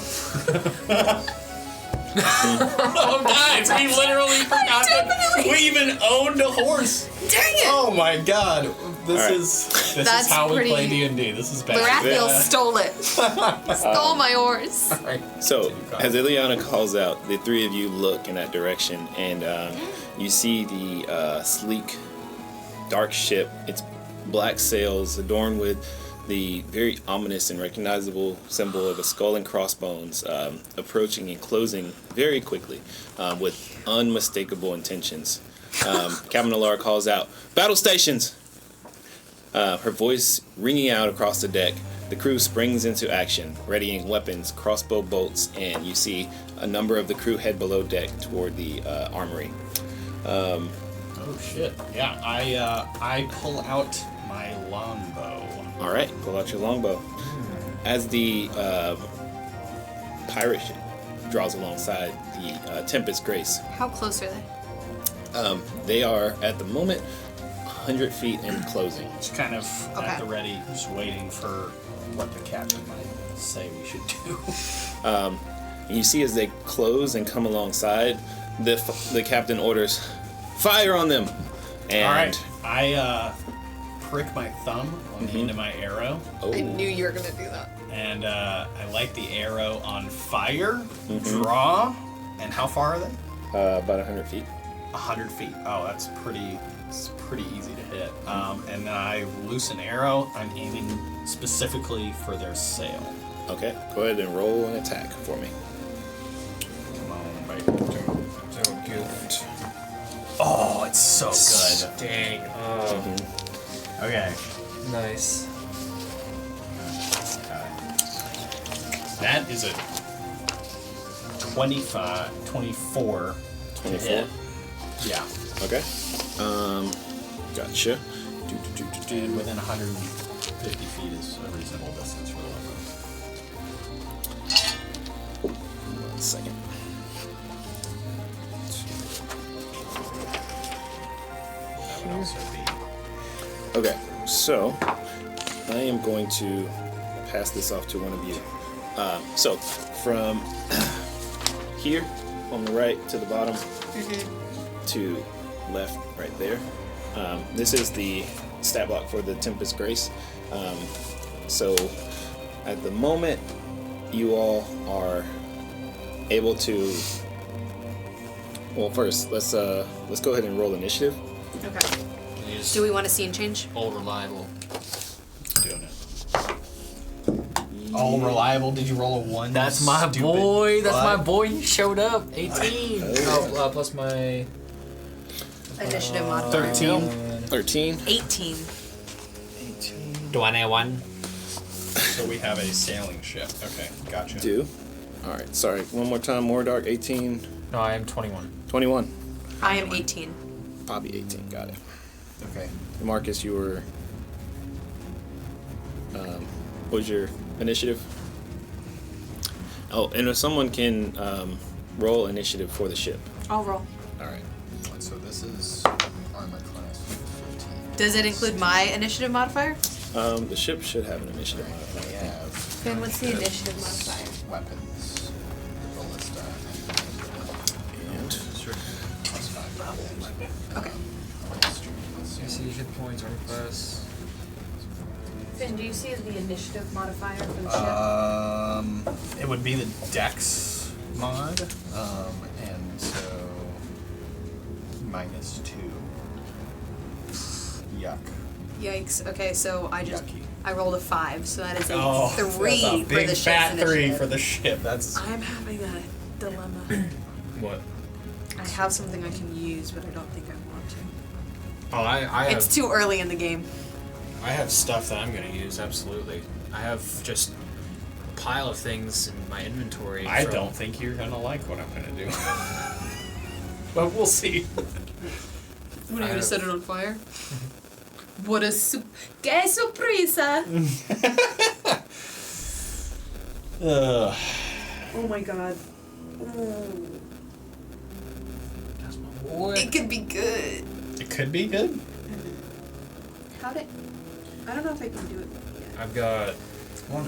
Oh, guys, we literally forgot that we even owned a horse. Dang it! Oh my god. This All right. is That's how we pretty- play D&D. This is bad. Lorathiel Yeah. stole it. Stole my horse. So, as Ileana calls out, the three of you look in that direction, and you see the sleek, dark ship. Its black sails adorned with the very ominous and recognizable symbol of a skull and crossbones, approaching and closing very quickly with unmistakable intentions. Captain Alara calls out, "Battle stations!" Her voice ringing out across the deck. The crew springs into action, readying weapons, crossbow bolts, and you see a number of the crew head below deck toward the armory. Oh shit. Yeah, I pull out my longbow. All right, pull out your longbow. As the pirate ship draws alongside the Tempest Grace, How close are they? they are at the moment 100 feet and closing. Just kind of Okay. at the ready, just waiting for what the captain might say we should do. And you see as they close and come alongside, the captain orders, "Fire on them!" And All right, I prick my thumb on the end of my arrow, oh, I knew you were gonna do that. and I light the arrow on fire. Draw, and how far are they? about 100 feet. 100 feet. Oh, that's pretty. It's pretty easy to hit. And then I loose an arrow. I'm aiming specifically for their sail. Okay, go ahead and roll an attack for me. Come on, baby. So goofed. Oh, it's so good. Dang. Oh. Okay. Nice. That is a 24 to 24? hit. Yeah. Okay. Gotcha. And within 150 feet is a reasonable distance for the weapon. 1 second. That would also be. Okay, so I am going to pass this off to one of you. So from here on the right to the bottom to left right there. This is the stat block for the Tempest Grace. So at the moment, you all are able to. Well, first let's go ahead and roll initiative. Okay. Use Do we want a scene change? all reliable. Doing it. All reliable. Did you roll a 1? That's my stupid boy. That's my butt? boy. You showed up. 18. Oh, plus my Initiative modifier. 13. 13. 18. 21. So we have a sailing ship. Okay, gotcha. Do. All right. Sorry. One more time. More dark. 18. No, I am 21. 21. I am 18. Bobby 18. Got it. Okay. Marcus, you were. What was your initiative? Oh, and if someone can roll initiative for the ship. I'll roll. All right. So this is armor class 15. Does it include my initiative modifier? The ship should have an initiative modifier. We have Ben, what's the initiative modifier? weapons, the ballista, And plus 5. Okay. AC hit points, armor class. Finn, do you see the initiative modifier for the ship? It would be the Dex mod, and so -2. Yuck. Yikes. Okay, so Yucky. I rolled a 5, so that is a Oh, 3 that's a for big the ship's fat 3 initiative. for the ship. That's I'm having a dilemma. What? I have something I can use, but I don't think I want to. Oh, I have. It's too early in the game. I have stuff that I'm gonna use. Absolutely. I have just a pile of things in my inventory. I from- don't think you're gonna like what I'm gonna do. But we'll see. What, are you I gonna have- set it on fire? What a que sorpresa! Ugh. Oh my god. Ooh. That's my boy. It could be good. It could be good. I don't know if I can do it yet. I've got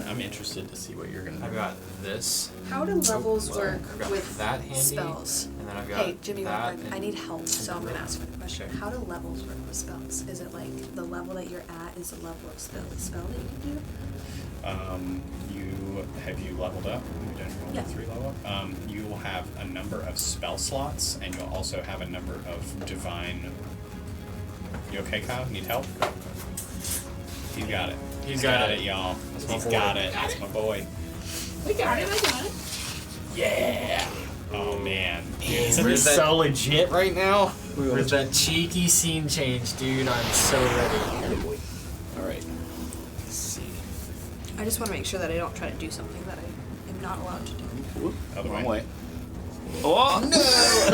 I'm interested to see what you're gonna do. I've got this. How do levels work I've got with that handy, spells? and then I've got Hey, Jimmy that. Walker, I need help, so I'm gonna ask you the question. How do levels work with spells? Is it like the level that you're at is the level of spell that you can do? Have you leveled up? Have you done your Yeah. level 3 level up? You will have a number of spell slots, and you'll also have a number of divine. You okay, Kyle? Need help? He's got it. He's got it. y'all. That's my He's boy. got it. That's my boy. I got it. Yeah. Oh man. Isn't Where's this that- so legit right now? Where's that cheeky scene change, dude? I'm so ready. All right. Let's see. I just want to make sure that I don't try to do something that I am not allowed to do. Whoop, Other wrong way. way. Oh no!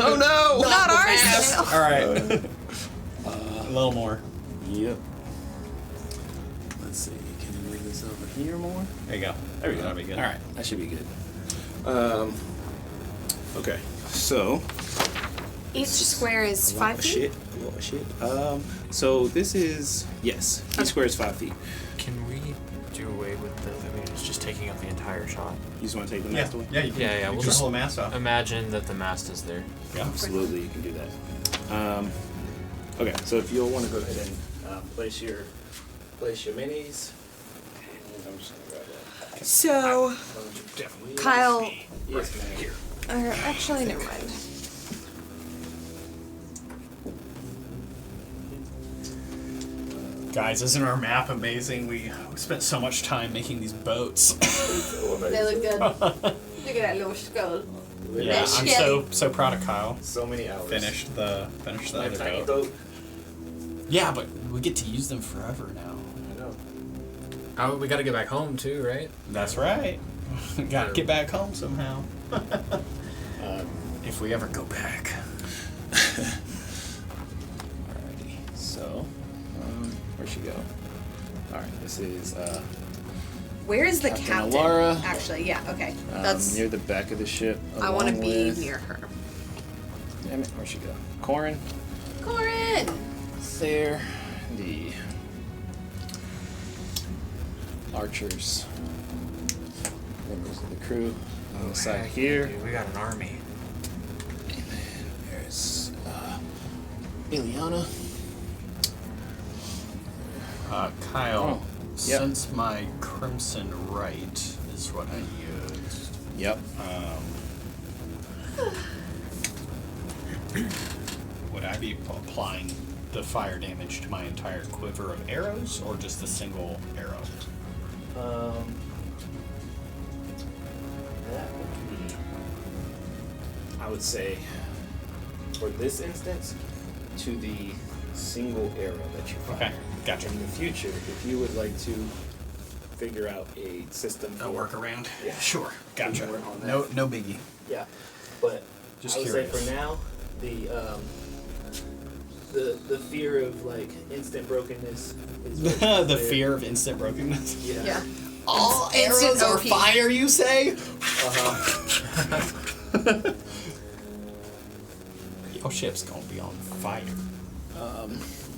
Oh no! Not ours. All right. A little more. Yep. Let's see. Can you move this over here more? There you go. There we go. That'll be good. All right, that should be good. Okay, so Each square is a lot 5 of feet. shit. A lot of shit. So this is yes. Each square is 5 feet. Can we do away with the? I mean, it's just taking up the entire shot. You just want to take the Yeah. mast away? Yeah. You can, Yeah, yeah, You we'll can just- pull the mask off. Imagine that the mast is there. Yeah. Absolutely, you can do that. Okay, so if you'll want to go ahead and place your minis. I'm just gonna grab that. So, Kyle. Yes, ma'am. Actually, never mind. Guys, isn't our map amazing? We spent so much time making these boats. They look good. Look at that little skull. Yeah, I'm so proud of Kyle. So many hours. Finished the My other tiny boat. boat. Yeah, but we get to use them forever now. I know. Oh, we gotta get back home too, right? That's right. Gotta get back home somehow. If we ever go back. Alrighty. So, where'd she go? Alright, this is Where is the Captain captain? Alara. Actually, yeah. Okay, that's. near the back of the ship. I want to along be with- near her. Damn it, where'd she go? Corin. Corin. There. The archers. Members of the crew on the side Heck, here. dude, we got an army. And then there's Ileana. Kyle, Oh, yep. since my Crimson Right is what I used, Yep. would I be applying the fire damage to my entire quiver of arrows, or just a single arrow? That would be, I would say, for this instance, to the single arrow that you fire. Okay, gotcha. In the future, if you would like to figure out a system A for workaround? Yeah. Sure. Gotcha. Work on that. No biggie. Yeah, but Just I would curious. say for now, the fear of like instant brokenness is The there. fear of instant brokenness. Yeah. Yeah. All Instant arrows are OP. fire, you say? Your ship's gonna be on fire.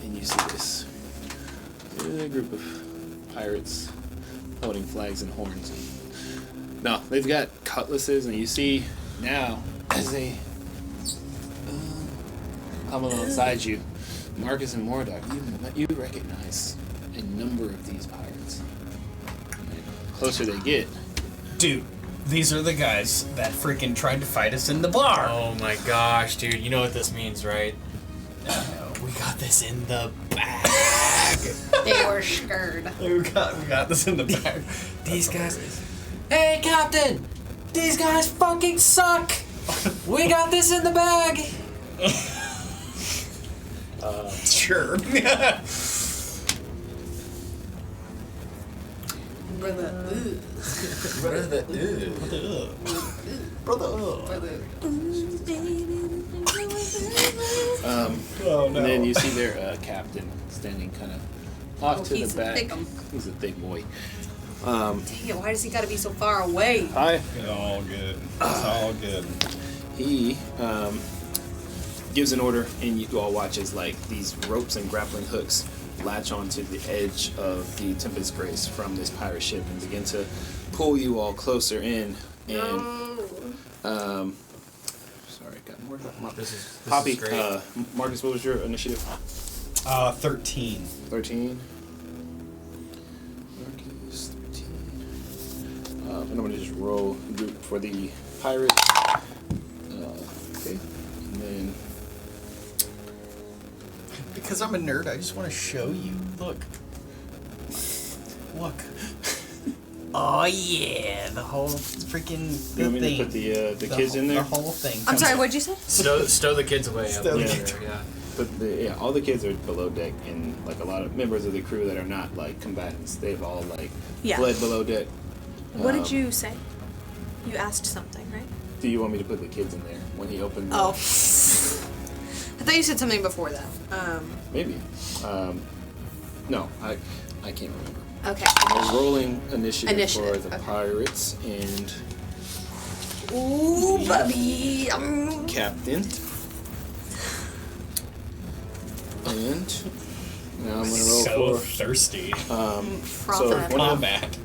And you see this group of pirates holding flags and horns. No, they've got cutlasses, and you see now as they come alongside you, Marcus and Mordock, you recognize a number of these pirates. The closer they get, Dude, these are the guys that freaking tried to fight us in the bar. Oh my gosh, dude! You know what this means, right? We got this in the bag. They were scared. we got this in the bag. These guys. Hey, Captain! These guys fucking suck. We got this in the bag. Sure. Brother. Oh no. and then you see their captain standing kind of off to he's the back. thick-um. He's a thick boy. Dang it, why does he gotta be so far away? Hi. It's all good. It's all good. He gives an order, and you all watch as like these ropes and grappling hooks latch onto the edge of the Tempest Grace from this pirate ship and begin to pull you all closer in. And sorry, got more. This Poppy, is great. Marcus, what was your initiative? 13. 13. Marcus, 13. And I'm gonna just roll group for the pirate. Okay, and then. Because I'm a nerd, I just want to show you. Look. Look. Oh yeah, the whole freaking You want me thing. to put the kids in there? The whole thing. I'm sorry, what'd you say? Stow the kids away. Stow up the there, kids yeah. But all the kids are below deck, and like a lot of members of the crew that are not like combatants, they've all like Yeah. fled below deck. What did you say? You asked something, right? Do you want me to put the kids in there when he opened? Oh. I thought you said something before that. Maybe. No, I can't remember. Okay. I'm rolling initiative for Initiative, the okay. pirates and Ooh, Bubby. captain. And now I'm gonna roll So for. thirsty. So Frother. one of Combat.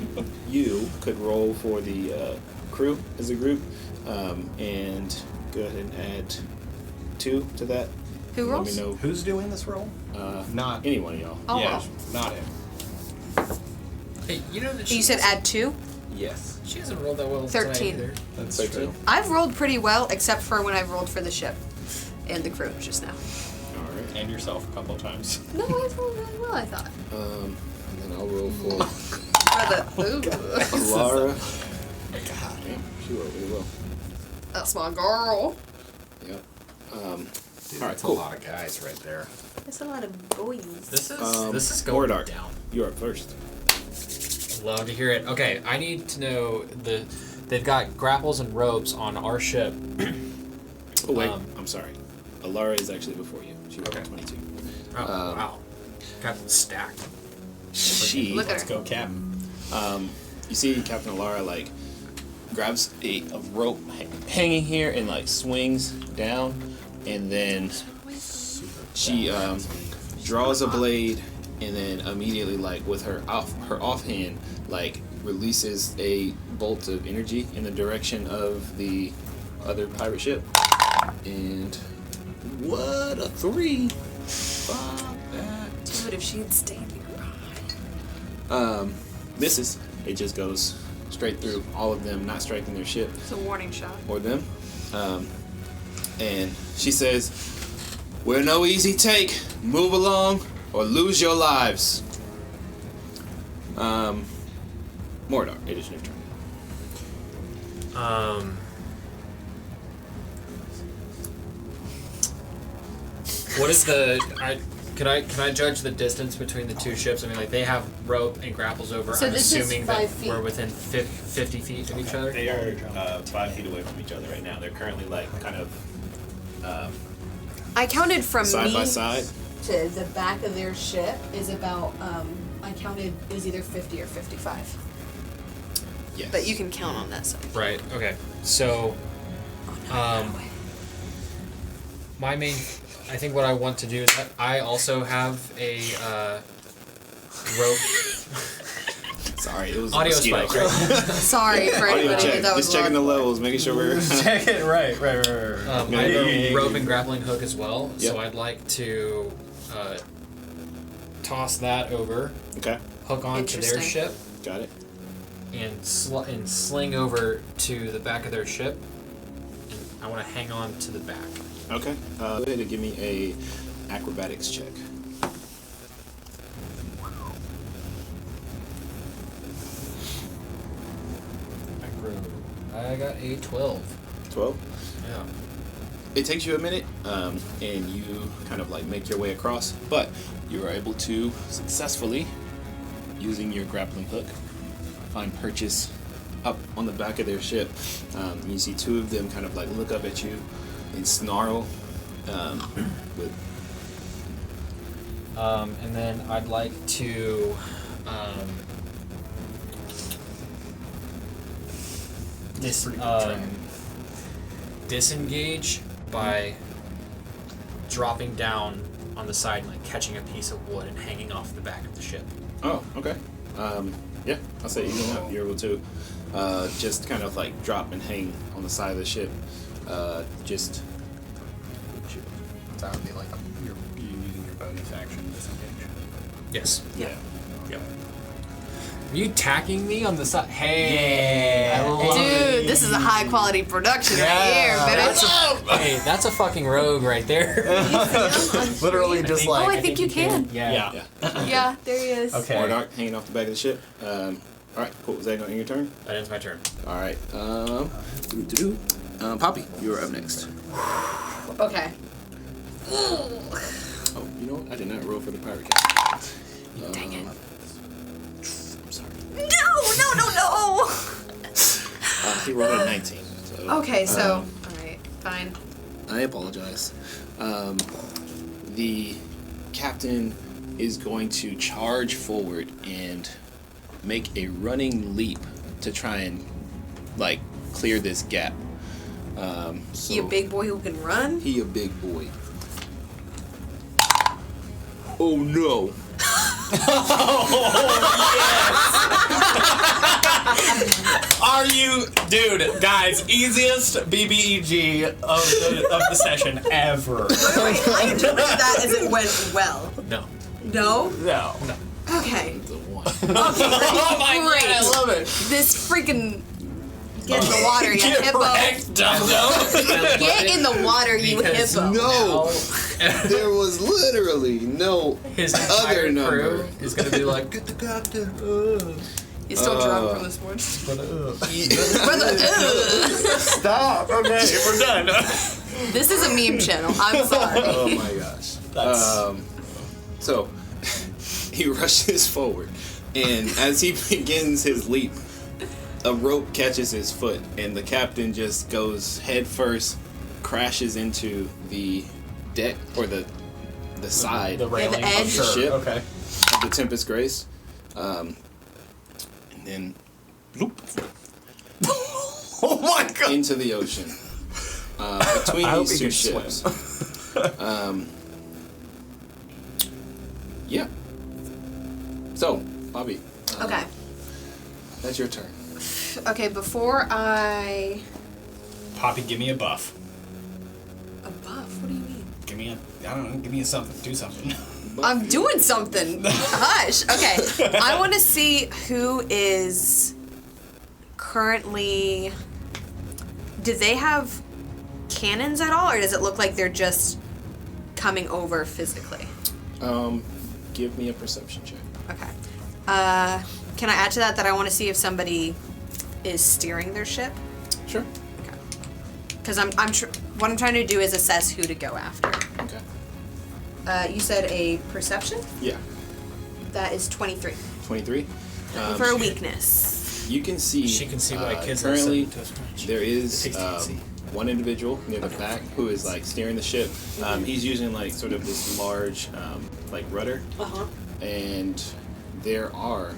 you could roll for the crew as a group, and go ahead and add 2 to that. Who Let rolls? me know. Who's doing this role? Not Any one of y'all. Oh, Yeah, well. not him. Hey, you know that You said add 2? Yes. she hasn't rolled that well 13. tonight either. That's 13. true. I've rolled pretty well, except for when I've rolled for the ship and the crew just now. All right. And yourself a couple of times. No, I've rolled really well, I thought. And then I'll roll for Ooh, Laura. God damn, she rolled really well. that's my girl. Yep. Dude, All right, that's cool. a lot of guys right there. That's a lot of boys. This is going Mordar, down. you're up first. Love to hear it. Okay, I need to know they've got grapples and ropes on our ship. Oh wait, I'm sorry. Alara is actually before you. She rolled Okay. 22. Oh, wow. Got them stacked. She. Look at Let's her. go, Captain. You see Captain Alara like grabs a rope hanging here and like swings down, and then she draws a blade, and then immediately like with her offhand like releases a bolt of energy in the direction of the other pirate ship, and what a 3! Fuck that. Dude, if she'd stayed Misses. It just goes straight through all of them, not striking their ship it's a warning shot. or them. And she says, "We're no easy take. Move along or lose your lives." Mordar, it is your turn. What is can I judge the distance between the two ships? I mean, like they have rope and grapples over. So I'm this is assuming 5 that feet. we're within 50 feet of each other. They are 5 feet away from each other right now. They're currently like kind of I counted from side me by side. To the back of their ship is about, I counted, it was either 50 or 55. Yes. but you can count on that side. Right. Okay. So, Oh, no, my main, I think what I want to do is I also have a rope. Sorry, it was Audio a mosquito. spike, right? Sorry for Audio anybody check. that was Just checking the loud. levels, making sure we're. Check it. Right. I have a rope Yeah. and grappling hook as well, so Yep. I'd like to toss that over, Okay, hook onto their Interesting. ship, got it. and sling over to the back of their ship. And I want to hang on to the back. Okay, go ahead and give me a acrobatics check. I got a 12. 12. Yeah. It takes you a minute, and you kind of like make your way across, but you are able to successfully, using your grappling hook, find purchase up on the back of their ship. You see two of them kind of like look up at you and snarl. With And then I'd like to disengage by dropping down on the side and like catching a piece of wood and hanging off the back of the ship. Oh, okay. Yeah, I'll say even up. You're able to just kind of like drop and hang on the side of the ship. Just. That would be like you're using your bonus action to disengage. Yes. Yeah. Yep. Are you tacking me on the side? Hey, I love Dude, it. this is a high quality production right here, That's bitch. hey, that's a fucking rogue right there. Literally just like. Oh, I think you can. Yeah. Yeah. Yeah, there he is. Okay. More dark hanging off the back of the ship. All right, cool. Is that going to end your turn? That ends my turn. All right. Poppy, you're up next. Okay. Oh, you know what? I did not roll for the pirate captain. Dang it. I'm sorry. No. He rolled a 19. So, Okay, so, alright, fine. I apologize. The captain is going to charge forward and make a running leap to try and, like, clear this gap. He a big boy who can run? He a big boy. Oh no. Are you, dude? Guys, easiest BBEG of the session ever. I interpreted that as it went well. No. No? No. Okay. The one. Oh my Great. god, I love it. This freaking... Get in the water, you Get hippo. wrecked, Dumbo. Get in the water, you Because hippo. No. There was literally no His other entire number. crew is gonna be like, get the captain. He's still drunk from this morning. Stop. Okay, we're done. This is a meme channel. I'm sorry. Oh my gosh. So he rushes forward, and as he begins his leap, a rope catches his foot, and the captain just goes head first, crashes into the deck or the side The railing the edge. of the ship. Okay. of the Tempest Grace, and then bloop, Oh my god. into the ocean. Between I hope these he two can ships. Yeah. So, Bobby. Okay. That's your turn. Okay, before I... Poppy, give me a buff. A buff? What do you mean? Give me a something. Do something. I'm doing something. Hush. Okay. I want to see who is currently... Do they have cannons at all, or does it look like they're just coming over physically? Give me a perception check. Okay. Can I add to that I want to see if somebody is steering their ship? Sure. Okay. Because what I'm trying to do is assess who to go after. Okay. You said a perception? Yeah. That is 23. 23. For a weakness. You can see. She can see why kids are currently so touch. there is It takes to see. one individual near the back who is like steering the ship. He's using like sort of this large like rudder, Uh-huh. and there are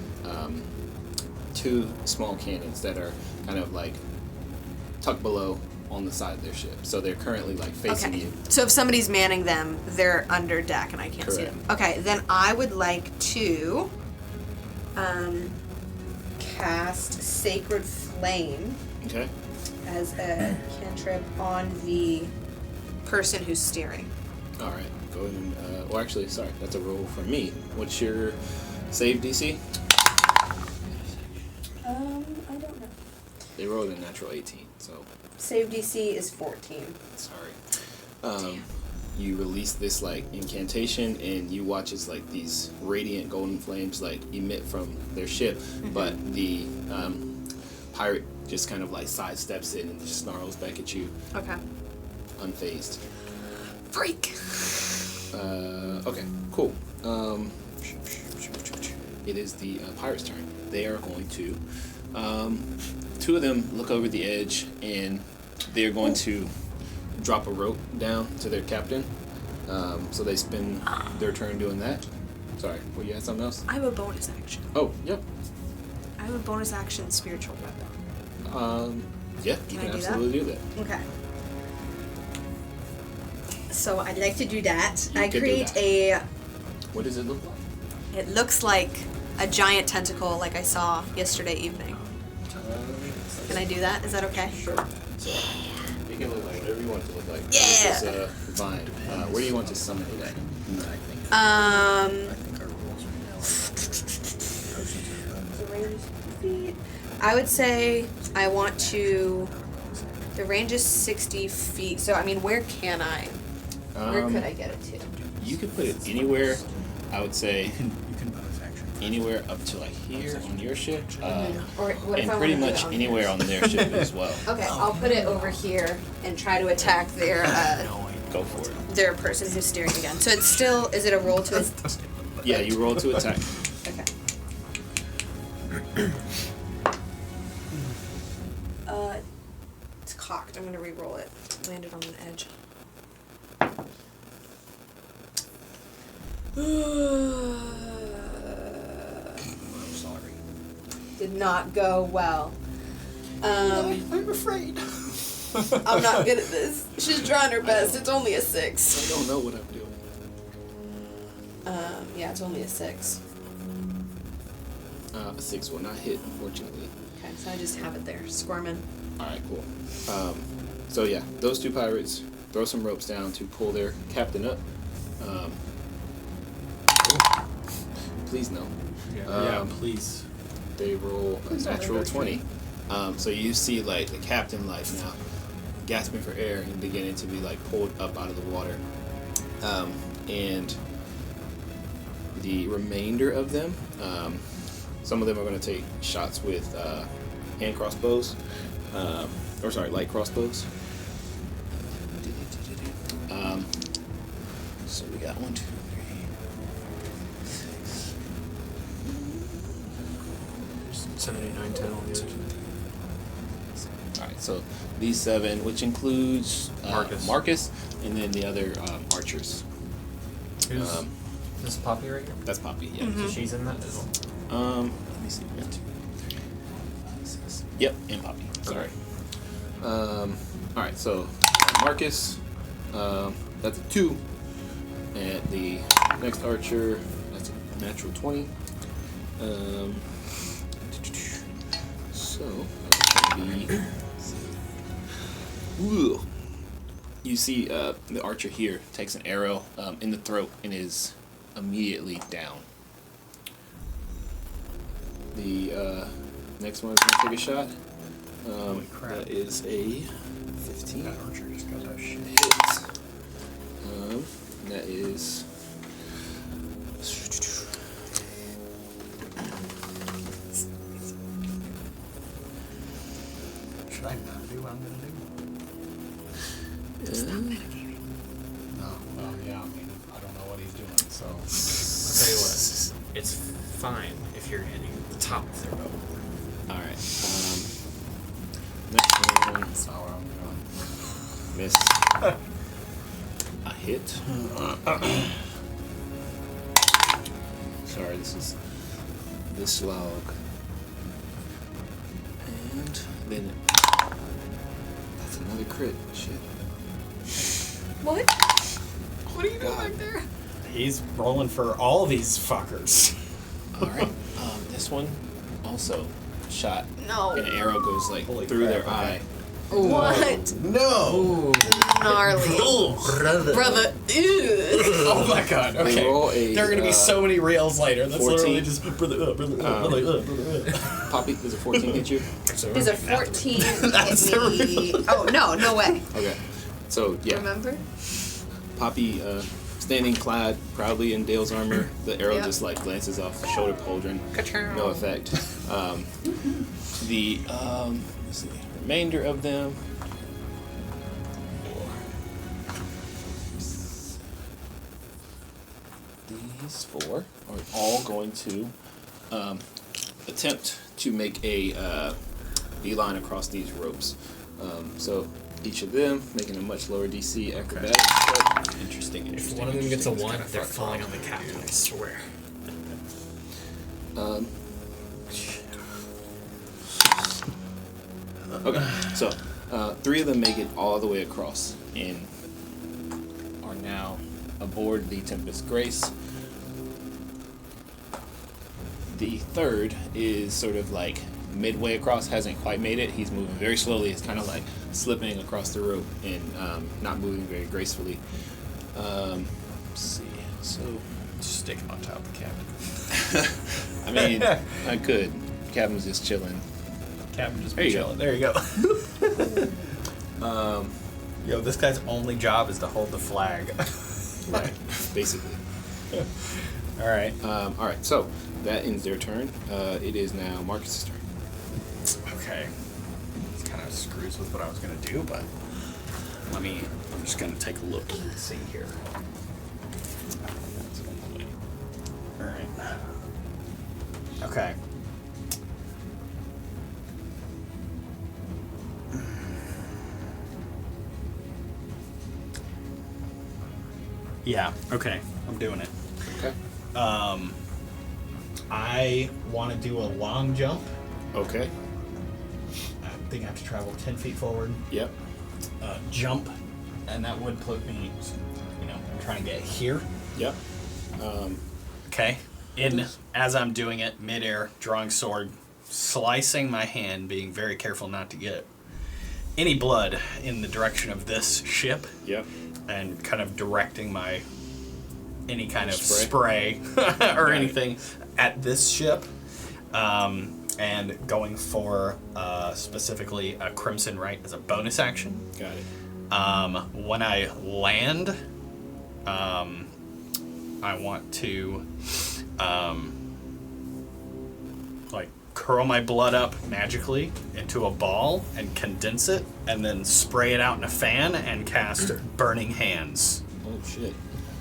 two small cannons that are kind of like tucked below on the side of their ship. So they're currently like facing Okay. you. So if somebody's manning them, they're under deck and I can't see them. Correct. Okay, then I would like to cast Sacred Flame Okay. as a cantrip on the person who's steering. All right. Go ahead and. Well, actually, sorry, that's a roll for me. What's your save DC? I don't know. They rolled a natural 18, so Save DC is 14. sorry. You release this like incantation, and you watch as like these radiant golden flames like emit from their ship, but the pirate just kind of like sidesteps it and just snarls back at you, Okay. unfazed. Freak! Okay, cool. It is the pirate's turn. They are going to. Two of them look over the edge, and they're going to drop a rope down to their captain. So they spend their turn doing that. Sorry, well, you had something else? I have a bonus action. Oh, yep. I have a bonus action spiritual weapon. Yeah, Can you I can do that? absolutely do that. Okay. So I'd like to do that. You I could do create that. a. What does it look like? It looks like a giant tentacle, like I saw yesterday evening. Can I do that? Is that okay? Sure. So, you can look like whatever you want it to look like. Yeah. This is vine. Where do you want to summon it at? Um. I would say I want to. The range is 60 feet. So I mean, where can I? Where could I get it to? You could put it anywhere. I would say anywhere up to like here on your ship, Or what if and I pretty wanna put it much on anywhere here? on their ship as well. Okay, I'll put it over here and try to attack their Go for it. their person who's steering again. So it's still. Is it a roll to? Yeah, you roll to attack. Okay. It's cocked. I'm gonna re-roll it. Landed on an edge. I'm sorry. Did not go well. I'm afraid. I'm not good at this. She's trying her best. It's only a 6. I don't know what I'm doing. Yeah, it's only a 6. A 6 will not hit, unfortunately. Okay, so I just have it there, squirming. All right, cool. So yeah, those two pirates throw some ropes down to pull their captain up. Please no. Yeah, please. They roll a natural 20. So you see like the captain like now gasping for air and beginning to be like pulled up out of the water. And the remainder of them, some of them are going to take shots with hand crossbows, light crossbows. So we got 1, 2, 3, 6. 7, 8, 9, 10 on the other. Alright, so these 7, which includes Marcus, and then the other archers. Who's this Poppy right here? That's Poppy, yeah. So she's in that as well. Let me see. 1, 2, 3, 6. Yep, and Poppy. Sorry. Alright, so Marcus, that's a 2. And the next archer, that's a natural 20. So that would be. Ooh. You see the archer here takes an arrow in the throat and is immediately down. The next one is going to take a shot. That is a 15. That archer just got that shit. Hit. That is. Should I not do what I'm gonna do? No. Well, yeah. I mean, I don't know what he's doing. So. I'll tell you what, it's fine if you're hitting the top of their boat. Alright. Next one. That's not where I'm going. Miss. A hit. Sorry, this is this log. And then that's another crit. Shit. What? What are you doing back there? He's rolling for all these fuckers. Alright. This one also shot. No. And an arrow goes like Holy through crap, their eye. What? No. Gnarly. Brother. Ew. Oh my god. They Okay. roll a, There are gonna be so many reels later. That's 14. literally just brother. Poppy, does a 14 hit you? Is a 14 That's hit me? Oh no way. Okay. So yeah. Remember? Poppy standing clad proudly in Dale's armor. The arrow Yep. just like glances off the shoulder pauldron. No effect. The let's see, remainder of them. These 4 are all going to attempt to make a beeline across these ropes. So each of them making a much lower DC acrobatics check. Interesting. If one of them gets a 1, they're falling on the captain, I swear. Okay, so 3 of them make it all the way across and are aboard the Tempest Grace. The third is sort of like midway across, hasn't quite made it. He's moving very slowly. It's kind of like slipping across the rope and not moving very gracefully. Let's see. So, Just stick him on top of the cabin. I mean, I could. Captain's just chilling. Captain just There you chilling. There you go. Yo, this guy's only job is to hold the flag. Right, basically. All right. All right, so that ends their turn. It is now Marcus's turn. Okay. This kind of screws with what I was going to do, but I'm just going to take a look and see here. All right. Okay. Yeah, okay. I'm doing it. Okay. I want to do a long jump. Okay. I think I have to travel 10 feet forward. Yep. Jump, and that would put me, I'm trying to get here. Yep. Okay. As I'm doing it, midair, drawing sword, slicing my hand, being very careful not to get any blood in the direction of this ship. Yep. And kind of directing any kind of Spray. spray or Right. anything at this ship, and going for specifically a Crimson Right as a bonus action. Got it. When I land, I want to curl my blood up magically into a ball and condense it, and then spray it out in a fan and cast Burning Hands. Oh shit.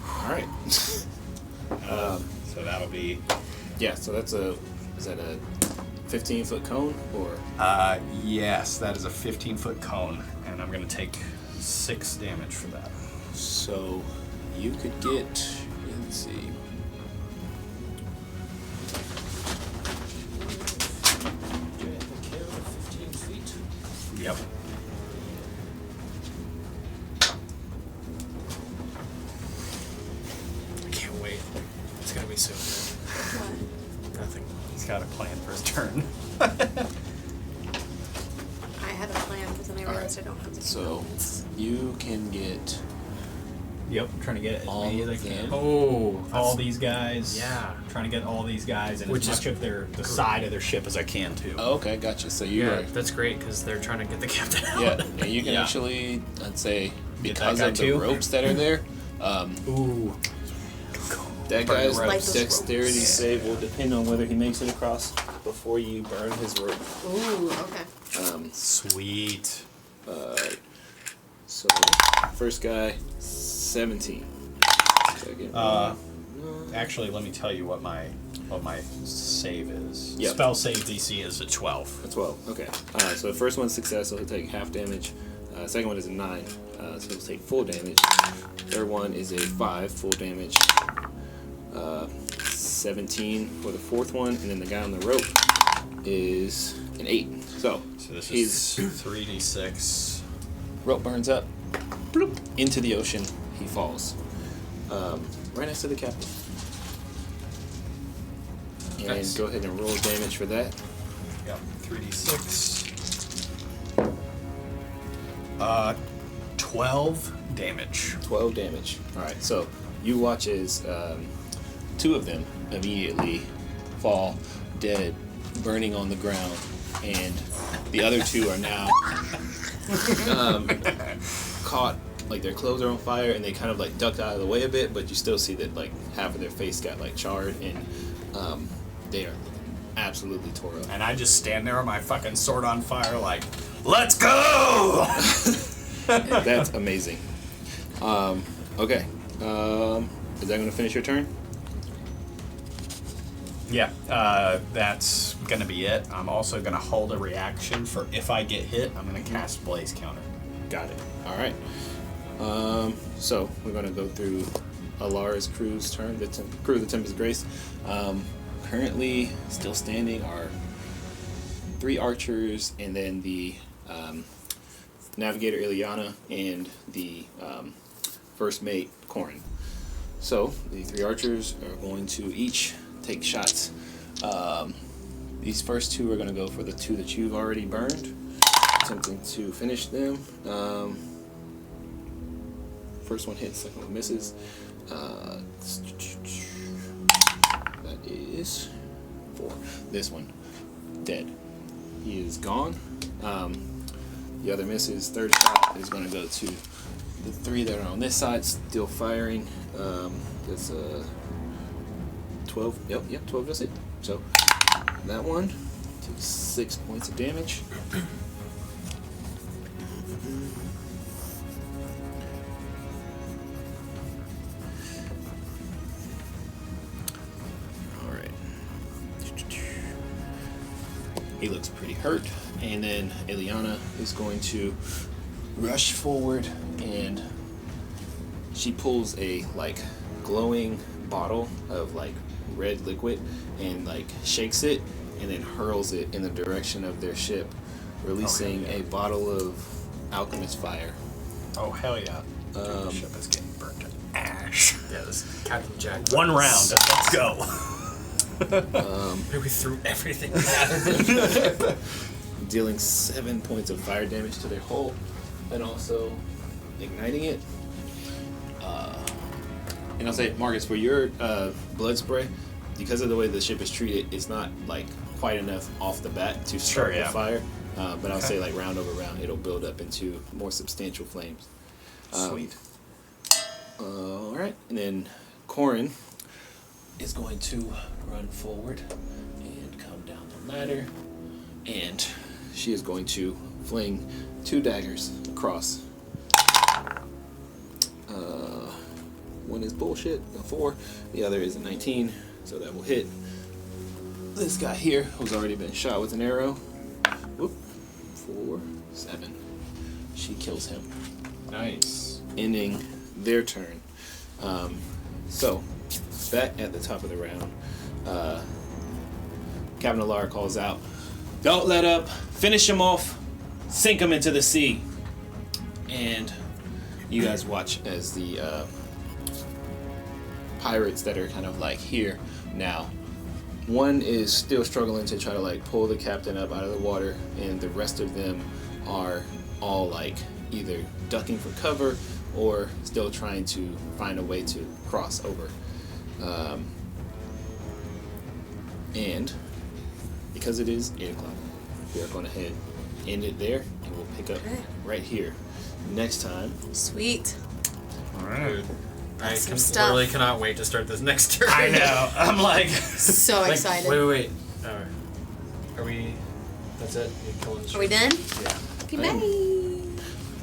All right. So that'll be. Yeah. So is that a 15-foot cone or? Yes, that is a 15-foot cone, and I'm gonna take 6 damage for that. So you could get. Let's see. Yep. I can't wait. It's gonna be so good. Nothing. He's got a plan for his turn. I had a plan, but then I realized I don't have the So spells. you can get Yep, trying to get as All many as I of can. them? Oh, All these guys. Yeah. Trying to get all these guys and Which as is much of the side of their ship as I can too. Oh, okay, gotcha. So you Yeah, are. that's great because they're trying to get the captain out. Yeah, and you can Yeah. actually, I'd say, Get because that guy of the too? ropes that are there, Ooh. that Burn the guy's ropes. dexterity save will depend on whether he makes it across before you burn his rope. Ooh, okay. Sweet. So, first guy, 17. Second Actually, let me tell you what my save is. Yep. Spell save DC is a 12. a 12. Okay. So the first one's success, so he'll take half damage. Second one is a 9, so he'll take full damage. Third one is a 5, full damage. 17 for the fourth one, and then the guy on the rope is an 8. So this his is 3d6. rope burns up, bloop, into the ocean. He falls. Right next to the captain. And Nice. go ahead and roll damage for that. Yep, 3d6. 12 damage. 12 damage. Alright, so you watch as 2 of them immediately fall dead, burning on the ground, and the other 2 are now caught, like their clothes are on fire, and they kind of like ducked out of the way a bit, but you still see that like half of their face got like charred, and they are absolutely tore up. And I just stand there with my fucking sword on fire like, let's go! That's amazing. Okay. Is that going to finish your turn? Yeah, that's gonna be it. I'm also gonna hold a reaction for if I get hit, I'm gonna cast Blaze Counter. Got it. All right. So we're going to go through Alara's crew's turn, the crew of the Tempest Grace. Currently still standing are 3 archers, and then the navigator Ileana and the first mate Corin. So the 3 archers are going to each take shots. These first 2 are going to go for the 2 that you've already burned, attempting to finish them. First one hits, second one misses. That is 4. This one, dead. He is gone. The other misses. Third shot is going to go to the 3 that are on this side, still firing. That's 12. Yep, 12 does it. So that one takes 6 points of damage. Alright. He looks pretty hurt. And then Eliana is going to rush forward, and she pulls a like glowing bottle of like red liquid and like shakes it and then hurls it in the direction of their ship, releasing a bottle of alchemist fire. Oh, hell yeah. The ship is getting burnt to ash. Yeah, this Captain Jack. One round. Let's go. We threw everything we had. Dealing 7 points of fire damage to their hull, and also igniting it. And I'll say, Marcus, for your blood spray, because of the way the ship is treated, it's not like quite enough off the bat to start the fire. But I'll say, like round over round, it'll build up into more substantial flames. Sweet. All right, and then Corin is going to run forward and come down the ladder, and she is going to fling 2 daggers across. One is bullshit, a 4. The other is a 19, so that will hit this guy here, who's already been shot with an arrow. Whoop. 4, 7. She kills him. Nice. Ending their turn. So, back at the top of the round, Captain Alar calls out, "Don't let up, finish him off, sink him into the sea." And you guys watch as the pirates that are kind of like here now, one is still struggling to try to like pull the captain up out of the water, and the rest of them are all like either ducking for cover or still trying to find a way to cross over. And because it is 8 o'clock, we are going to end it there, and we'll pick up right here next time. Sweet. All right. I Some stuff. literally cannot wait to start this next turn. I know. I'm like... So Like, excited. Wait. Are we... That's it? You killing the Are we done? Yeah. Okay, I bye.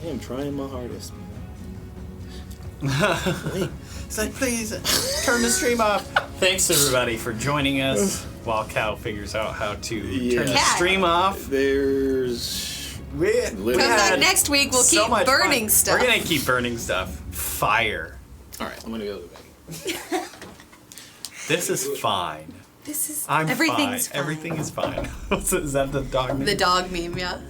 I am trying my hardest. It's like, please, turn the stream off. Thanks, everybody, for joining us while Cal figures out how to turn the Cat. stream off. There's... We Come back next week. We'll so keep much burning fun. stuff. We're going to keep burning stuff. Fire. Alright, I'm going to go back. This is fine. This is I'm everything's fine. fine. Everything is fine. Is that the dog name? The dog meme, yeah.